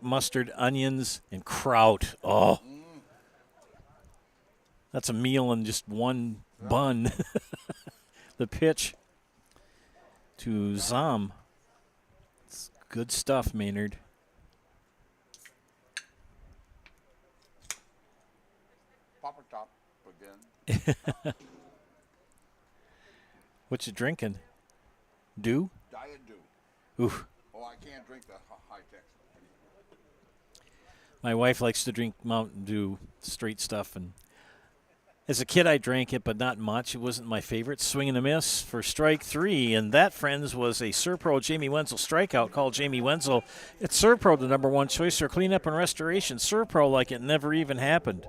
mustard, onions, and kraut. Oh, that's a meal in just one bun. The pitch to Zom. It's good stuff, Maynard. Papa top again. What you drinking? Dew? Diet Dew. Ooh. Oh, I can't drink the high tech. My wife likes to drink Mountain Dew, straight stuff. And as a kid, I drank it, but not much. It wasn't my favorite. Swing and a miss for strike 3. And that, friends, was a Serpro Jamie Wenzel strikeout. Call Jamie Wenzel. It's Serpro, the #1 choice for cleanup and restoration. Serpro like it never even happened.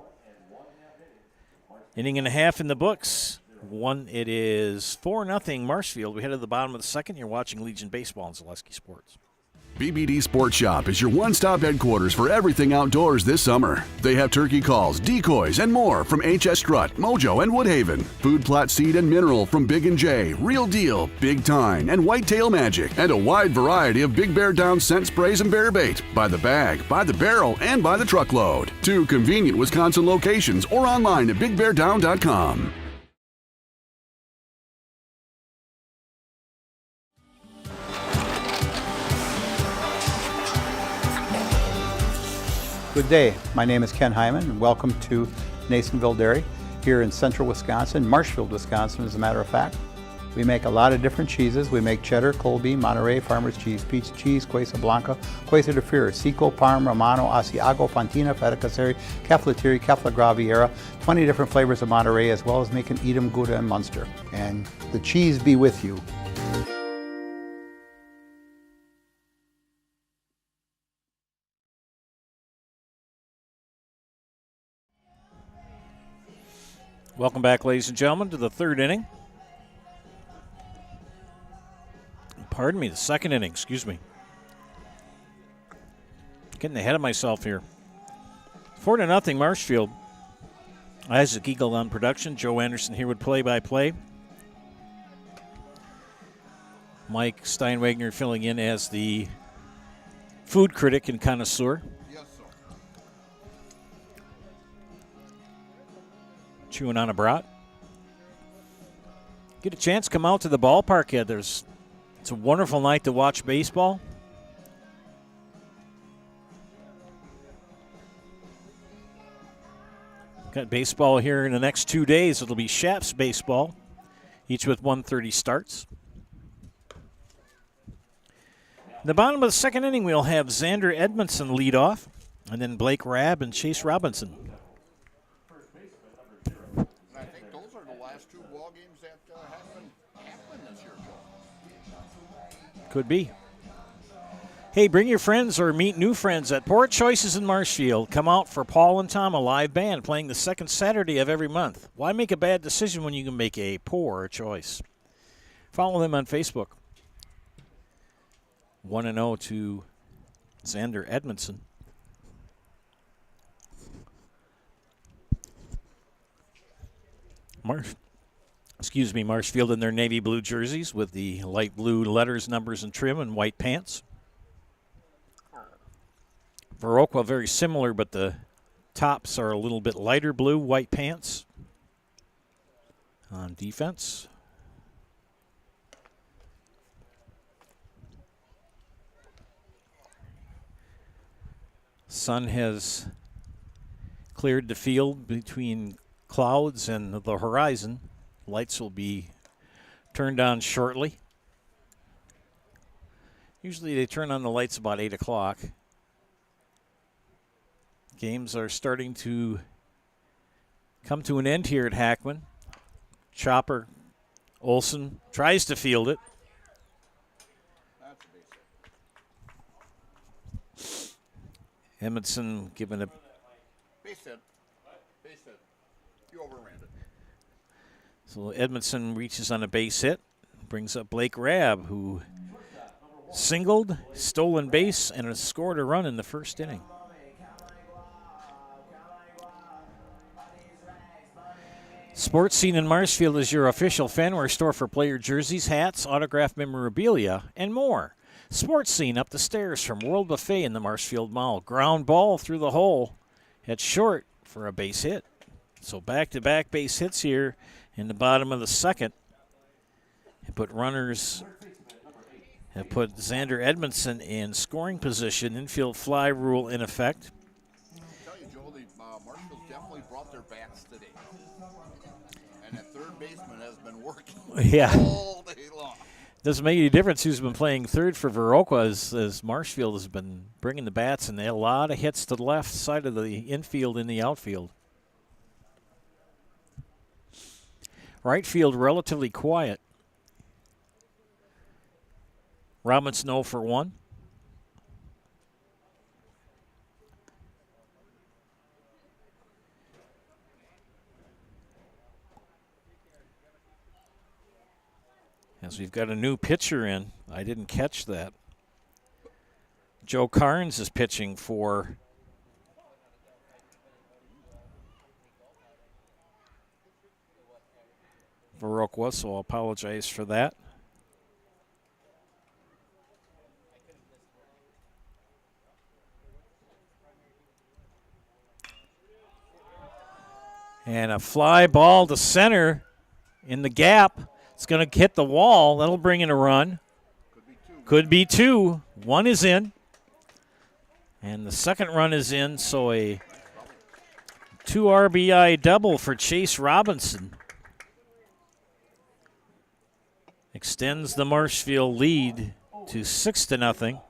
Inning and a half in the books. It is 4-0 Marshfield. We head to the bottom of the second. You're watching Legion Baseball on Zaleski Sports. BBD Sports Shop is your one-stop headquarters for everything outdoors this summer. They have turkey calls, decoys, and more from HS Strut, Mojo, and Woodhaven. Food plot seed and mineral from Big & J, Real Deal, Big Tine, and Whitetail Magic. And a wide variety of Big Bear Down scent sprays and bear bait. By the bag, by the barrel, and by the truckload. 2 convenient Wisconsin locations or online at BigBearDown.com. Good day. My name is Ken Hyman, and welcome to Nasonville Dairy here in central Wisconsin, Marshfield, Wisconsin, as a matter of fact. We make a lot of different cheeses. We make cheddar, Colby, Monterey, Farmer's Cheese, Peach Cheese, Quesa Blanca, Quesa de Freer, Seco, Parm, Romano, Asiago, Fontina, Feta Caseri, Caflateri, Cafla Graviera, 20 different flavors of Monterey, as well as making Edam, Gouda, and Munster. And the cheese be with you. Welcome back, ladies and gentlemen, to the third inning. Pardon me, the second inning, excuse me. Getting ahead of myself here. 4-0 Marshfield. Isaac Eagle on production. Joe Anderson here with play-by-play. Mike Steinwagner filling in as the food critic and connoisseur. Yes, sir. Chewing on a brat. Get a chance, come out to the ballpark. Yeah, it's a wonderful night to watch baseball. Got baseball here in the next 2 days. It'll be Shaps baseball, each with 1:30 starts. In the bottom of the second inning, we'll have Xander Edmondson lead off, and then Blake Rabb and Chase Robinson. And I think those are the last two ball games that happened this year, Joe. Could be. Hey, bring your friends or meet new friends at Port Choices in Marshfield. Come out for Paul and Tom, a live band playing the second Saturday of every month. Why make a bad decision when you can make a poor choice? Follow them on Facebook. 1-0 to Xander Edmondson. Marshfield in their navy blue jerseys with the light blue letters, numbers, and trim, and white pants. Viroqua very similar, but the tops are a little bit lighter blue, white pants. On defense, sun has cleared the field between clouds and the horizon. Lights will be turned on shortly. Usually they turn on the lights about 8 o'clock. Games are starting to come to an end here at Hackman. Chopper Olson tries to field it. Edmondson given a Base hit. You overran it. So Edmondson reaches on a base hit, brings up Blake Rabb, who singled, stolen base, and has scored a run in the first inning. Sports Scene in Marshfield is your official fanwear store for player jerseys, hats, autographed memorabilia, and more. Sports Scene up the stairs from World Buffet in the Marshfield Mall. Ground ball through the hole at short for a base hit. So back-to-back base hits here in the bottom of the second. Have put Xander Edmondson in scoring position. Infield fly rule in effect. I'll tell you, Joe, Marshfield definitely brought their bats today. And that third baseman has been working all day long. Doesn't make any difference who's been playing third for Viroqua as Marshfield has been bringing the bats, and they had a lot of hits to the left side of the infield and the outfield. Right field relatively quiet. Robinson 0 for 1. As we've got a new pitcher in. I didn't catch that. Joe Carnes is pitching for Viroqua, so I'll apologize for that. And a fly ball to center in the gap. It's going to hit the wall. That'll bring in a run. Could be two. One is in. And the second run is in, so a 2 RBI double for Chase Robinson. Extends the Marshfield lead to 6-0.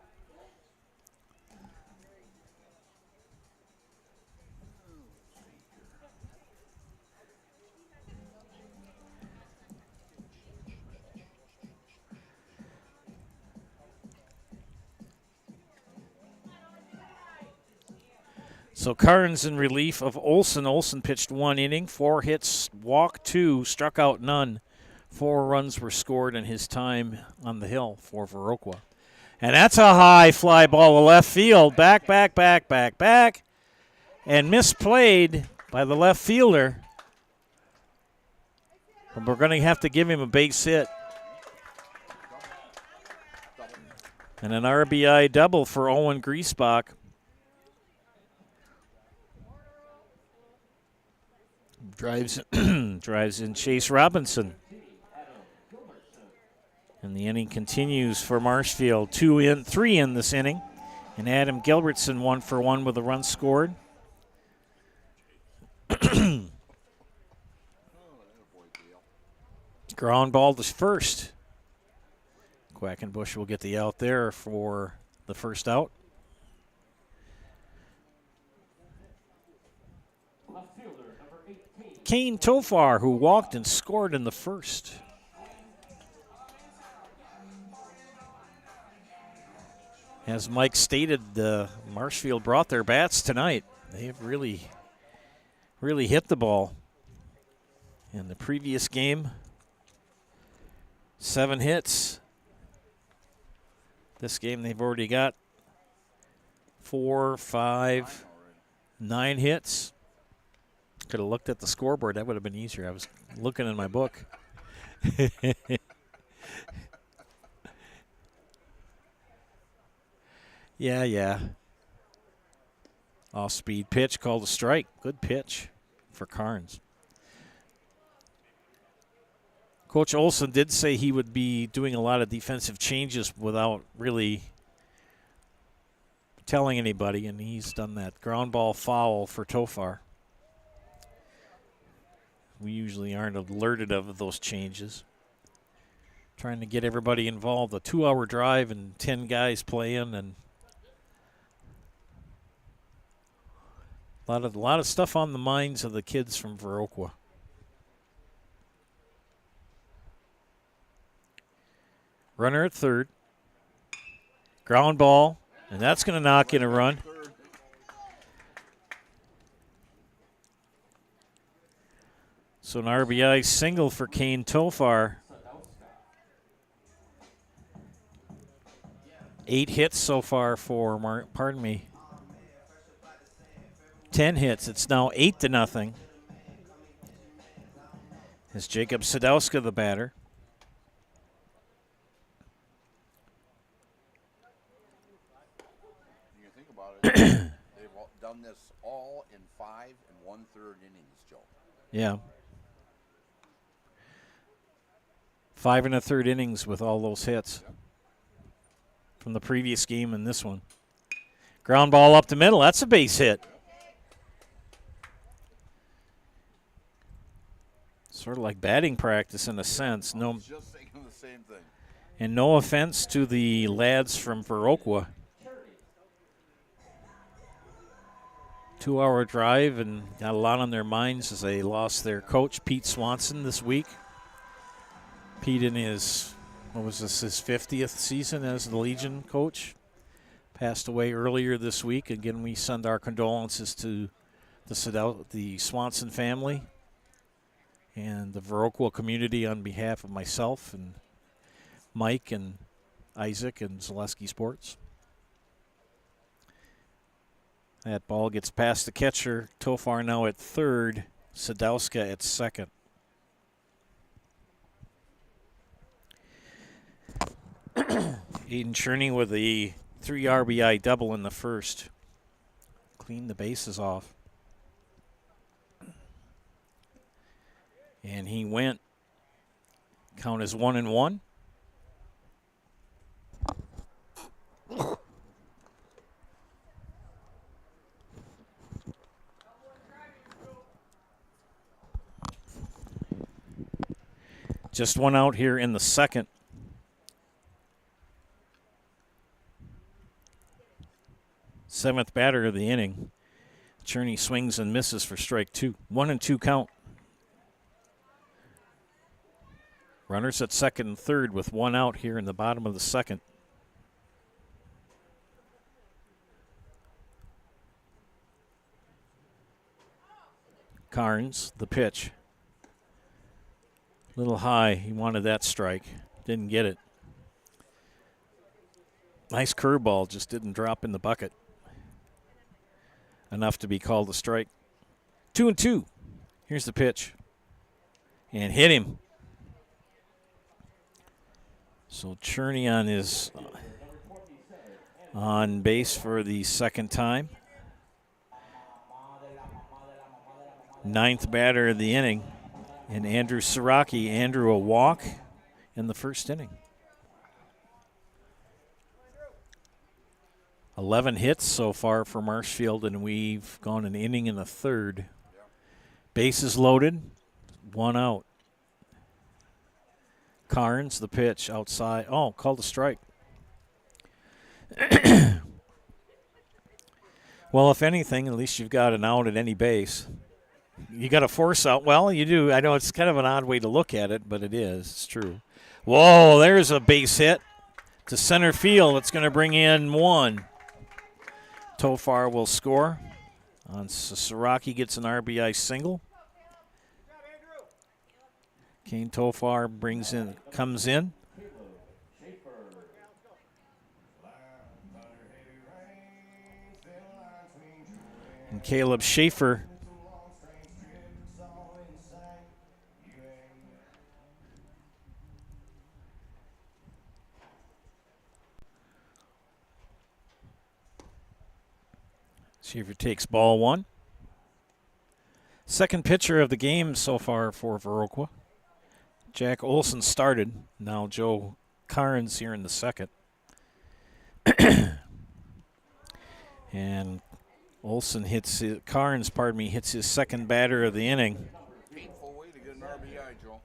So Carnes in relief of Olson. Olson pitched 1 inning, 4 hits, walked 2, struck out none. 4 runs were scored in his time on the hill for Viroqua. And that's a high fly ball to left field. Back, and misplayed by the left fielder. But we're going to have to give him a base hit. And an RBI double for Owen Griesbach. Drives in Chase Robinson. And the inning continues for Marshfield. 3 in this inning. And Adam Gilbertson 1 for 1 with a run scored. Ground ball to first. Quackenbush will get the out there for the first out. Kane Tofar, who walked and scored in the first. As Mike stated, Marshfield brought their bats tonight. They have really hit the ball. In the previous game, 7 hits. This game they've already got 4, 5, 9 hits. Could have looked at the scoreboard. That would have been easier. I was looking in my book. Yeah. Off-speed pitch, called a strike. Good pitch for Carnes. Coach Olson did say he would be doing a lot of defensive changes without really telling anybody, and he's done that. Ground ball foul for Tofar. We usually aren't alerted of those changes. Trying to get everybody involved. A 2-hour drive and 10 guys playing, and a lot of stuff on the minds of the kids from Viroqua. Runner at third. Ground ball, and that's going to knock in a run. So an RBI single for Kane Tofar. 8 hits so far for, 10 hits. It's now 8-0. As Jacob Sadowska the batter. You think about it, they've done this all in 5 1/3 innings, Joe. Yeah. 5 1/3 innings with all those hits from the previous game and this one. Ground ball up the middle. That's a base hit. Sort of like batting practice in a sense. I was just thinking the same thing. And no offense to the lads from Viroqua. 2-hour drive and got a lot on their minds as they lost their coach, Pete Swanson, this week. Pete in his 50th season as the Legion coach. Passed away earlier this week. Again, we send our condolences to the Swanson family and the Viroqua community on behalf of myself and Mike and Isaac and Zaleski Sports. That ball gets past the catcher. Tofar now at third. Sadowska at second. Aiden Cherney with a 3 RBI double in the first. Clean the bases off. And he went. Count is 1-1. Just one out here in the second. Seventh batter of the inning. Cherney swings and misses for strike 2. 1-2 count. Runners at second and third with one out here in the bottom of the second. Carnes, the pitch. Little high. He wanted that strike. Didn't get it. Nice curveball, just didn't drop in the bucket. Enough to be called a strike. 2-2. Here's the pitch. And hit him. So Cherney on base for the second time. Ninth batter of the inning. And Andrew Siraki. Andrew a walk in the first inning. 11 hits so far for Marshfield, and we've gone an inning and a third. Bases loaded, one out. Carnes, the pitch outside. Oh, called a strike. Well, if anything, at least you've got an out at any base. You got a force out. Well, you do. I know it's kind of an odd way to look at it, but it is. It's true. Whoa, there's a base hit to center field. It's going to bring in one. Tofar will score. Siraki gets an RBI single. Kane Tofar comes in. And Caleb Schaefer takes ball one. Second pitcher of the game so far for Viroqua. Jack Olson started. Now Joe Carnes here in the second. And Olson hits his second batter of the inning. Painful way to get an RBI, Joe.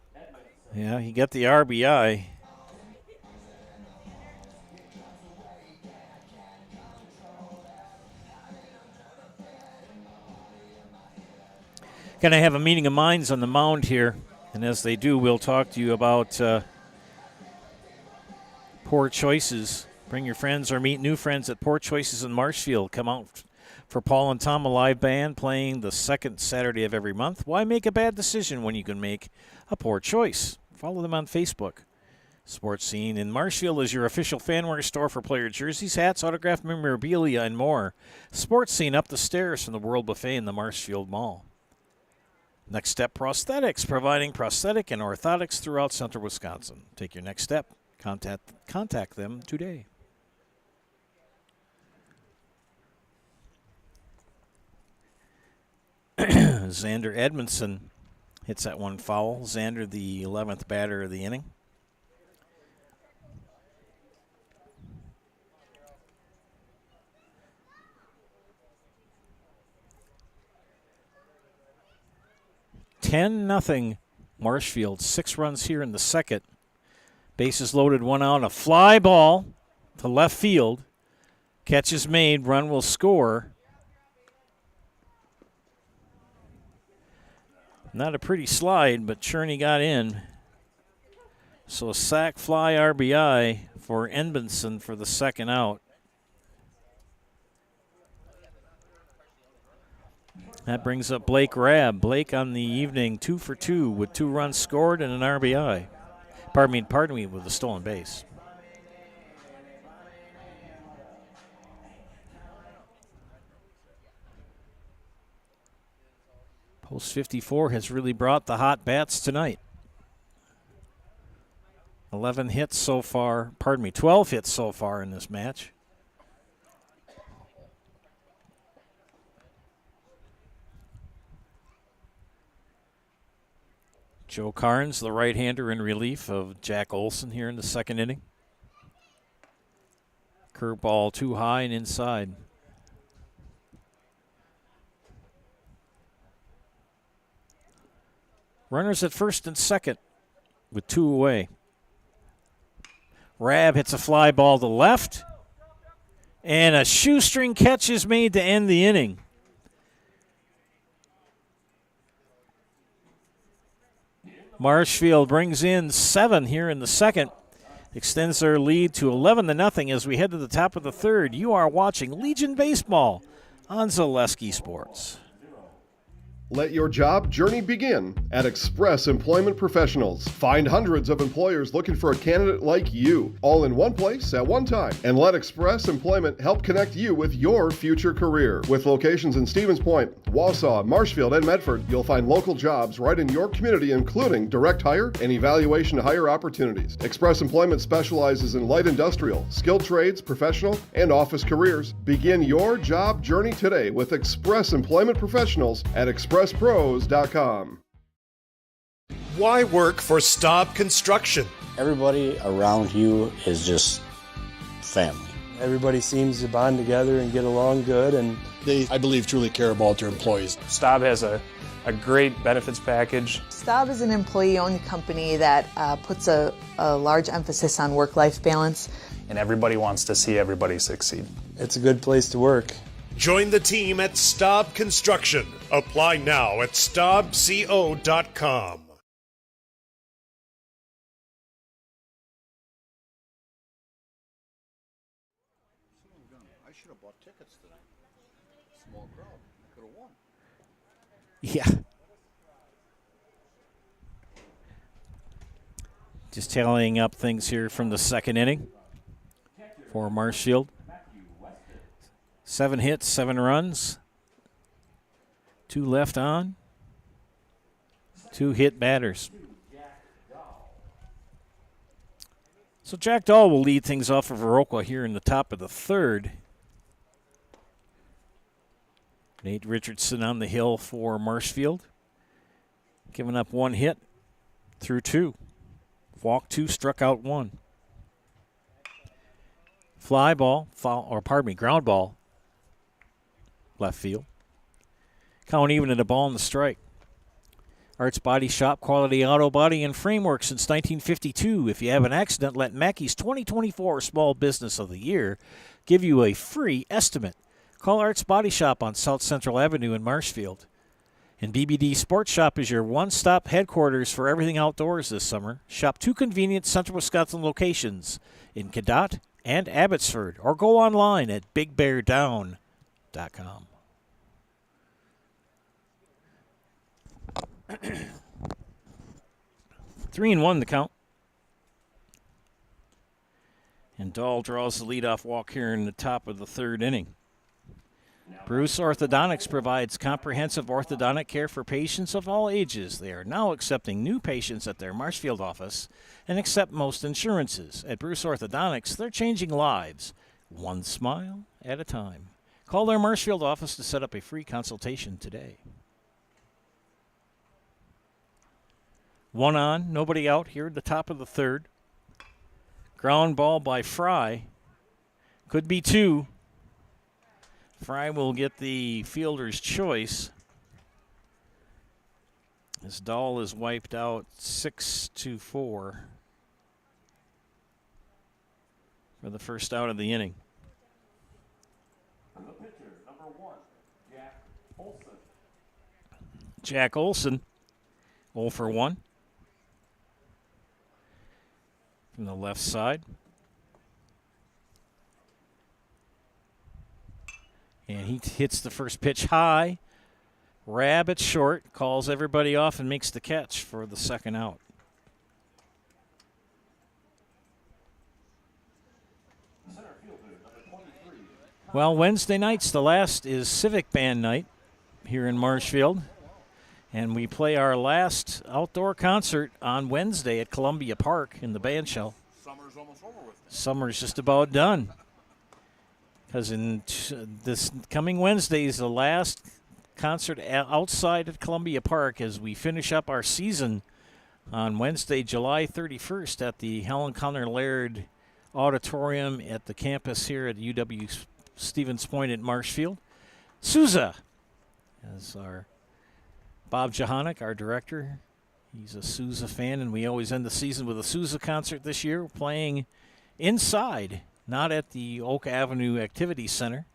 Yeah, he got the RBI. Going to have a meeting of minds on the mound here, and as they do, we'll talk to you about Poor Choices. Bring your friends or meet new friends at Poor Choices in Marshfield. Come out for Paul and Tom, a live band playing the second Saturday of every month. Why make a bad decision when you can make a poor choice? Follow them on Facebook. Sports Scene in Marshfield is your official fanwear store for player jerseys, hats, autographed memorabilia, and more. Sports Scene up the stairs from the World Buffet in the Marshfield Mall. Next Step Prosthetics, providing prosthetic and orthotics throughout central Wisconsin. Take your next step. Contact them today. Xander Edmondson hits that one foul. Xander, the 11th batter of the inning. Nothing Marshfield. 6 runs here in the second. Bases loaded, one out. A fly ball to left field. Catch is made. Run will score. Not a pretty slide, but Cherney got in. So a sac fly RBI for Edmondson for the second out. That brings up Blake Rabb. Blake on the evening 2 for 2 with 2 runs scored and an RBI. Pardon me, with a stolen base. Post 54 has really brought the hot bats tonight. 12 hits so far in this match. Joe Carnes, the right-hander in relief of Jack Olson here in the second inning. Curveball too high and inside. Runners at first and second. with 2 away. Rab hits a fly ball to left, and a shoestring catch is made to end the inning. Marshfield brings in 7 here in the second, extends their lead to 11-0 as we head to the top of the third. You are watching Legion Baseball on Zaleski Sports. Let your job journey begin at Express Employment Professionals. Find hundreds of employers looking for a candidate like you, all in one place at one time. And let Express Employment help connect you with your future career. With locations in Stevens Point, Wausau, Marshfield, and Medford, you'll find local jobs right in your community, including direct hire and evaluation to hire opportunities. Express Employment specializes in light industrial, skilled trades, professional, and office careers. Begin your job journey today with Express Employment Professionals at expresspros.com. Why work for Staub Construction? Everybody around you is just family. Everybody seems to bond together and get along good, and they, I believe, truly care about their employees. Staub has a great benefits package. Staub is an employee-owned company that puts a large emphasis on work-life balance. And everybody wants to see everybody succeed. It's a good place to work. Join the team at Staub Construction. Apply now at staubco.com. I should have bought tickets today. Small crowd. Could have won. Yeah. Just tallying up things here from the second inning for Marshfield. 7 hits, 7 runs, 2 left on, 2 hit batters. So Jack Dahl will lead things off for Viroqua here in the top of the third. Nate Richardson on the hill for Marshfield, giving up 1 hit through 2. Walked 2, struck out 1. Fly ball, ground ball, left field. Count even at a ball in the strike. Arts Body Shop, quality auto body and framework since 1952. If you have an accident, let Mackey's 2024 Small Business of the Year give you a free estimate. Call Arts Body Shop on South Central Avenue in Marshfield. And BBD Sports Shop is your one-stop headquarters for everything outdoors this summer. Shop 2 convenient Central Wisconsin locations in Cadott and Abbotsford, or go online at bigbeardown.com. 3-1 the count. And Dahl draws the leadoff walk here in the top of the third inning. Bruce Orthodontics provides comprehensive orthodontic care for patients of all ages. They are now accepting new patients at their Marshfield office and accept most insurances. At Bruce Orthodontics, they're changing lives, one smile at a time. Call their Marshfield office to set up a free consultation today. 1 on, nobody out here at the top of the third. Ground ball by Fry. Could be 2. Fry will get the fielder's choice as Dahl is wiped out 6-4 for the first out of the inning. The pitcher, number 1, Jack Olson. Jack Olson, 0 for 1 from the left side. And he hits the first pitch high. Rabbit short, calls everybody off and makes the catch for the second out. Well, Wednesday night's the last is Civic Band night here in Marshfield. And we play our last outdoor concert on Wednesday at Columbia Park in the band shell. Summer's almost over with. Summer's just about done. Because this coming Wednesday is the last concert outside at Columbia Park as we finish up our season on Wednesday, July 31st at the Helen Connor Laird Auditorium at the campus here at UW Stevens Point at Marshfield. Sousa as our Bob Johannek, our director, He's a Sousa fan, and we always end the season with a Sousa concert this year, playing inside, not at the Oak Avenue Activity Center.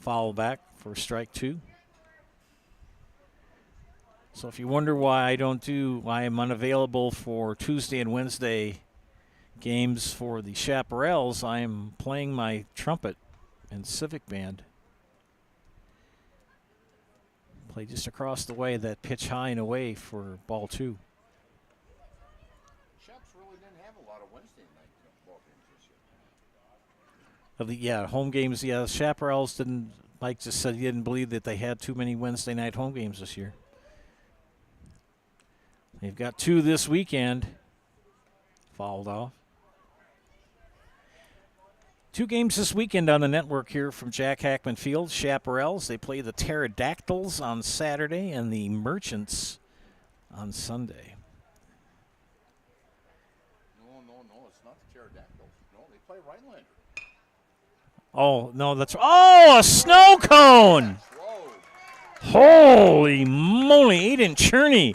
Foul back for strike 2. So if you wonder why I am unavailable for Tuesday and Wednesday games for the Chaparrals, I am playing my trumpet and civic band. Play just across the way, that pitch high and away for ball 2. Chaps really didn't have a lot of Wednesday night ball games this year. Yeah, home games. Yeah, the Chaparrals didn't. Mike just said he didn't believe that they had too many Wednesday night home games this year. They've got 2 this weekend. Fouled off. 2 games this weekend on the network here from Jack Hackman Field. Chaparrals, they play the Pterodactyls on Saturday and the Merchants on Sunday. No, it's not the Pterodactyls. No, they play Rhinelander. Oh, no, that's... Oh, a snow cone! Holy moly, Aiden Cherney.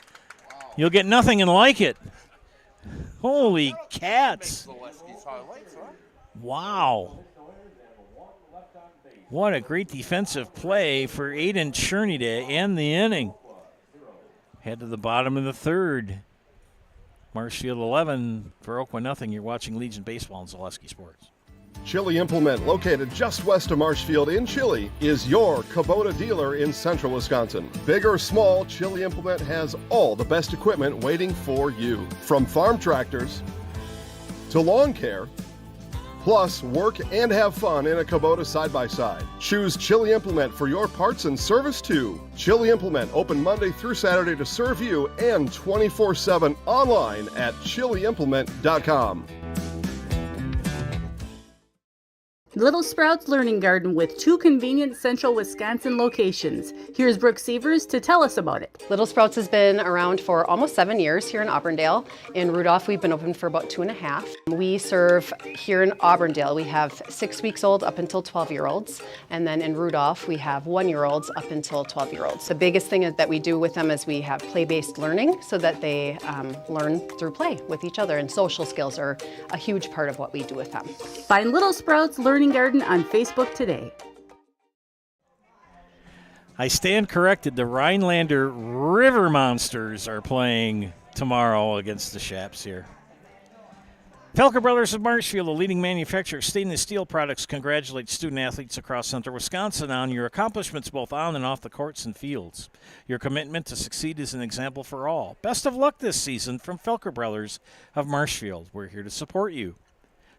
You'll get nothing and like it. Holy cats. Wow. What a great defensive play for Aiden Cherney to end the inning. Head to the bottom of the 3rd. Marshfield 11, Viroqua nothing. You're watching Legion Baseball on Zaleski Sports. Chili Implement, located just west of Marshfield in Chili, is your Kubota dealer in central Wisconsin. Big or small, Chili Implement has all the best equipment waiting for you. From farm tractors to lawn care, plus work and have fun in a Kubota side-by-side. Choose Chili Implement for your parts and service too. Chili Implement, open Monday through Saturday to serve you, and 24/7 online at chiliimplement.com. Little Sprouts Learning Garden with 2 convenient central Wisconsin locations. Here's Brooke Sievers to tell us about it. Little Sprouts has been around for almost 7 years here in Auburndale. In Rudolph, we've been open for about 2.5. We serve here in Auburndale, we have 6 weeks old up until 12-year-olds. And then in Rudolph, we have 1-year-olds up until 12-year-olds. The biggest thing that we do with them is we have play-based learning so that they learn through play with each other. And social skills are a huge part of what we do with them. Find Little Sprouts Learning Garden on Facebook today. I stand corrected. The Rhinelander River Monsters are playing tomorrow against the Chaps here. Felker Brothers of Marshfield, a leading manufacturer of stainless steel products, congratulates student-athletes across central Wisconsin on your accomplishments both on and off the courts and fields. Your commitment to succeed is an example for all. Best of luck this season from Felker Brothers of Marshfield. We're here to support you.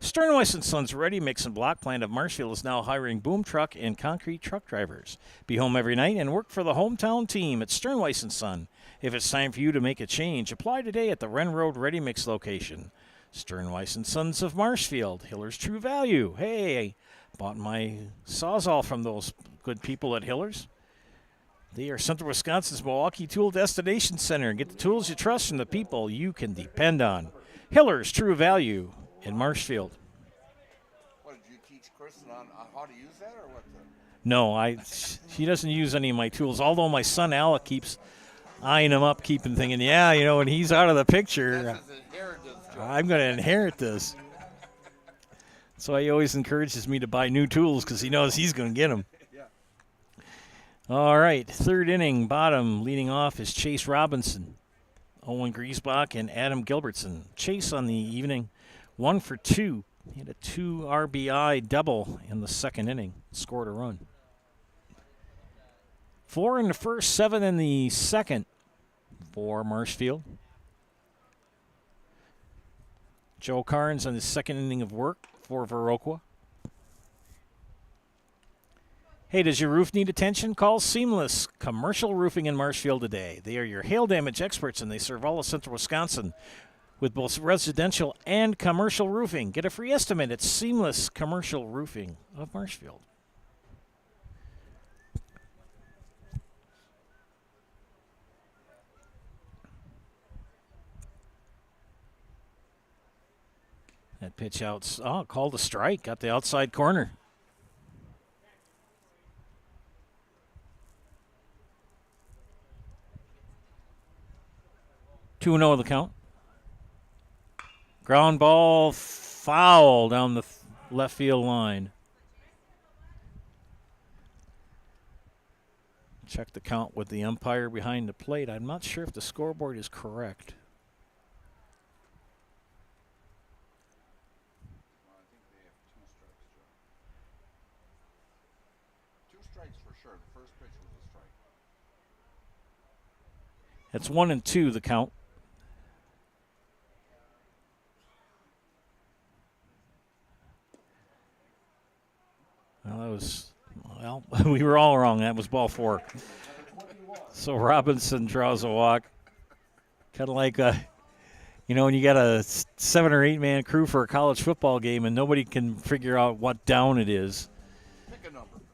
Sternweiss & Sons Ready Mix and Block plant of Marshfield is now hiring boom truck and concrete truck drivers. Be home every night and work for the hometown team at Sternweiss & Son. If it's time for you to make a change, apply today at the Wren Road Ready Mix location. Sternweiss & Sons of Marshfield, Hiller's True Value. Hey, I bought my Sawzall from those good people at Hiller's. They are Central Wisconsin's Milwaukee Tool Destination Center. Get the tools you trust from the people you can depend on. Hiller's True Value in Marshfield. What, did you teach Kristen on how to use that or what? No, she doesn't use any of my tools, although my son Alec keeps eyeing him up, keeping thinking, yeah, you know, when he's out of the picture, I'm going to inherit this. So he always encourages me to buy new tools because he knows he's going to get them. All right, 3rd inning, bottom, leading off is Chase Robinson, Owen Griesbach, and Adam Gilbertson. Chase on the evening, 1 for 2. He had a 2 RBI double in the 2nd inning, scored a run. 4 in the first, 7 in the 2nd for Marshfield. Joe Carnes on the 2nd inning of work for Viroqua. Hey, does your roof need attention? Call Seamless Commercial Roofing in Marshfield today. They are your hail damage experts, and they serve all of central Wisconsin with both residential and commercial roofing. Get a free estimate at Seamless Commercial Roofing of Marshfield. That pitch out, called a strike, got the outside corner. 2-0 the count. Ground ball, foul down the left field line. Check the count with the umpire behind the plate. I'm not sure if the scoreboard is correct. I think they have 2 strikes, Joe. 2 strikes for sure. The first pitch was a strike. It's 1-2 the count. Well, we were all wrong. That was ball 4. So Robinson draws a walk. Kind of like, when you got a 7 or 8 man crew for a college football game and nobody can figure out what down it is.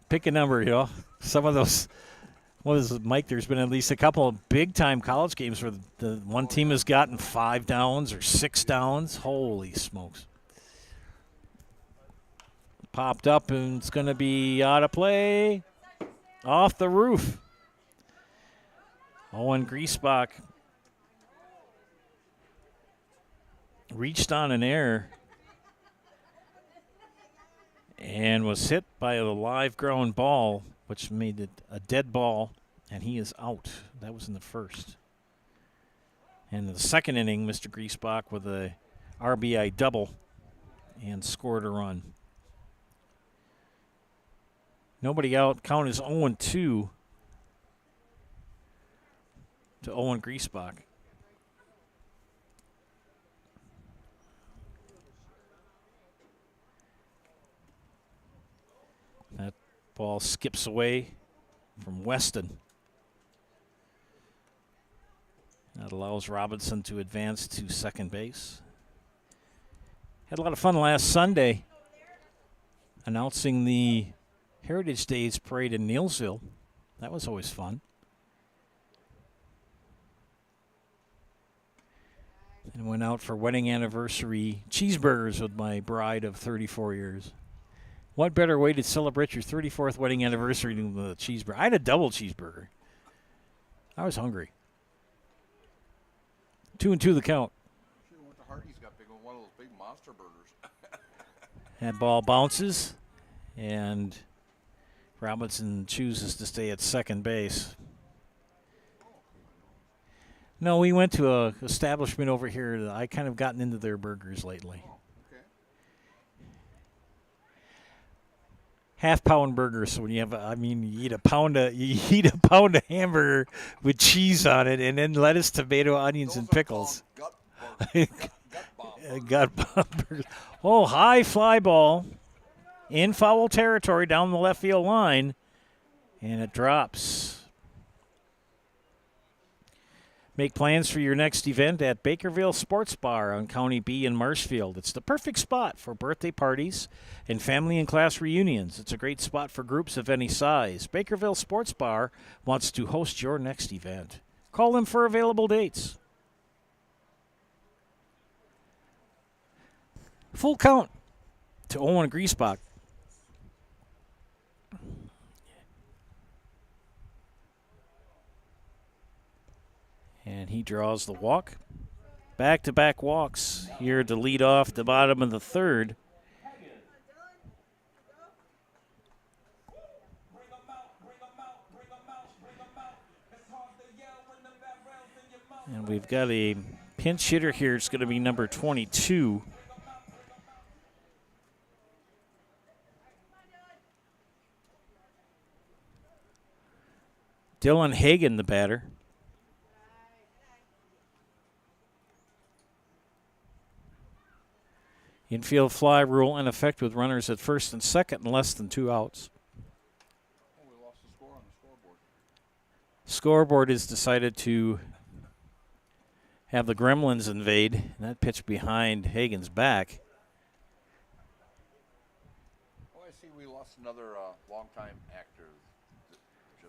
Pick a number, Some of those, what is it, Mike? There's been at least a couple of big-time college games where the one team has gotten 5 downs or 6 downs. Holy smokes. Popped up, and it's going to be out of play. Off the roof. Owen Griesbach reached on an air and was hit by a live ground ball, which made it a dead ball, and he is out. That was in the first. And in the second inning, Mr. Griesbach with a RBI double and scored a run. Nobody out. Count is 0-2 to Owen Griesbach. That ball skips away from Weston. That allows Robinson to advance to second base. Had a lot of fun last Sunday announcing the Heritage Days parade in Neilsville. That was always fun. And went out for wedding anniversary cheeseburgers with my bride of 34 years. What better way to celebrate your 34th wedding anniversary than with a cheeseburger? I had a double cheeseburger. I was hungry. 2-2 the count. Should have went to Hardee's, got one of those big monster burgers. That ball bounces, and Robinson chooses to stay at second base. No, we went to a establishment over here that I kind of gotten into their burgers lately. Okay. Half-pound burgers. So when you have, you eat a pound of hamburger with cheese on it, and then lettuce, tomato, onions, and pickles. Gut burgers. Oh, high fly ball in foul territory down the left field line, and it drops. Make plans for your next event at Bakerville Sports Bar on County B in Marshfield. It's the perfect spot for birthday parties and family and class reunions. It's a great spot for groups of any size. Bakerville Sports Bar wants to host your next event. Call them for available dates. Full count to Owen Griesbach. And he draws the walk. Back-to-back walks here to lead off the bottom of the third. And we've got a pinch hitter here. It's going to be number 22. Dylan Hagan, the batter. Infield fly rule in effect with runners at first and second and less than 2 outs. Oh, we lost the score on the scoreboard. Scoreboard has decided to have the Gremlins invade. And that pitch behind Hagan's back. Oh, I see we lost another longtime actor.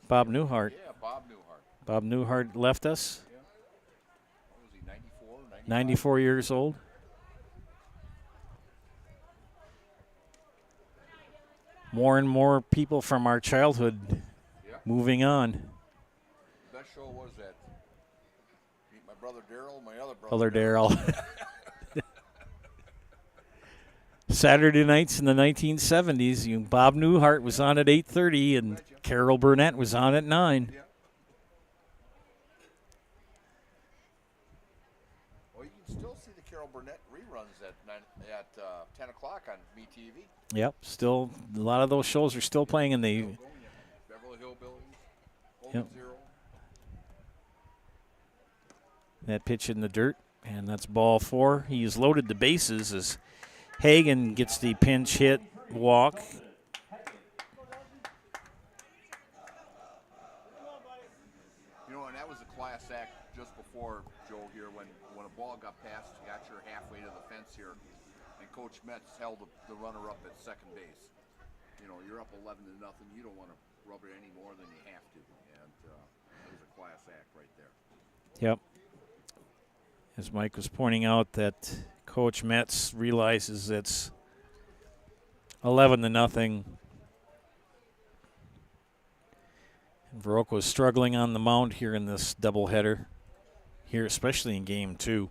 Bob Newhart. Yeah, Bob Newhart. Bob Newhart left us. Yeah. What was he, 94? 94 years old. More and more people from our childhood moving on. The best show was that Meet My brother Daryl, my other Brother Daryl. Saturday nights in the 1970s, Bob Newhart was on at 8:30 and Carol Burnett was on at 9. Yeah. Well, you can still see the Carol Burnett reruns at 10 o'clock on MeTV. Yep, still a lot of those shows are still playing, and they. Beverly Hillbillies, Yep. Zero. That pitch in the dirt, and that's ball 4. He's loaded the bases as Hagen gets the pinch hit walk. You know, and that was a class act just before, Joe, here, when a ball got passed, you got your halfway to the fence here, and Coach Metz held the runner up at second base. You know, you're up 11-0. You don't want to rub it any more than you have to, and that was a class act right there. Yep. As Mike was pointing out, that Coach Metz realizes it's 11-0. And Viroqua was struggling on the mound here in this doubleheader, here especially in Game 2.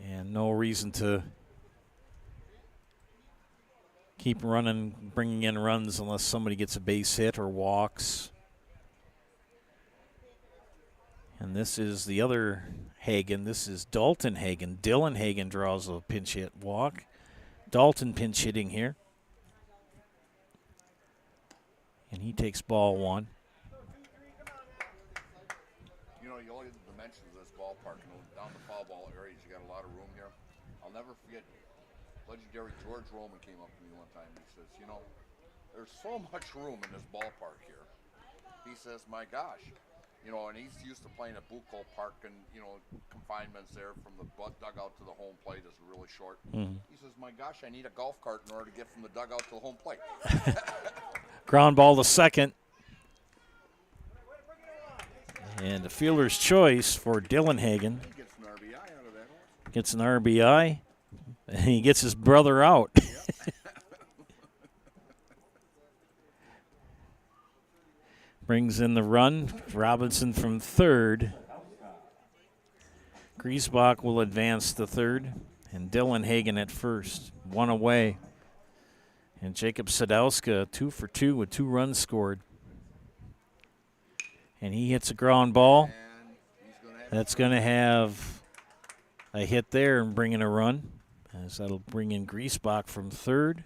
And no reason to keep running, bringing in runs unless somebody gets a base hit or walks. And this is the other Hagen. This is Dalton Hagen. Dylan Hagen draws a pinch hit walk. Dalton pinch hitting here. And he takes ball 1. You know, you look at the dimensions of this ballpark, down the foul ball areas, you got a lot of room here. I'll never forget, legendary George Roman came up to me one time. He says, you know, there's so much room in this ballpark here. He says, my gosh. You know, and he's used to playing at Bucco Park, and, you know, confinements there from the dugout to the home plate is really short. Mm-hmm. He says, my gosh, I need a golf cart in order to get from the dugout to the home plate. Ground ball to second. And the fielder's choice for Dylan Hagen. He gets an RBI out of that. Gets an RBI, and he gets his brother out. Brings in the run. Robinson from third. Griesbach will advance to third. And Dylan Hagen at first. 1 away. And Jacob Sadowska 2 for 2 with 2 runs scored. And he hits a ground ball. That's going to have a hit there and bring in a run. As that'll bring in Griesbach from third.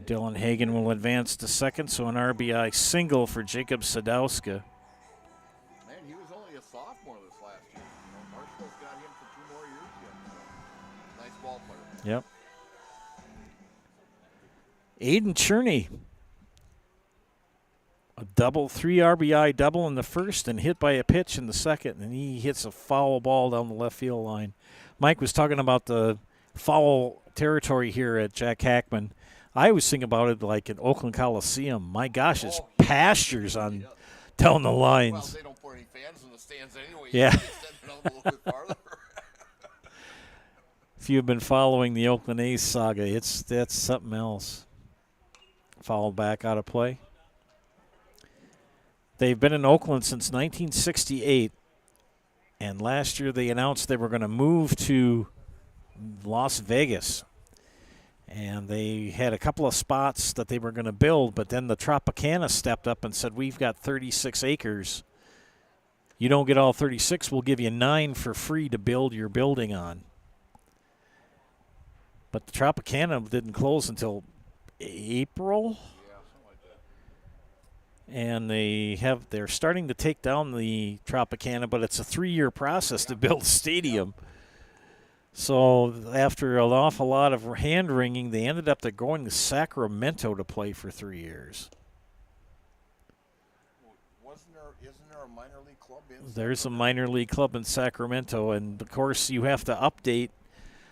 Dylan Hagen will advance to second, so an RBI single for Jacob Sadowska. Man, he was only a sophomore this last year. You know, Marshfield's got him for 2 more years yet. So nice ball player. Yep. Aiden Cherney. A 3 RBI double in the first and hit by a pitch in the second, and he hits a foul ball down the left field line. Mike was talking about the foul territory here at Jack Hackman. I always think about it like in Oakland Coliseum. My gosh, it's pastures on down the lines. Well, they don't put any fans in the stands anyway. Yeah. A little bit farther. If you've been following the Oakland A's saga, that's something else. Foul back out of play. They've been in Oakland since 1968, and last year they announced they were going to move to Las Vegas. And they had a couple of spots that they were going to build, but then the Tropicana stepped up and said, we've got 36 acres. You don't get all 36, we'll give you 9 for free to build your building on. But the Tropicana didn't close until April. Yeah, something like that. And they're starting to take down the Tropicana, but it's a 3-year process to build a stadium. So after an awful lot of hand-wringing, they ended up going to Sacramento to play for 3 years. Isn't there a minor league club in There's a minor league club in Sacramento, and, of course, you have to update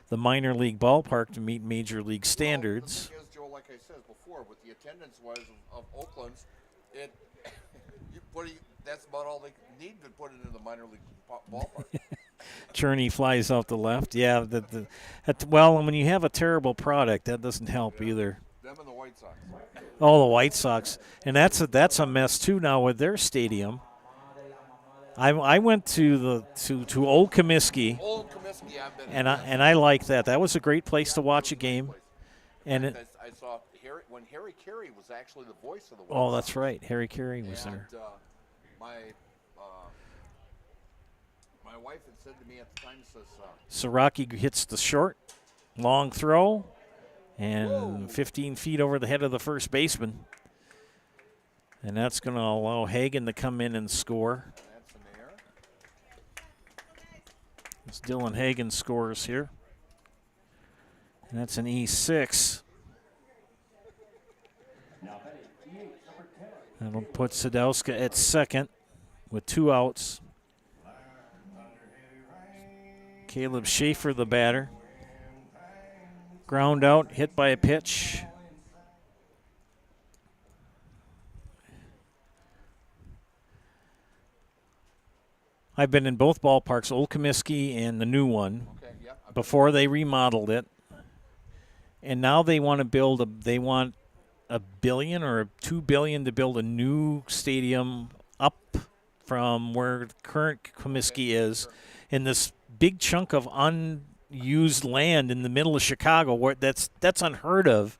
the minor league ballpark to meet major league standards. Well, the thing is, Joe, like I said before, with the attendance-wise of Oakland's, that's about all they need to put it in the minor league ballpark. Cherney flies out the left. Yeah, well, and when you have a terrible product, that doesn't help either. Them and the White Sox. Oh, the White Sox. And that's a mess, too, now with their stadium. I went to Old Comiskey. Old Comiskey, I've been. And I like that. That was a great place to watch a game. And I saw when Harry Carey was actually the voice of the West. Oh, that's right. Harry Carey was there. My wife had said to me at the time, says, Siraki hits the short, long throw, and 15 feet over the head of the first baseman. And that's going to allow Hagen to come in and score. That's an error. As Dylan Hagen scores here. And that's an E6. That'll put Sadowska at second with 2 outs. Caleb Schaefer, the batter. Ground out, hit by a pitch. I've been in both ballparks, Old Comiskey and the new one, before they remodeled it. And now they want to build $1 billion or $2 billion to build a new stadium up from where the current Comiskey is, in this big chunk of unused land in the middle of Chicago, where that's unheard of.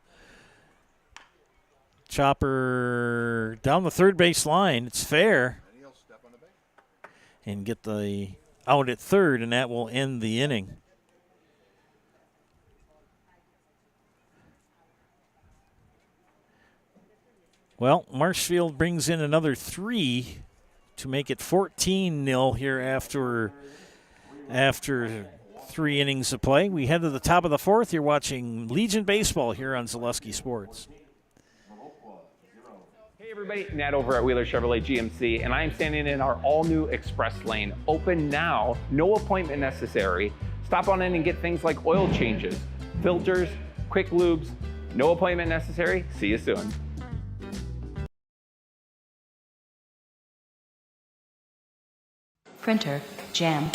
Chopper down the third base line. It's fair. And get the out at third, and that will end the inning. Well, Marshfield brings in another 3 to make it 14-0 here after 3 innings of play. We head to the top of the 4th. You're watching Legion Baseball here on Zaleski Sports. Hey everybody, Nat over at Wheeler Chevrolet GMC, and I am standing in our all-new express lane, open now, no appointment necessary. Stop on in and get things like oil changes, filters, quick lubes, no appointment necessary. See you soon. Printer, jam.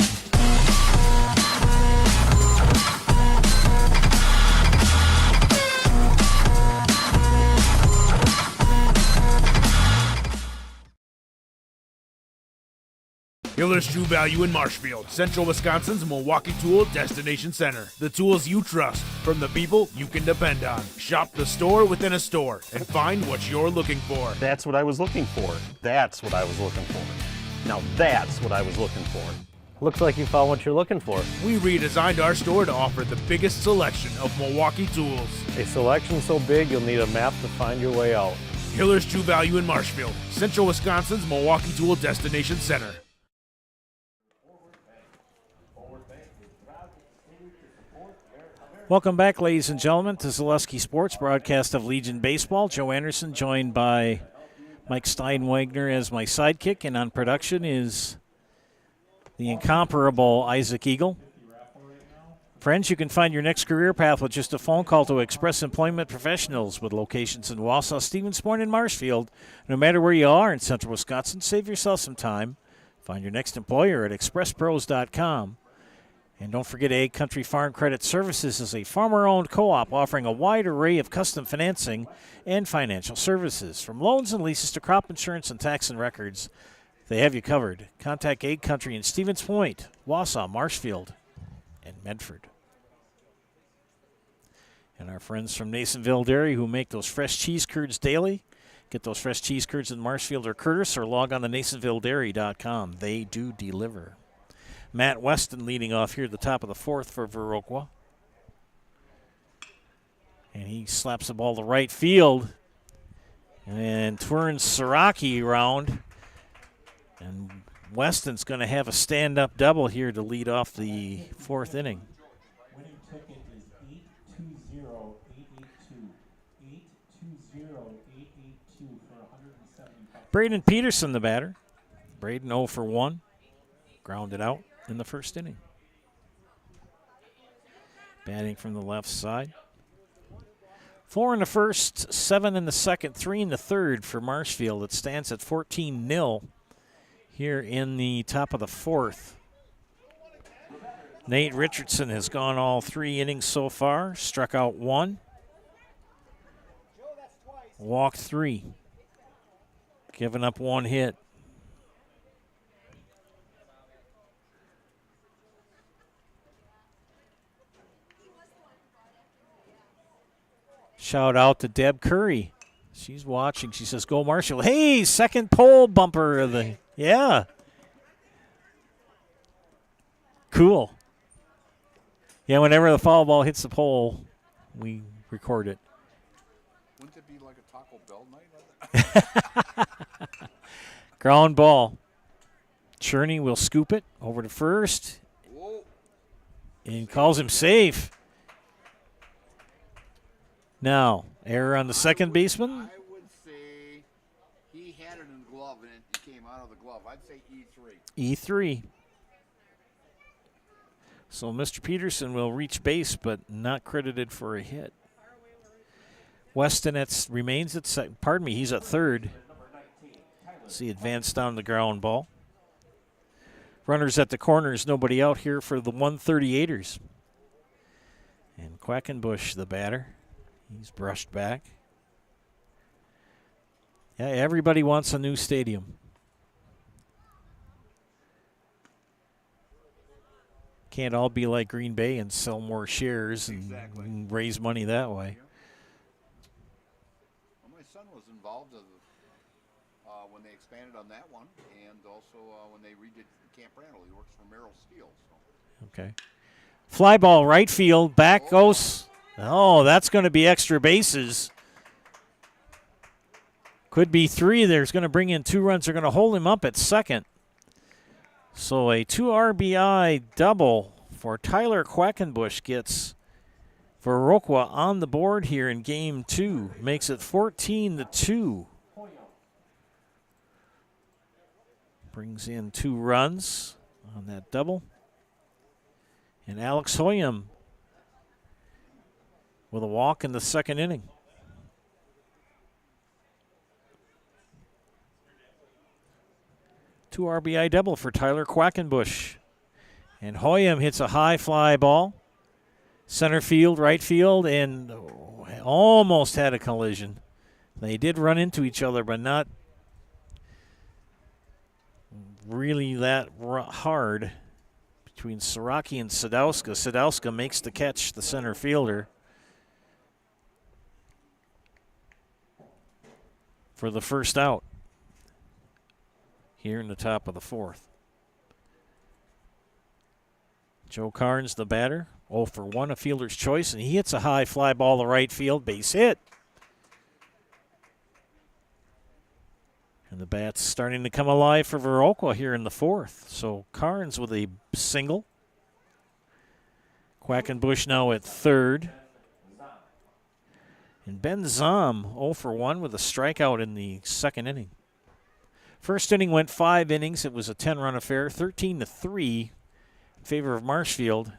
Hiller's True Value in Marshfield, Central Wisconsin's Milwaukee Tool Destination Center. The tools you trust from the people you can depend on. Shop the store within a store and find what you're looking for. That's what I was looking for. That's what I was looking for. Now that's what I was looking for. Looks like you found what you're looking for. We redesigned our store to offer the biggest selection of Milwaukee tools. A selection so big you'll need a map to find your way out. Hiller's True Value in Marshfield, Central Wisconsin's Milwaukee Tool Destination Center. Welcome back, ladies and gentlemen, to Zaleski Sports, broadcast of Legion Baseball. Joe Anderson joined by Mike Steinwagner as my sidekick, and on production is the incomparable Isaac Eagle. Friends, you can find your next career path with just a phone call to Express Employment Professionals with locations in Wausau, Stevensborn, and Marshfield. No matter where you are in Central Wisconsin, save yourself some time. Find your next employer at expresspros.com. And don't forget, Ag Country Farm Credit Services is a farmer-owned co-op offering a wide array of custom financing and financial services. From loans and leases to crop insurance and tax and records, they have you covered. Contact Ag Country in Stevens Point, Wausau, Marshfield, and Medford. And our friends from Nasonville Dairy who make those fresh cheese curds daily. Get those fresh cheese curds in Marshfield or Curtis, or log on to NasonvilleDairy.com. They do deliver. Matt Weston leading off here at the top of the 4th for Viroqua. And he slaps the ball to right field and turns Siraki around. And Weston's going to have a stand-up double here to lead off the 4th inning. Winning ticket is 820-882. 820-882 for 175. Braden Peterson, the batter. Braden 0 for 1. Grounded out in the first inning. Batting from the left side. 4 in the first, 7 in the second, 3 in the third for Marshfield. It stands at 14-0 here in the top of the 4th. Nate Richardson has gone all 3 innings so far. Struck out 1. Walked 3. Given up 1 hit. Shout out to Deb Curry. She's watching. She says, go Marshfield. Hey, second pole bumper of the, yeah. Cool. Yeah, whenever the foul ball hits the pole, we record it. Wouldn't it be like a Taco Bell night? Ground ball. Cherney will scoop it over to first. Whoa. And calls him safe. Now, error on the second baseman. I would say he had it in the glove and it came out of the glove. I'd say E3. E3. So Mr. Peterson will reach base, but not credited for a hit. Weston remains at second. Pardon me, he's at third. See, advanced down the ground ball. Runners at the corners, nobody out here for the 138ers. And Quackenbush, the batter. He's brushed back. Yeah, everybody wants a new stadium. Can't all be like Green Bay and sell more shares and raise money that way. Well, my son was involved when they expanded on that one, and also when they redid Camp Randall. He works for Merrill Steel. So. Okay. Fly ball right field. Back goes. Oh, that's going to be extra bases. Could be 3. There's going to bring in 2 runs. They're going to hold him up at second. So a 2 RBI double for Tyler Quackenbush gets Viroqua on the board here in game 2. Makes it 14-2. Brings in 2 runs on that double. And Alex Hoyam with a walk in the second inning. Two RBI double for Tyler Quackenbush. And Hoyam hits a high fly ball. Center field, right field, and almost had a collision. They did run into each other, but not really that hard between Siraki and Sadowska. Sadowska makes the catch, the center fielder, for the first out here in the top of the 4th. Joe Carnes, the batter, 0 for 1, a fielder's choice, and he hits a high fly ball to right field, base hit. And the bat's starting to come alive for Viroqua here in the 4th. So Carnes with a single. Quackenbush now at third. And Ben Zom 0 for 1 with a strikeout in the second inning. First inning went 5 innings. It was a 10-run affair, 13-3 in favor of Marshfield.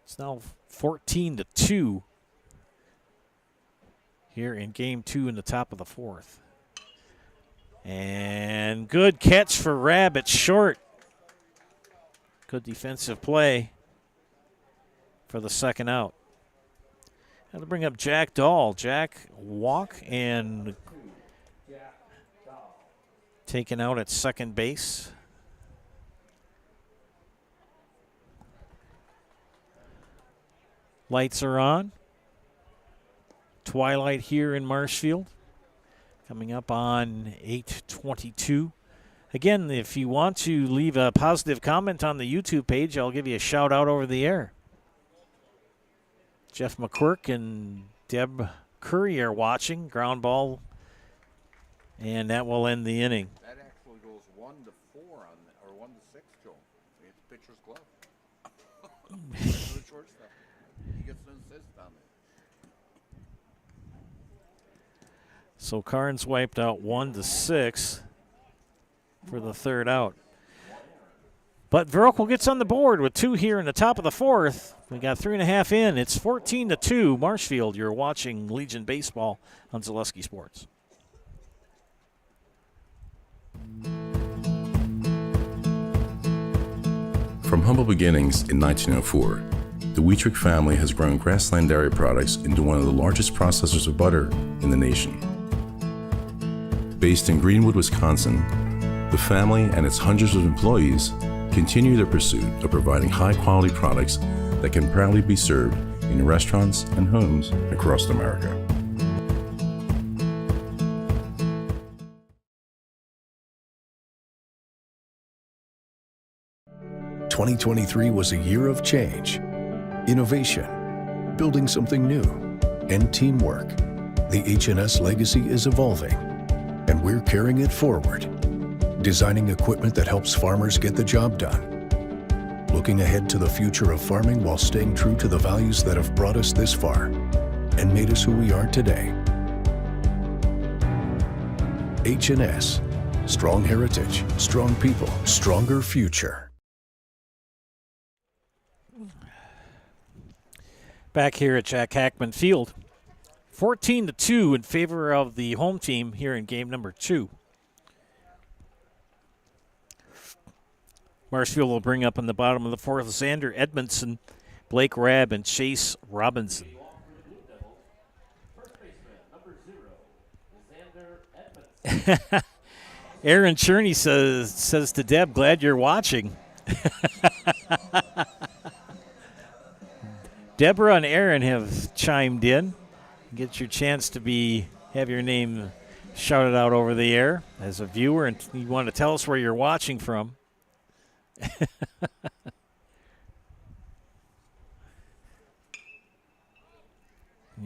It's now 14-2 here in game 2 in the top of the 4th. And good catch for Rabbit short. Good defensive play for the second out. Had to bring up Jack Dahl. Jack walk and taken out at second base. Lights are on. Twilight here in Marshfield. Coming up on 8:22. Again, if you want to leave a positive comment on the YouTube page, I'll give you a shout out over the air. Jeff McQuirk and Deb Curry are watching. Ground ball. And that will end the inning. That actually goes 1-4 or 1-6, Joe. It's pitcher's glove. The shortstop. He gets an assist on it. So Carnes wiped out 1-6 for the third out. But Viroqua gets on the board with 2 here in the top of the 4th. We got 3.5 in. It's 14-2 Marshfield. You're watching Legion Baseball on Zaleski Sports. From humble beginnings in 1904, the Wheatrick family has grown Grassland Dairy Products into one of the largest processors of butter in the nation. Based in Greenwood, Wisconsin, the family and its hundreds of employees continue the pursuit of providing high-quality products that can proudly be served in restaurants and homes across America. "2023 was a year of change, innovation, building something new, and teamwork. The H&S legacy is evolving, and we're carrying it forward, designing equipment that helps farmers get the job done, looking ahead to the future of farming while staying true to the values that have brought us this far and made us who we are today. H&S, strong heritage, strong people, stronger future." Back here at Jack Hackman Field, 14-2 in favor of the home team here in game number 2. Marshfield will bring up in the bottom of the 4th Xander Edmondson, Blake Rabb, and Chase Robinson. Aaron Cherney says to Deb, "Glad you're watching." Deborah and Aaron have chimed in. Get your chance to have your name shouted out over the air as a viewer, and you want to tell us where you're watching from.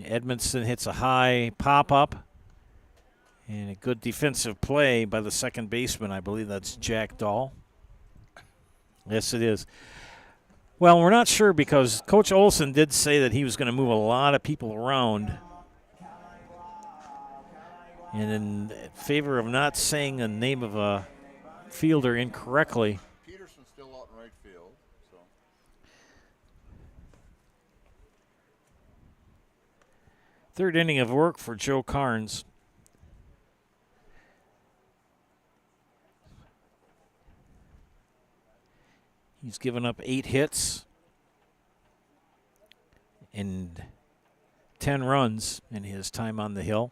Edmondson hits a high pop-up and a good defensive play by the second baseman. I believe that's Jack Dahl. Yes, it is. Well, we're not sure because Coach Olson did say that he was going to move a lot of people around. And in favor of not saying the name of a fielder incorrectly. Peterson's still out in right field. So. Third inning of work for Joe Carnes. He's given up 8 hits and 10 runs in his time on the hill.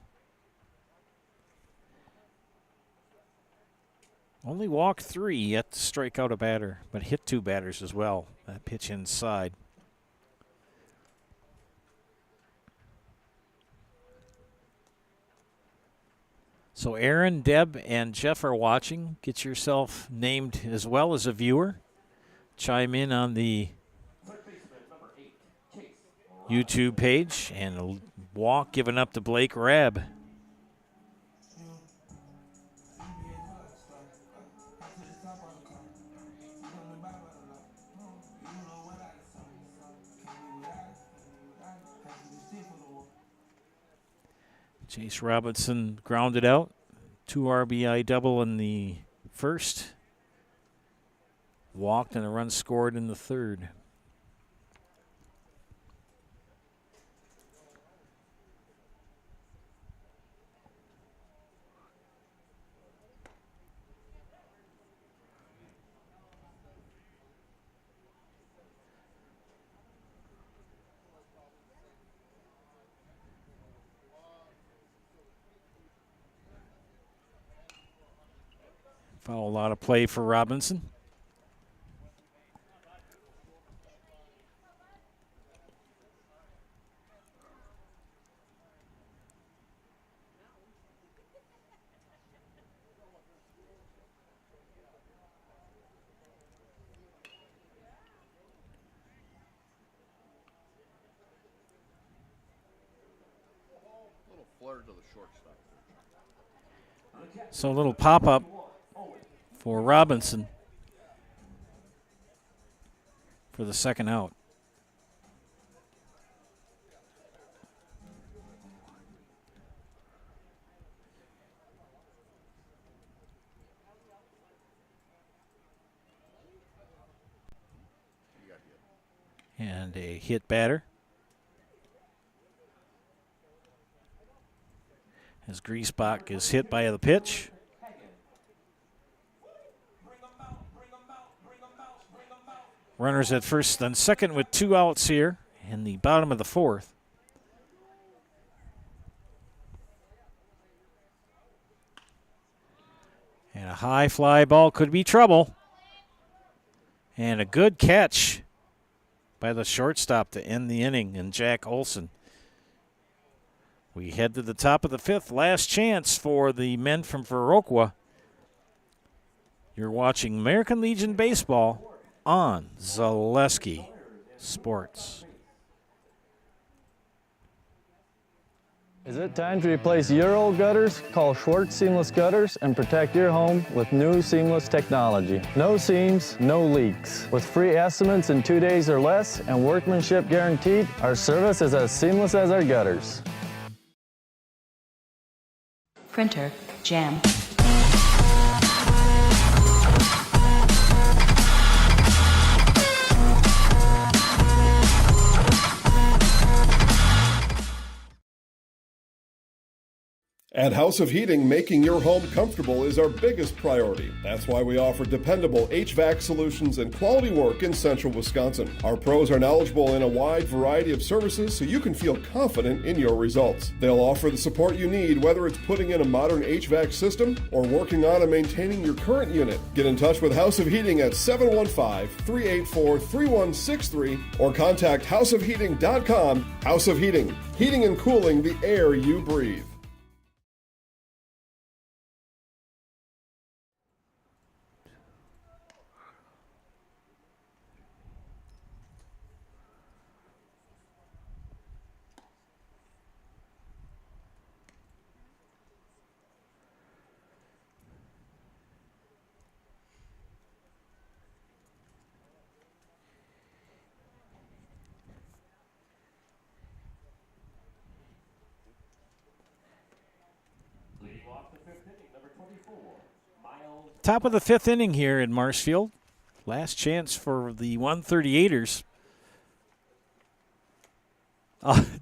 Only walked 3, yet to strike out a batter, but hit 2 batters as well. That pitch inside. So Aaron, Deb, and Jeff are watching. Get yourself named as well as a viewer. Chime in on the YouTube page, and a walk given up to Blake Rabb. Chase Robinson grounded out. 2 RBI double in the first. Walked and a run scored in the third. Foul, a lot of play for Robinson. Flare to the shortstop. So a little pop-up for Robinson for the second out. And a hit batter. As Griesbach is hit by the pitch. Runners at first and second with 2 outs here in the bottom of the 4th. And a high fly ball could be trouble. And a good catch by the shortstop to end the inning, and Jack Olson. We head to the top of the fifth. Last chance for the men from Viroqua. You're watching American Legion Baseball on Zaleski Sports. Is it time to replace your old gutters? Call Schwartz Seamless Gutters and protect your home with new seamless technology. No seams, no leaks. With free estimates in 2 days or less and workmanship guaranteed, our service is as seamless as our gutters. Printer, Jam. At House of Heating, making your home comfortable is our biggest priority. That's why we offer dependable HVAC solutions and quality work in central Wisconsin. Our pros are knowledgeable in a wide variety of services so you can feel confident in your results. They'll offer the support you need, whether it's putting in a modern HVAC system or working on and maintaining your current unit. Get in touch with House of Heating at 715-384-3163 or contact houseofheating.com. House of Heating, heating and cooling the air you breathe. Top of the fifth inning here in Marshfield. Last chance for the 138ers.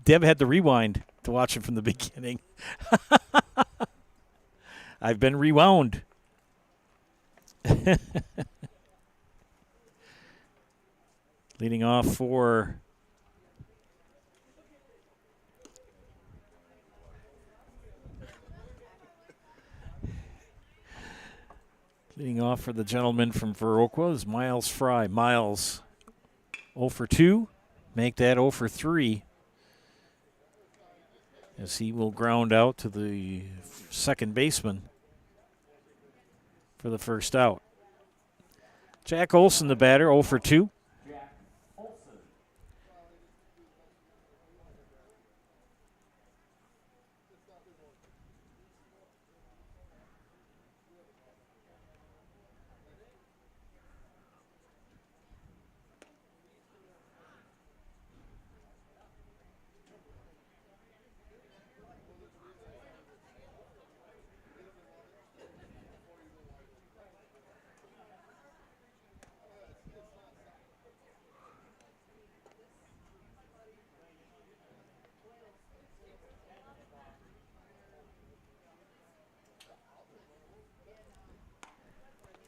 Deb had to rewind to watch it from the beginning. I've been rewound. Leading off for the gentleman from Viroqua is Miles Fry. Miles 0 for 2. Make that 0 for 3. As he will ground out to the second baseman for the first out. Jack Olson, the batter, 0 for 2.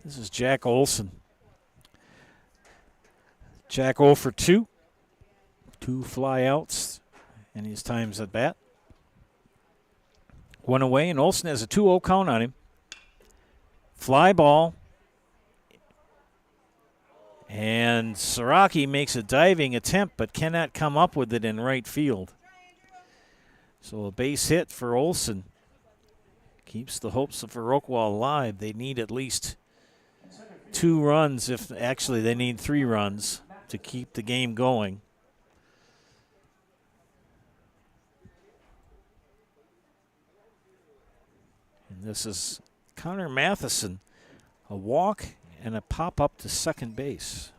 This is Jack Olson. Jack 0 for 2. 2 flyouts in his times at bat. 1 away, and Olson has a 2-0 count on him. Fly ball. And Saraki makes a diving attempt but cannot come up with it in right field. So a base hit for Olson. Keeps the hopes of Viroqua alive. They need at least 2 runs, if actually they need 3 runs to keep the game going. And this is Connor Matheson, a walk and a pop up to second base.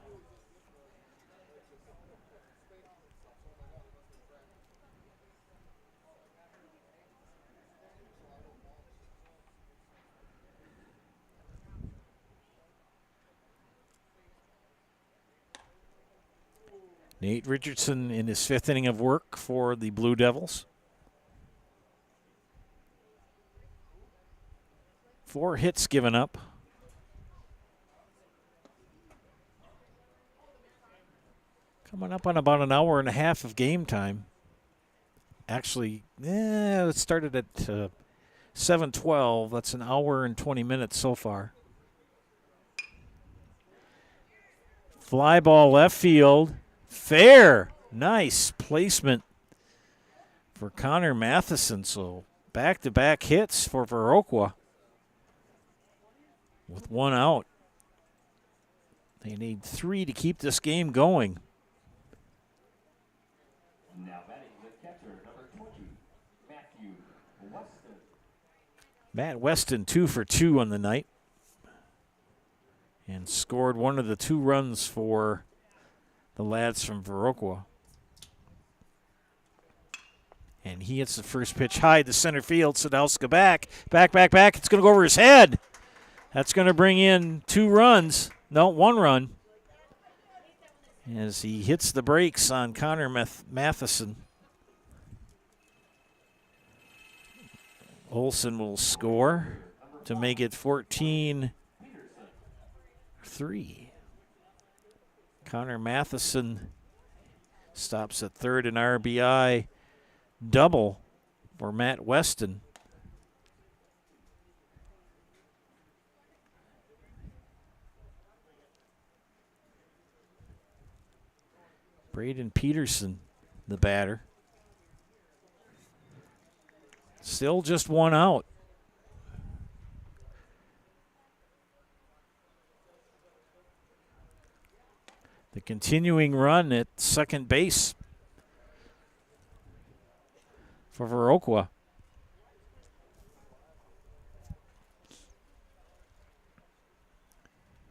Nate Richardson in his 5th inning of work for the Blue Devils. 4 hits given up. Coming up on about an hour and a half of game time. Actually, it started at 7:12. That's an hour and 20 minutes so far. Fly ball left field. Fair. Nice placement for Connor Matheson. So back-to-back hits for Viroqua with one out. They need 3 to keep this game going. Now batting with catcher number 20, Matthew Weston. Matt Weston 2 for 2 on the night and scored one of the 2 runs for the lads from Viroqua. And he hits the first pitch high to center field. Sadowska back. It's going to go over his head. That's going to bring in 2 runs. No, 1 run. As he hits the brakes on Connor Matheson. Olson will score to make it 14-3. Connor Matheson stops at third, an RBI double for Matt Weston. Braden Peterson, the batter. Still just 1 out. The continuing run at second base for Viroqua.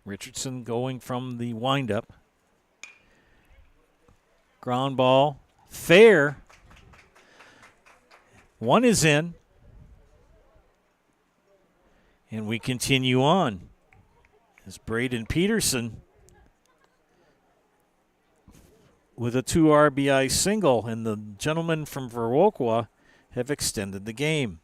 Richardson going from the windup. Ground ball, fair. 1 is in. And we continue on as Braden Peterson with a 2 RBI single, and the gentlemen from Viroqua have extended the game.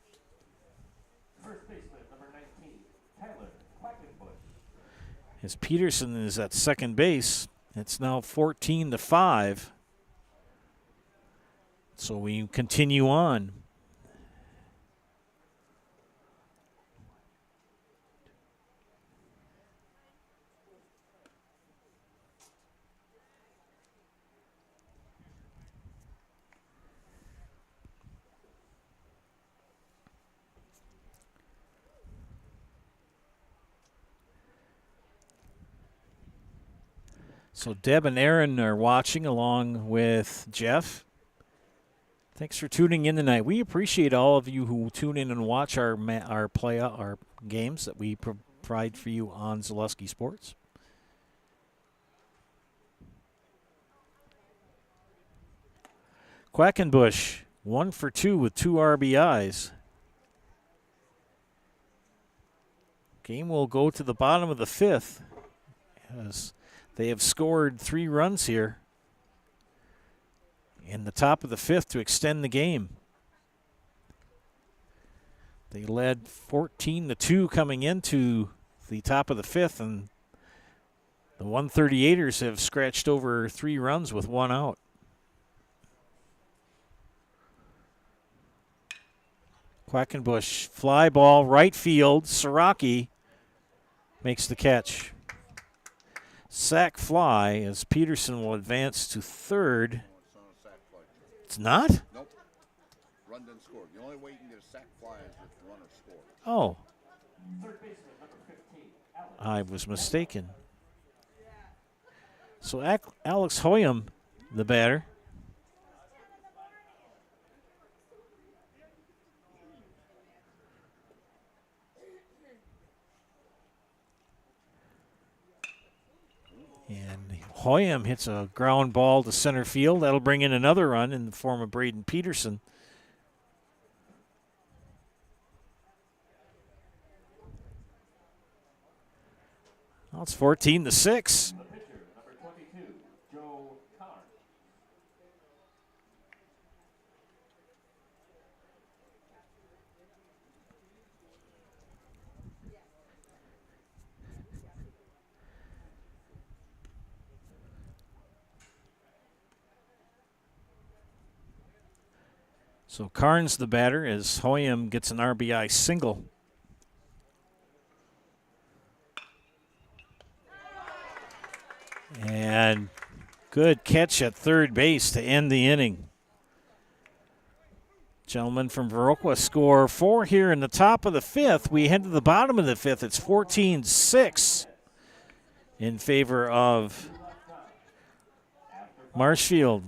First baseman number 19, Tyler Quackenbush. As Peterson is at second base, it's now 14-5. So we continue on. So Deb and Aaron are watching along with Jeff. Thanks for tuning in tonight. We appreciate all of you who tune in and watch our games that we provide for you on Zaleski Sports. Quackenbush, 1 for 2 with 2 RBIs. Game will go to the bottom of the 5th as they have scored 3 runs here in the top of the 5th to extend the game. They led 14-2 coming into the top of the 5th, and the 138ers have scratched over 3 runs with 1 out. Quackenbush, fly ball, right field. Siraki makes the catch. Sack fly as Peterson will advance to third. It's not? Nope. Run didn't score. The only way you can get a sack fly is if the runner scores. Oh. Third baseman number 15, Alex. I was mistaken. So Alex Hoyam, the batter. And Hoyam hits a ground ball to center field. That'll bring in another run in the form of Braden Peterson. Well, it's 14-6. The pitcher, number 22, Joe Carr. So Carnes the batter as Hoyam gets an RBI single. And good catch at third base to end the inning. Gentlemen from Viroqua score 4 here in the top of the 5th. We head to the bottom of the 5th. It's 14-6 in favor of Marshfield.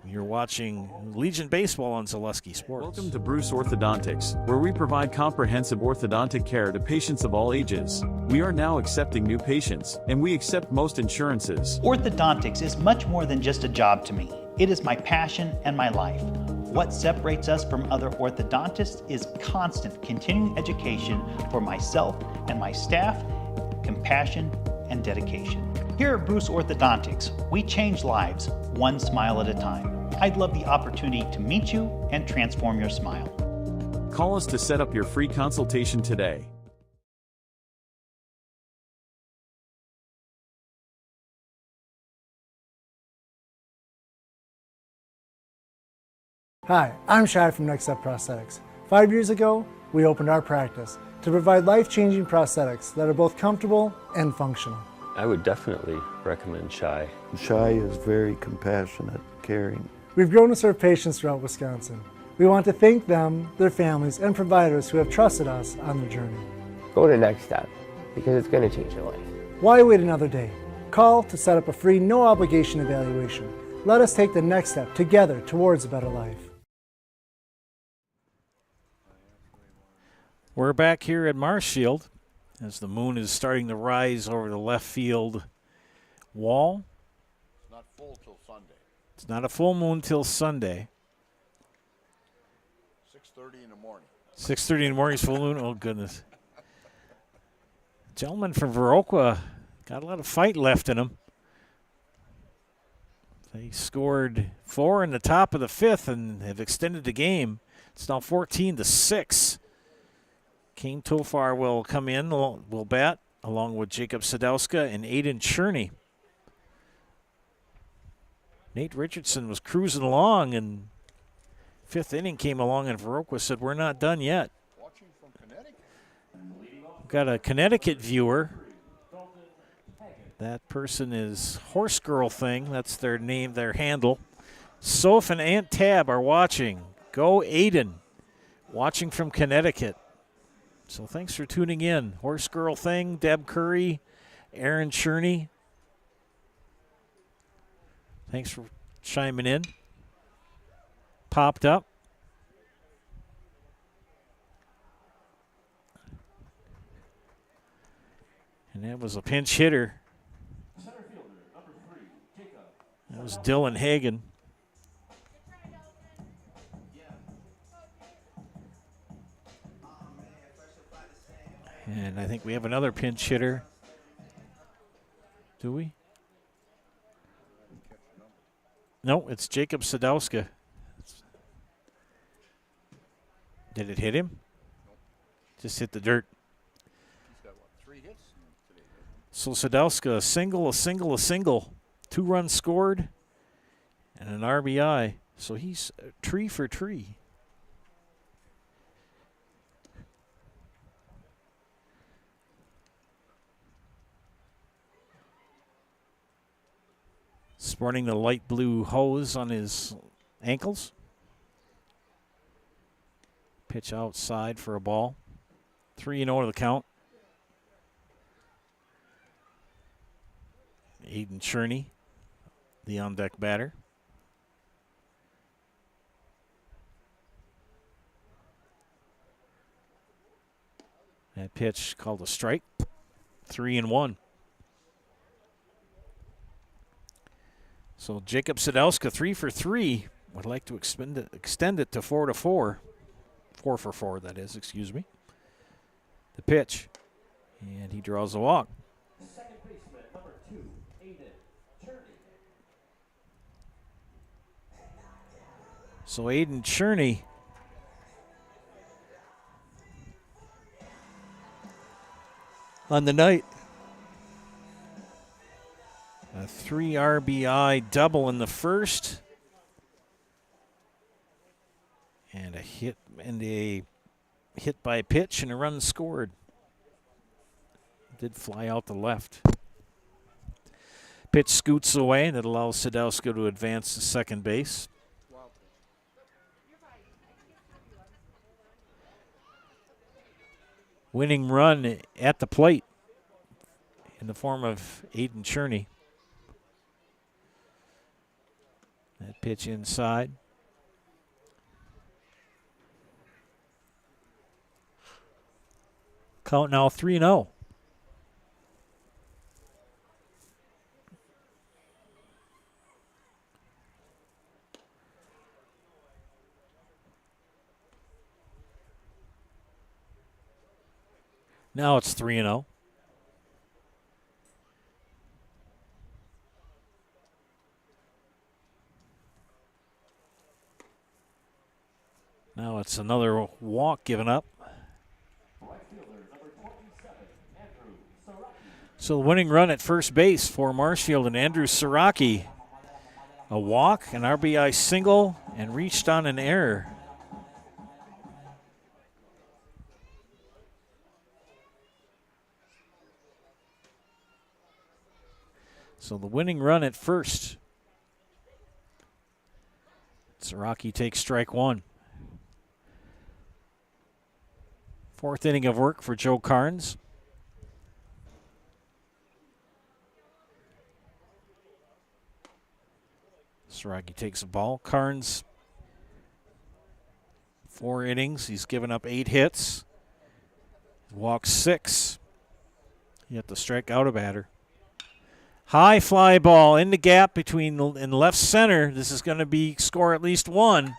You're watching Legion Baseball on Zaleski Sports. Welcome to Bruce Orthodontics, where we provide comprehensive orthodontic care to patients of all ages. We are now accepting new patients, and we accept most insurances. Orthodontics is much more than just a job to me. It is my passion and my life. What separates us from other orthodontists is constant continuing education for myself and my staff, compassion, and dedication. Here at Bruce Orthodontics, we change lives one smile at a time. I'd love the opportunity to meet you and transform your smile. Call us to set up your free consultation today. Hi, I'm Shai from Next Step Prosthetics. 5 years ago, we opened our practice to provide life-changing prosthetics that are both comfortable and functional. I would definitely recommend Shai. Shai is very compassionate, caring. We've grown to serve patients throughout Wisconsin. We want to thank them, their families, and providers who have trusted us on their journey. Go to Next Step, because it's going to change your life. Why wait another day? Call to set up a free, no-obligation evaluation. Let us take the next step together towards a better life. We're back here at Marshfield as the moon is starting to rise over the left field wall. It's not full till Sunday. It's not a full moon till Sunday. 6:30 in the morning. 6:30 in the morning is full moon. Oh, goodness. Gentlemen from Viroqua got a lot of fight left in them. They scored 4 in the top of the 5th and have extended the game. It's now 14-6. Kane Tofar will come in, will bat, along with Jacob Sadowska and Aiden Cherney. Nate Richardson was cruising along, and 5th inning came along, and Viroqua said, we're not done yet. Watching from Connecticut. We've got a Connecticut viewer. That person is Horse Girl Thing. That's their name, their handle. Soph and Aunt Tab are watching. Go Aiden, watching from Connecticut. So thanks for tuning in. Horse Girl Thing, Deb Curry, Aaron Cherney. Thanks for chiming in. Popped up. And that was a pinch hitter. That was Dylan Hagan. And I think we have another pinch hitter. Do we? No, it's Jacob Sadowska. Did it hit him? Just hit the dirt. He's got, what, 3 hits today? So Sadowska, a single, 2 runs scored, and an RBI. So he's tree for tree. Sporting the light blue hose on his ankles. Pitch outside for a ball. 3-0 to the count. Aiden Cherney, the on-deck batter. That pitch called a strike. 3-1. So Jacob Sadowska, 3 for 3. Would like to extend it to 4-4. 4 for 4, that is, excuse me. The pitch. And he draws a walk. Second baseman, number 2, Aiden Cherney. So Aiden Cherney on the night. A 3 RBI double in the first. And a hit by pitch and a run scored. Did fly out the left. Pitch scoots away. That allows Sadowska to advance to second base. Winning run at the plate in the form of Aiden Cherney. That pitch inside. Count now 3-0. Now it's 3-0. Now it's another walk given up. So the winning run at first base for Marshfield and Andrew Siraki. A walk, an RBI single, and reached on an error. So the winning run at first. Siraki takes strike one. Fourth inning of work for Joe Carnes. Siraki takes a ball. Carnes, 4 innings. He's given up 8 hits. Walked 6. Yet to strike out a batter. High fly ball in the gap between in left center. This is going to be score at least 1.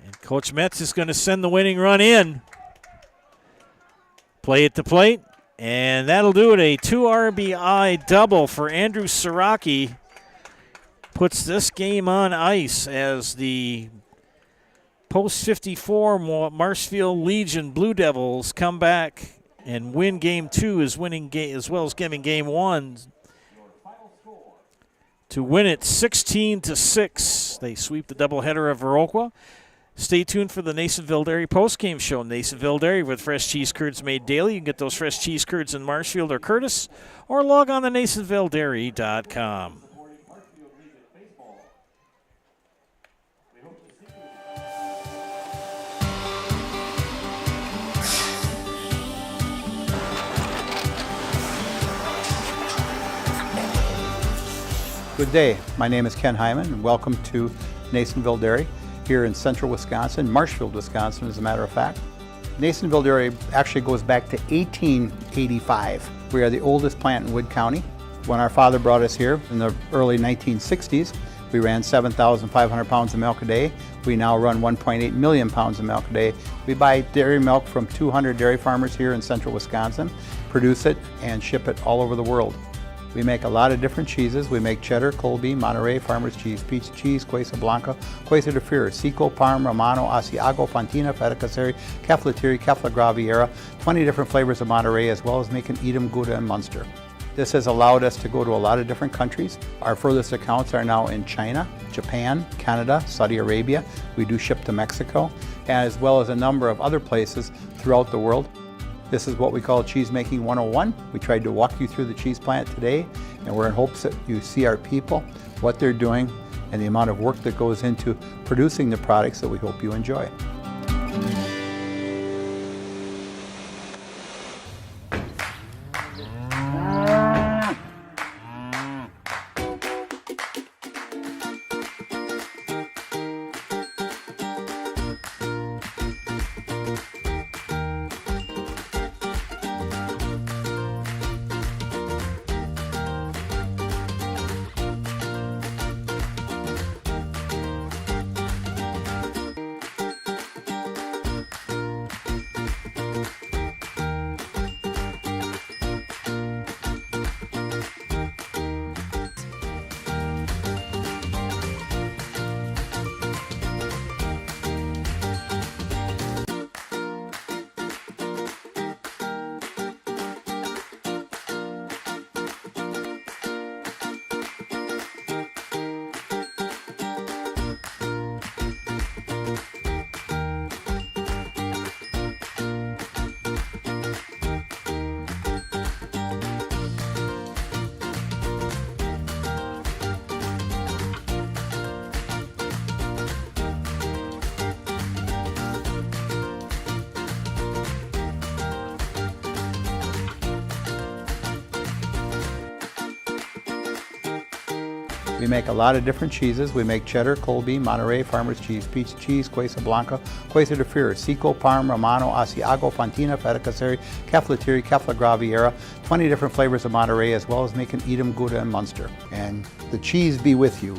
And Coach Metz is going to send the winning run in. Play at the plate, and that'll do it. A 2 RBI double for Andrew Siraki. Puts this game on ice as the post-54 Marshfield Legion Blue Devils come back and win game 2 as well as giving game 1 to win it 16-6. They sweep the doubleheader of Viroqua. Stay tuned for the Nasonville Dairy postgame show. Nasonville Dairy with fresh cheese curds made daily. You can get those fresh cheese curds in Marshfield or Curtis, or log on to NasonvilleDairy.com. Good day. My name is Ken Hyman, and welcome to Nasonville Dairy here in central Wisconsin, Marshfield, Wisconsin, as a matter of fact. Nasonville Dairy actually goes back to 1885. We are the oldest plant in Wood County. When our father brought us here in the early 1960s, we ran 7,500 pounds of milk a day. We now run 1.8 million pounds of milk a day. We buy dairy milk from 200 dairy farmers here in central Wisconsin, produce it, and ship it all over the world. We make a lot of different cheeses. We make cheddar, Colby, Monterey, Farmer's Cheese, Peach Cheese, Quesa Blanca, Quesa de Freer, Seco, Parm, Romano, Asiago, Fontina, Feta Caseri, Caflateri, Cafla Graviera, 20 different flavors of Monterey, as well as making Edam, Gouda, and Munster. This has allowed us to go to a lot of different countries. Our furthest accounts are now in China, Japan, Canada, Saudi Arabia. We do ship to Mexico, as well as a number of other places throughout the world. This is what we call Cheese Making 101. We tried to walk you through the cheese plant today, and we're in hopes that you see our people, what they're doing, and the amount of work that goes into producing the products that we hope you enjoy. We make a lot of different cheeses. We make cheddar, Colby, Monterey, Farmer's Cheese, Peach Cheese, Quesa Blanca, Quesa de Fir, Seco, Parm, Romano, Asiago, Fontina, Feta Caseri, Caflateri, Cafla Graviera, 20 different flavors of Monterey, as well as making Edam, Gouda, and Munster. And the cheese be with you.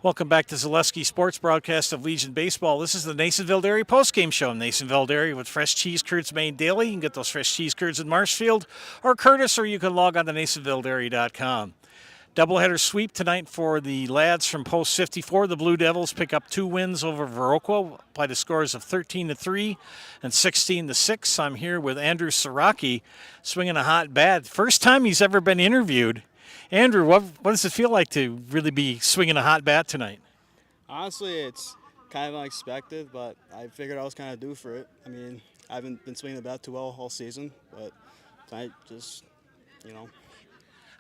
Welcome back to Zaleski Sports broadcast of Legion Baseball. This is the Nasonville Dairy postgame show. Nasonville Dairy with fresh cheese curds made daily. You can get those fresh cheese curds in Marshfield or Curtis, or you can log on to NasonvilleDairy.com. Doubleheader sweep tonight for the lads from Post 54. The Blue Devils pick up 2 wins over Viroqua by the scores of 13-3 and 16-6. I'm here with Andrew Siraki, swinging a hot bat. First time he's ever been interviewed. Andrew, what does it feel like to really be swinging a hot bat tonight? Honestly, it's kind of unexpected, but I figured I was kind of due for it. I mean, I haven't been swinging the bat too well all season, but tonight just,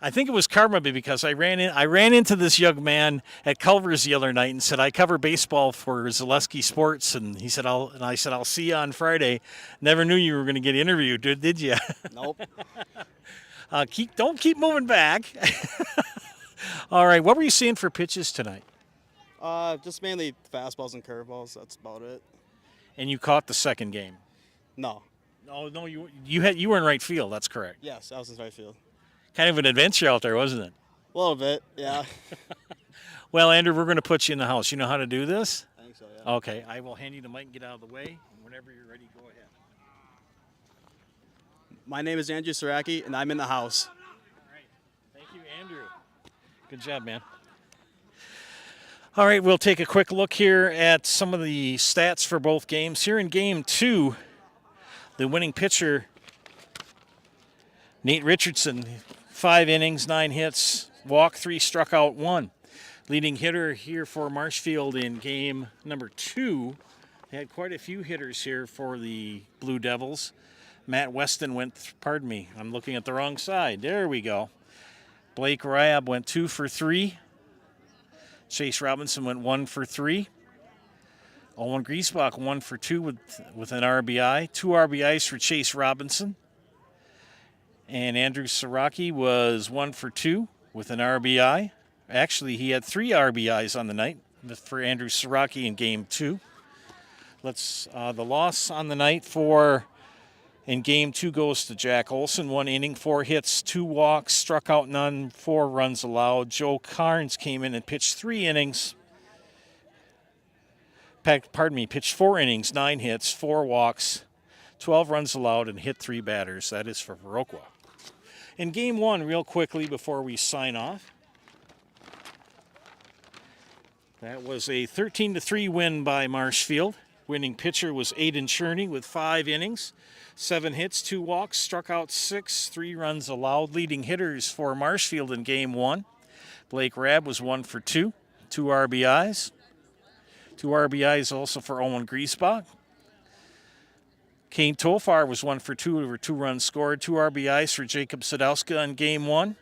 I think it was karma because I ran into this young man at Culver's the other night and said, I cover baseball for Zaleski Sports, and he said, I said, I'll see you on Friday. Never knew you were going to get interviewed, did you? Nope. Don't keep moving back. All right, what were you seeing for pitches tonight? Just mainly fastballs and curveballs. That's about it. And you caught the second game? No. Oh no, you were in right field. That's correct. Yes, I was in right field. Kind of an adventure out there, wasn't it? A little bit, yeah. Well, Andrew, we're going to put you in the house. You know how to do this? I think so, yeah. Okay, I will hand you the mic and get out of the way. And whenever you're ready, go ahead. My name is Andrew Siraki, and I'm in the house. All right. Thank you, Andrew. Good job, man. All right, we'll take a quick look here at some of the stats for both games. Here in Game 2, the winning pitcher, Nate Richardson, 5 innings, 9 hits, walk 3, struck out 1. Leading hitter here for Marshfield in Game number 2. They had quite a few hitters here for the Blue Devils. Matt Weston went, I'm looking at the wrong side. There we go. Blake Rabb went 2 for 3. Chase Robinson went 1 for 3. Owen Griesbach 1 for 2 with an RBI. 2 RBIs for Chase Robinson. And Andrew Siraki was 1 for 2 with an RBI. Actually, he had 3 RBIs on the night for Andrew Siraki in Game 2. The loss on the night in Game 2 goes to Jack Olson. 1 inning, 4 hits, 2 walks, struck out none, 4 runs allowed. Joe Carnes came in and pitched 3 innings. Pitched 4 innings, 9 hits, 4 walks, 12 runs allowed, and hit 3 batters. That is for Viroqua. In game 1, real quickly before we sign off, that was a 13-3 win by Marshfield. Winning pitcher was Aiden Cherney with 5 innings, 7 hits, 2 walks, struck out 6, 3 runs allowed. Leading hitters for Marshfield in game 1. Blake Rabb was 1 for 2, 2 RBIs. 2 RBIs also for Owen Griesbach. Kane Tofar was 1 for 2 over 2 runs scored. 2 RBIs for Jacob Sadowska in game 1.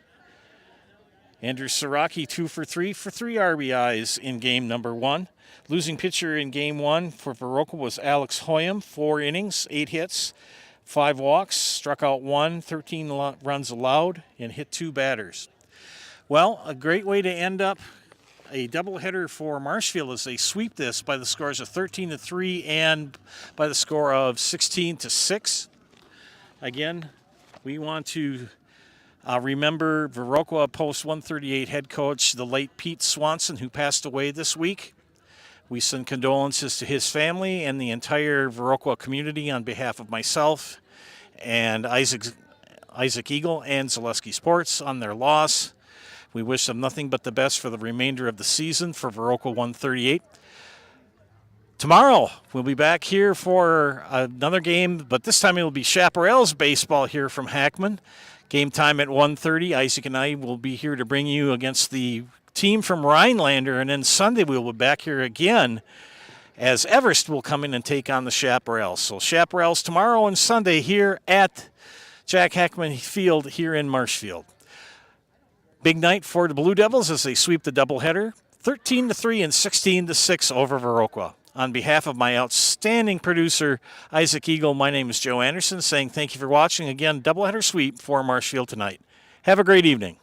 Andrew Siraki 2 for 3 RBIs in game number 1. Losing pitcher in game 1 for Viroqua was Alex Hoyam, 4 innings, 8 hits, 5 walks, struck out 1, 13 runs allowed, and hit 2 batters. Well, a great way to end up a doubleheader for Marshfield as they sweep this by the scores of 13-3 and by the score of 16-6. Again, we want to remember Viroqua Post 138 head coach, the late Pete Swanson, who passed away this week. We send condolences to his family and the entire Viroqua community on behalf of myself and Isaac Eagle and Zaleski Sports on their loss. We wish them nothing but the best for the remainder of the season for Viroqua 138. Tomorrow, we'll be back here for another game, but this time it will be Chaparral's baseball here from Hackman. Game time at 1:30. Isaac and I will be here to bring you against the team from Rhinelander, and then Sunday we'll be back here again as Everest will come in and take on the Chaparrals. So Chaparrals tomorrow and Sunday here at Jack Hackman Field here in Marshfield. Big night for the Blue Devils as they sweep the doubleheader, 13-3 and 16-6 over Viroqua. On behalf of my outstanding producer, Isaac Eagle, my name is Joe Anderson, saying thank you for watching. Again, doubleheader sweep for Marshfield tonight. Have a great evening.